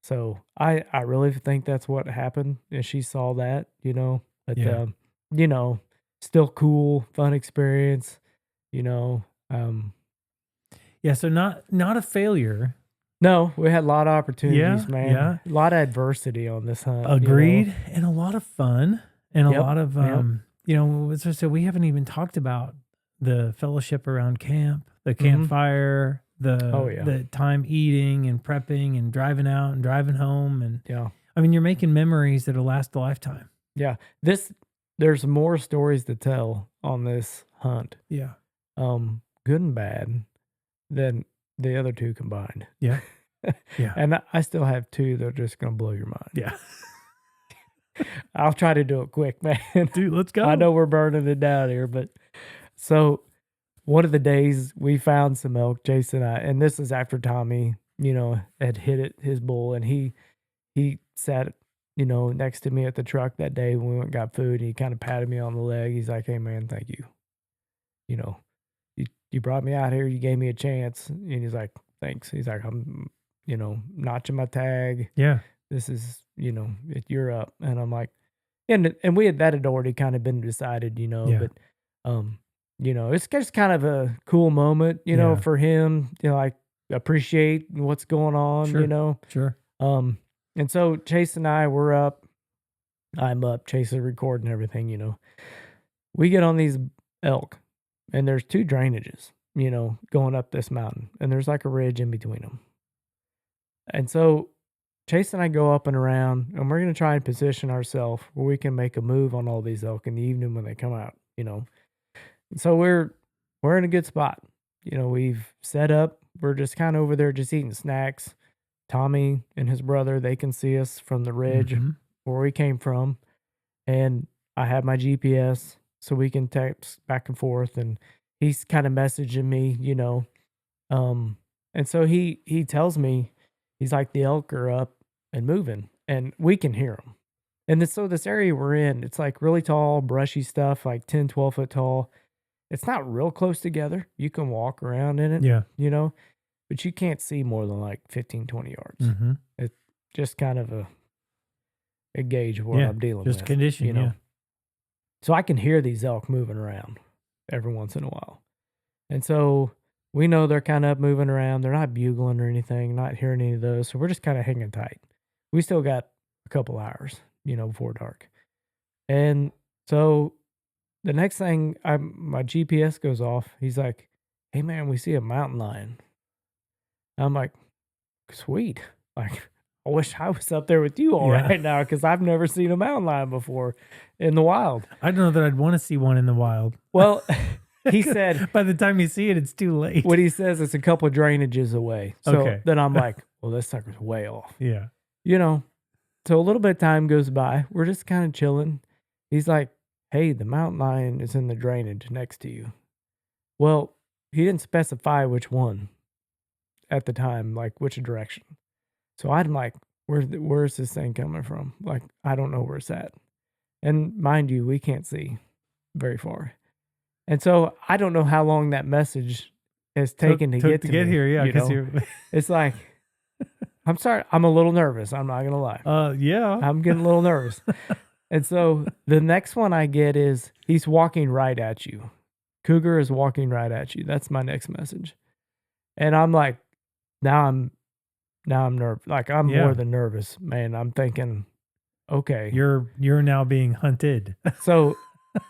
So I really think that's what happened, and she saw that, but Yeah. still cool, fun experience, Yeah. So not a failure. No, we had a lot of opportunities, Yeah, man. yeah. A lot of adversity on this hunt. Agreed. And a lot of fun and a Yep, lot of so we haven't even talked about the fellowship around camp, the campfire, Oh, yeah. the time eating and prepping and driving out and driving home, and Yeah. I mean, you're making memories that'll last a lifetime. Yeah. There's more stories to tell on this hunt, Yeah. good and bad, than the other two combined. Yeah. Yeah. And I still have two that are just going to blow your mind. Yeah. I'll try to do it quick, man. Dude, let's go. I know we're burning it down here, but so one of the days we found some elk, Jason and I, and this is after Tommy, had hit his bull, and he sat, next to me at the truck that day when we went and got food, and he kind of patted me on the leg. He's like, "Hey man, thank you. You brought me out here, you gave me a chance." And he's like, "Thanks." He's like, "I'm, notching my tag. Yeah. This is, you're up." And I'm like, and that had already kind of been decided, Yeah. but it's just kind of a cool moment, Yeah. for him, like appreciate what's going on, Sure. Sure. And so Chase and I were up. I'm up. Chase is recording everything, We get on these elk, and there's two drainages, going up this mountain, and there's like a ridge in between them. And so Chase and I go up and around, and we're going to try and position ourselves where we can make a move on all these elk in the evening when they come out, And so we're in a good spot. We've set up. We're just kind of over there just eating snacks. Tommy and his brother, they can see us from the ridge where we came from. And I have my GPS so we can text back and forth. And he's kind of messaging me, And so he tells me, he's like, the elk are up and moving, and we can hear them. And so this area we're in, it's like really tall, brushy stuff, like 10, 12 foot tall. It's not real close together. You can walk around in it, Yeah. but you can't see more than like 15, 20 yards. Mm-hmm. It's just kind of a gauge of what I'm dealing with. Just condition, So I can hear these elk moving around every once in a while. And so we know they're kind of moving around. They're not bugling or anything, not hearing any of those. So we're just kind of hanging tight. We still got a couple hours, before dark. And so the next thing, my GPS goes off. He's like, "Hey man, we see a mountain lion." I'm like, "Sweet. Like, I wish I was up there with you all right now, because I've never seen a mountain lion before in the wild." I don't know that I'd want to see one in the wild. Well, he said, by the time you see it, it's too late. what he says, it's a couple of drainages away. So then I'm like, well, this sucker's way off. Yeah. So a little bit of time goes by. We're just kind of chilling. He's like, "Hey, the mountain lion is in the drainage next to you." Well, he didn't specify which one at the time, like which direction. So I'm like, where's this thing coming from? Like, I don't know where it's at. And mind you, we can't see very far. And so I don't know how long that message has taken to took get to to get me. here, yeah, You because know, you. it's like, I'm sorry, I'm a little nervous. I'm not gonna lie. Yeah. I'm getting a little nervous. And so the next one I get is he's walking right at you. Cougar is walking right at you. That's my next message. And I'm like, now I'm nervous. Like I'm more Yeah. than nervous, man. I'm thinking, okay. You're now being hunted. So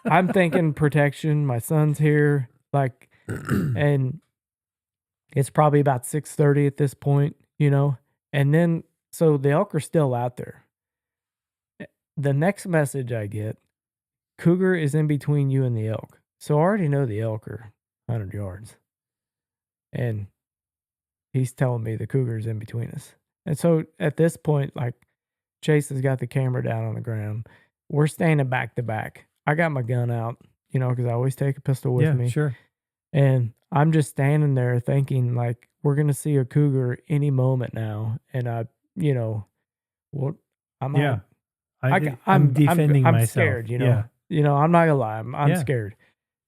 I'm thinking protection. My son's here, like, and it's probably about 6:30 at this point, you know. And then so the elk are still out there. The next message I get, cougar is in between you and the elk. So I already know the elk are 100 yards, and he's telling me the cougar's in between us. And so at this point, like Chase has got the camera down on the ground. We're standing back to back. I got my gun out, you know, because I always take a pistol with Yeah, me. sure. And I'm just standing there thinking, like, we're gonna see a cougar any moment now. And I, you know, well, I'm Yeah. not. I'm I'm defending I'm myself. scared. You know. Yeah. You know. I'm not gonna lie. I'm Yeah. scared.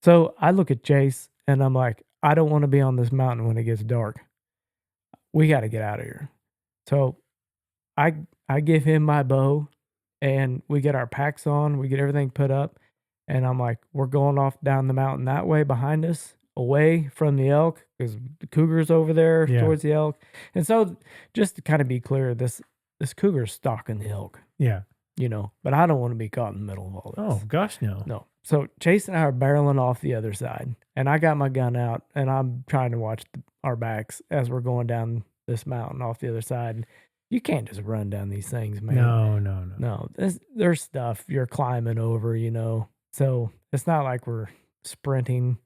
So I look at Chase and I'm like, I don't want to be on this mountain when it gets dark. We got to get out of here. So I I give him my bow and we get our packs on, we get everything put up, and I'm like, we're going off down the mountain that way behind us, away from the elk, because the cougar's over there Yeah. towards the elk. And so just to kind of be clear, this cougar's stalking the elk, Yeah. you know, but I don't want to be caught in the middle of all this. Oh gosh, no. No. So Chase and I are barreling off the other side, and I got my gun out, and I'm trying to watch our backs as we're going down this mountain off the other side. You can't just run down these things, man. No. No, there's stuff you're climbing over, you know. So it's not like we're sprinting.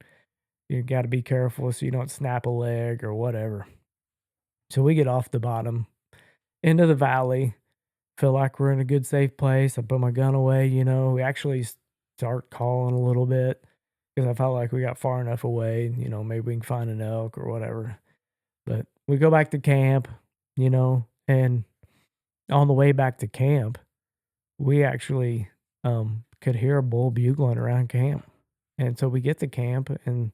You got to be careful so you don't snap a leg or whatever. So we get off the bottom into the valley. Feel like we're in a good, safe place. I put my gun away, you know. We actually start calling a little bit because I felt like we got far enough away, you know, maybe we can find an elk or whatever. But we go back to camp, you know, and on the way back to camp, we actually could hear a bull bugling around camp. And so we get to camp and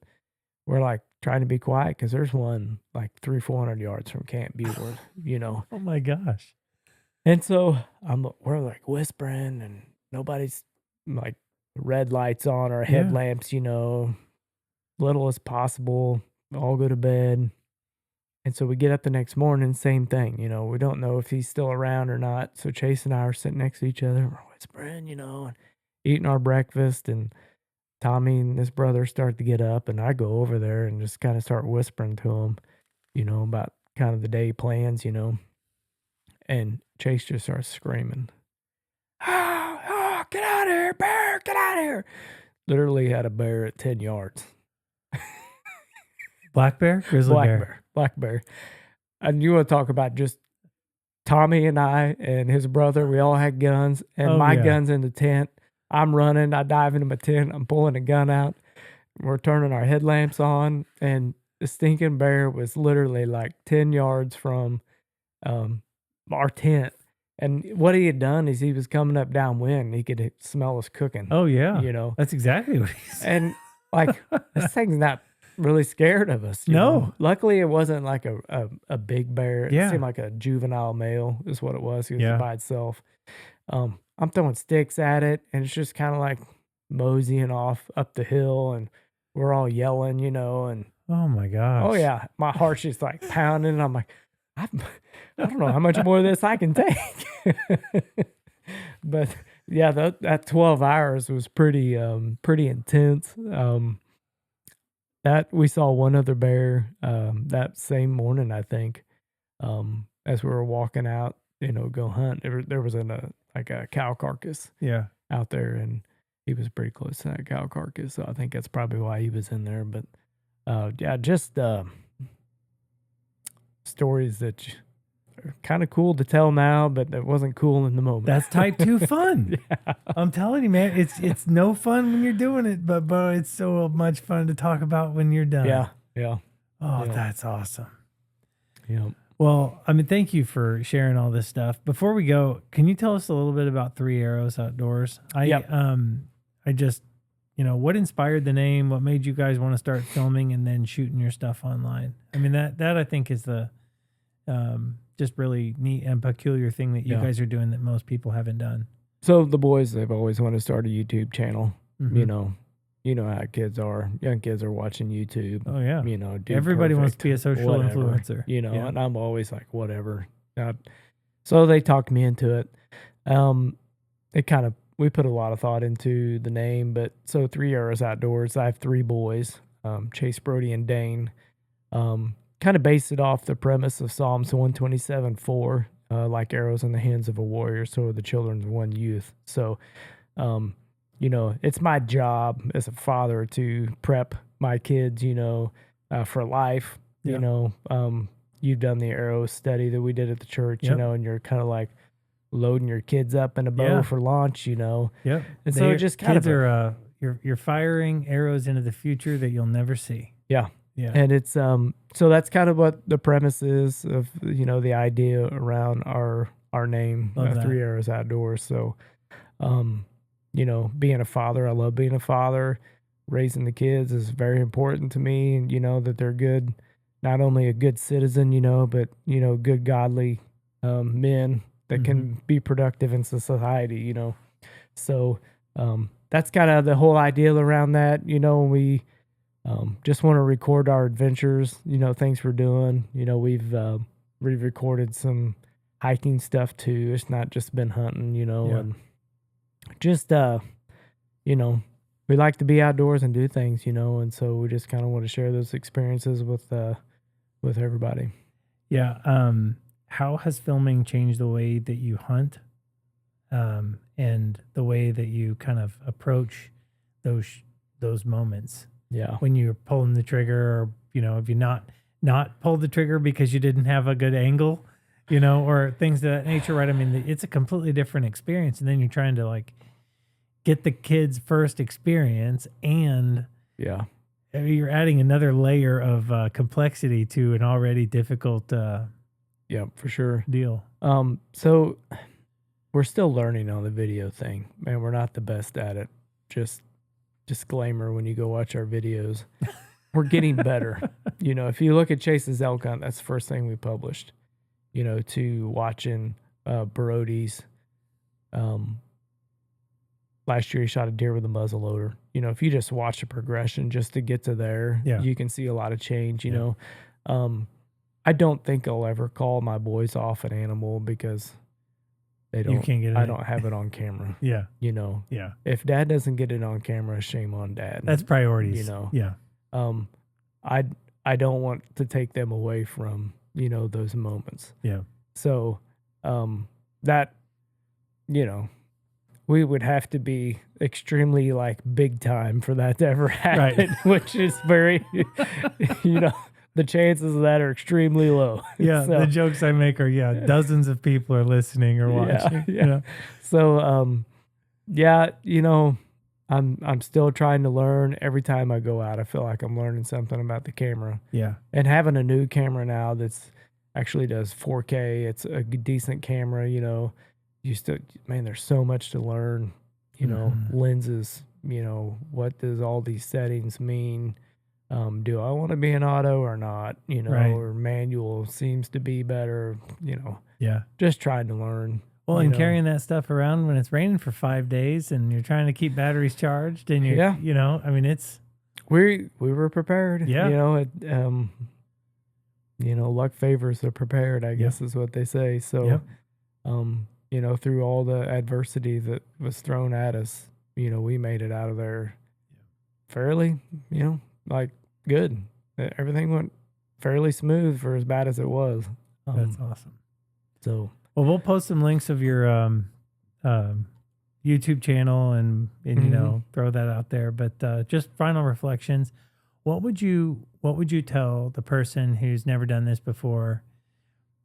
we're like trying to be quiet because there's one like 300-400 yards from camp bugling, you know. Oh my gosh. And so we're like whispering and nobody's like red lights on our Yeah. headlamps, you know, little as possible, all go to bed. And so we get up the next morning, same thing, you know, we don't know if he's still around or not. So Chase and I are sitting next to each other, we're whispering, you know, and eating our breakfast. And Tommy and his brother start to get up, and I go over there and just kind of start whispering to him, you know, about kind of the day plans, you know. And Chase just starts screaming, get out of here, bear, get out of here. Literally had a bear at 10 yards. Black bear? Grizzly bear? Black bear. And you want to talk about just Tommy and I and his brother, we all had guns, and my gun's in the tent. I'm running, I dive into my tent, I'm pulling a gun out. We're turning our headlamps on, and the stinking bear was literally like 10 yards from our tent. And what he had done is he was coming up downwind. He could smell us cooking. Oh yeah. You know, that's exactly what he said. and like this thing's not really scared of us. You No. know? Luckily it wasn't like a big bear. It Yeah. seemed like a juvenile male is what it was. It was Yeah. by itself. I'm throwing sticks at it, and it's just kind of like moseying off up the hill, and we're all yelling, you know, and Oh my gosh. oh yeah, my heart's just like pounding. And I'm like, I don't know how much more of this I can take. But yeah, that 12 hours was pretty intense. That we saw one other bear that same morning, I think, as we were walking out, you know, go hunt. There was like a cow carcass Yeah. out there, and he was pretty close to that cow carcass. So I think that's probably why he was in there. But yeah, just stories that kind of cool to tell now, but it wasn't cool in the moment. That's type 2 fun. I'm telling you, man, it's no fun when you're doing it, but it's so much fun to talk about when you're done. Yeah. Oh, that's awesome. Yeah. Well, I mean, thank you for sharing all this stuff. Before we go, can you tell us a little bit about Three Arrows Outdoors? I just, what inspired the name? What made you guys want to start filming and then shooting your stuff online? I mean, that I think is the just really neat and peculiar thing that you guys are doing that most people haven't done. So the boys, they've always wanted to start a YouTube channel. Mm-hmm. You know how kids are. Young kids are watching YouTube. Oh yeah. Everybody wants to be a social influencer. And I'm always like, whatever. So they talked me into it. We put a lot of thought into the name, but so Three Arrows Outdoors, I have 3 boys, Chase, Brody, and Dane. Kind of based it off the premise of Psalms 127:4, like arrows in the hands of a warrior, so are the children of one youth. So, it's my job as a father to prep my kids, for life. Yeah. You've done the arrow study that we did at the church, Yep. and you're kind of like loading your kids up in a bow for launch, Yep. And so it just kind kids are you're firing arrows into the future that you'll never see. Yeah. Yeah. And it's so that's kind of what the premise is of the idea around our name, Three Arrows Outdoors. So being a father, I love being a father. Raising the kids is very important to me, and that they're good, not only a good citizen, but good godly men that can be productive in society, So that's kind of the whole idea around that. We just want to record our adventures, things we're doing. We've recorded some hiking stuff too. It's not just been hunting, and just, we like to be outdoors and do things, and so we just kind of want to share those experiences with everybody. Yeah. How has filming changed the way that you hunt, and the way that you kind of approach those moments? Yeah. When you're pulling the trigger, or, if you not pulled the trigger because you didn't have a good angle, or things of that nature, right? I mean, it's a completely different experience. And then you're trying to like get the kids' first experience, and you're adding another layer of complexity to an already difficult for sure deal. So we're still learning on the video thing, man. We're not the best at it. Just disclaimer, when you go watch our videos, we're getting better. If you look at Chase's elk hunt, that's the first thing we published, to watching Brody's. Last year he shot a deer with a muzzle loader. If you just watch the progression just to get to there, you can see a lot of change. I don't think I'll ever call my boys off an animal because they don't. You can't get it. I don't have it on camera. Yeah. Yeah. If dad doesn't get it on camera, shame on dad. That's priorities. Yeah. I don't want to take them away from, those moments. Yeah. So, that, we would have to be extremely like big time for that to ever happen, right. Which is very, the chances of that are extremely low. Yeah. So, the jokes I make are, dozens of people are listening or watching. Yeah. So, I'm still trying to learn. Every time I go out, I feel like I'm learning something about the camera. Yeah. And having a new camera now that's actually does 4K, it's a decent camera, there's so much to learn, lenses, what does all these settings mean? Do I want to be an auto or not? Right. Or manual seems to be better, just trying to learn. Well, and carrying that stuff around when it's raining for 5 days and you're trying to keep batteries charged, and it's. We were prepared. Yeah. Luck favors the prepared, I guess is what they say. So, through all the adversity that was thrown at us, we made it out of there fairly, good. Everything went fairly smooth for as bad as it was. That's awesome. So. Well, we'll post some links of your YouTube channel and throw that out there. But just final reflections. What would you tell the person who's never done this before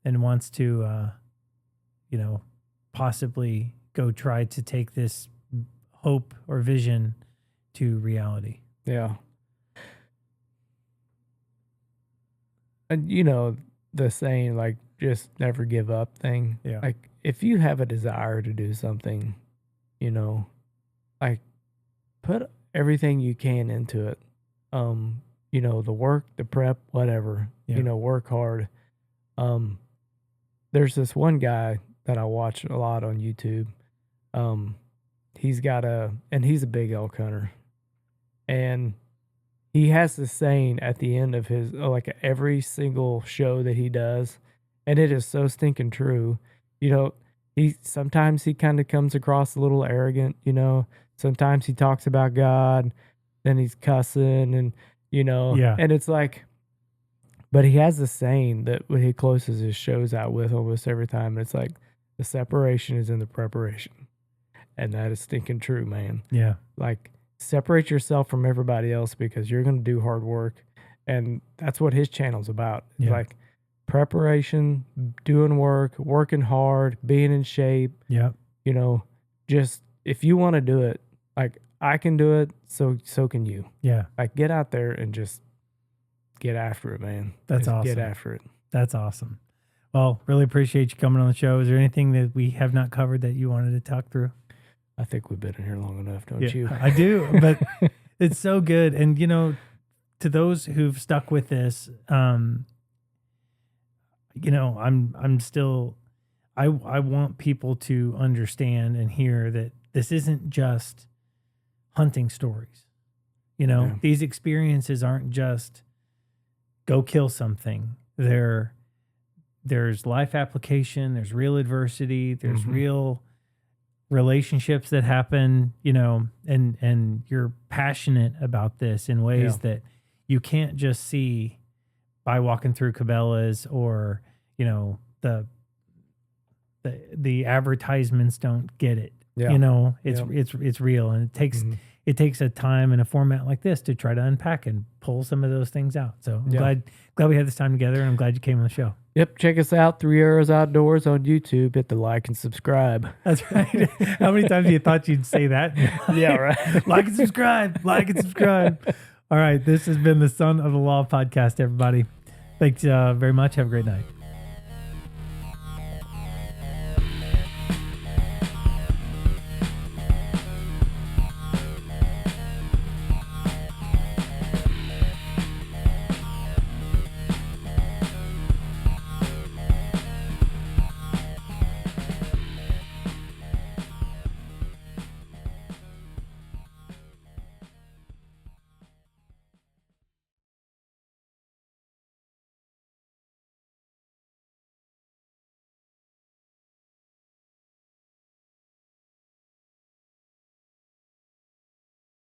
and wants to, possibly go try to take this hope or vision to reality. Yeah. And the saying, like, just never give up thing. Yeah. Like, if you have a desire to do something, like, put everything you can into it. The work, the prep, whatever. Yeah. Work hard. There's this one guy that I watch a lot on YouTube. He's a big elk hunter. And he has this saying at the end of his, like, every single show that he does, and it is so stinking true. Sometimes he kind of comes across a little arrogant, sometimes he talks about God, then he's cussing and, Yeah. and it's like, but he has this saying that when he closes his shows out with almost every time, it's like, the separation is in the preparation. And that is stinking true, man. Yeah. Like, separate yourself from everybody else because you're going to do hard work. And that's what his channel's about. Yeah. Like, preparation, doing work, working hard, being in shape. Yeah. Just if you want to do it, like, I can do it, so can you. Yeah. Like, get out there and just get after it, man. That's Just awesome. Get after it. That's awesome. Well, really appreciate you coming on the show. Is there anything that we have not covered that you wanted to talk through? I think we've been in here long enough, don't you? I do, but it's so good. And, to those who've stuck with this, I'm still, I want people to understand and hear that this isn't just hunting stories. Yeah. These experiences aren't just go kill something. There's life application, there's real adversity, there's real relationships that happen, and you're passionate about this in ways that you can't just see by walking through Cabela's or, the advertisements don't get it. Yeah. It's real, and it takes a time and a format like this to try to unpack and pull some of those things out. So I'm glad we had this time together, and I'm glad you came on the show. Yep. Check us out, 3 Arrows Outdoors on YouTube. Hit the like and subscribe. That's right. How many times you thought you'd say that? Yeah, right. Like and subscribe. Like and subscribe. All right. This has been the Son of the Law podcast, everybody. Thanks very much. Have a great night.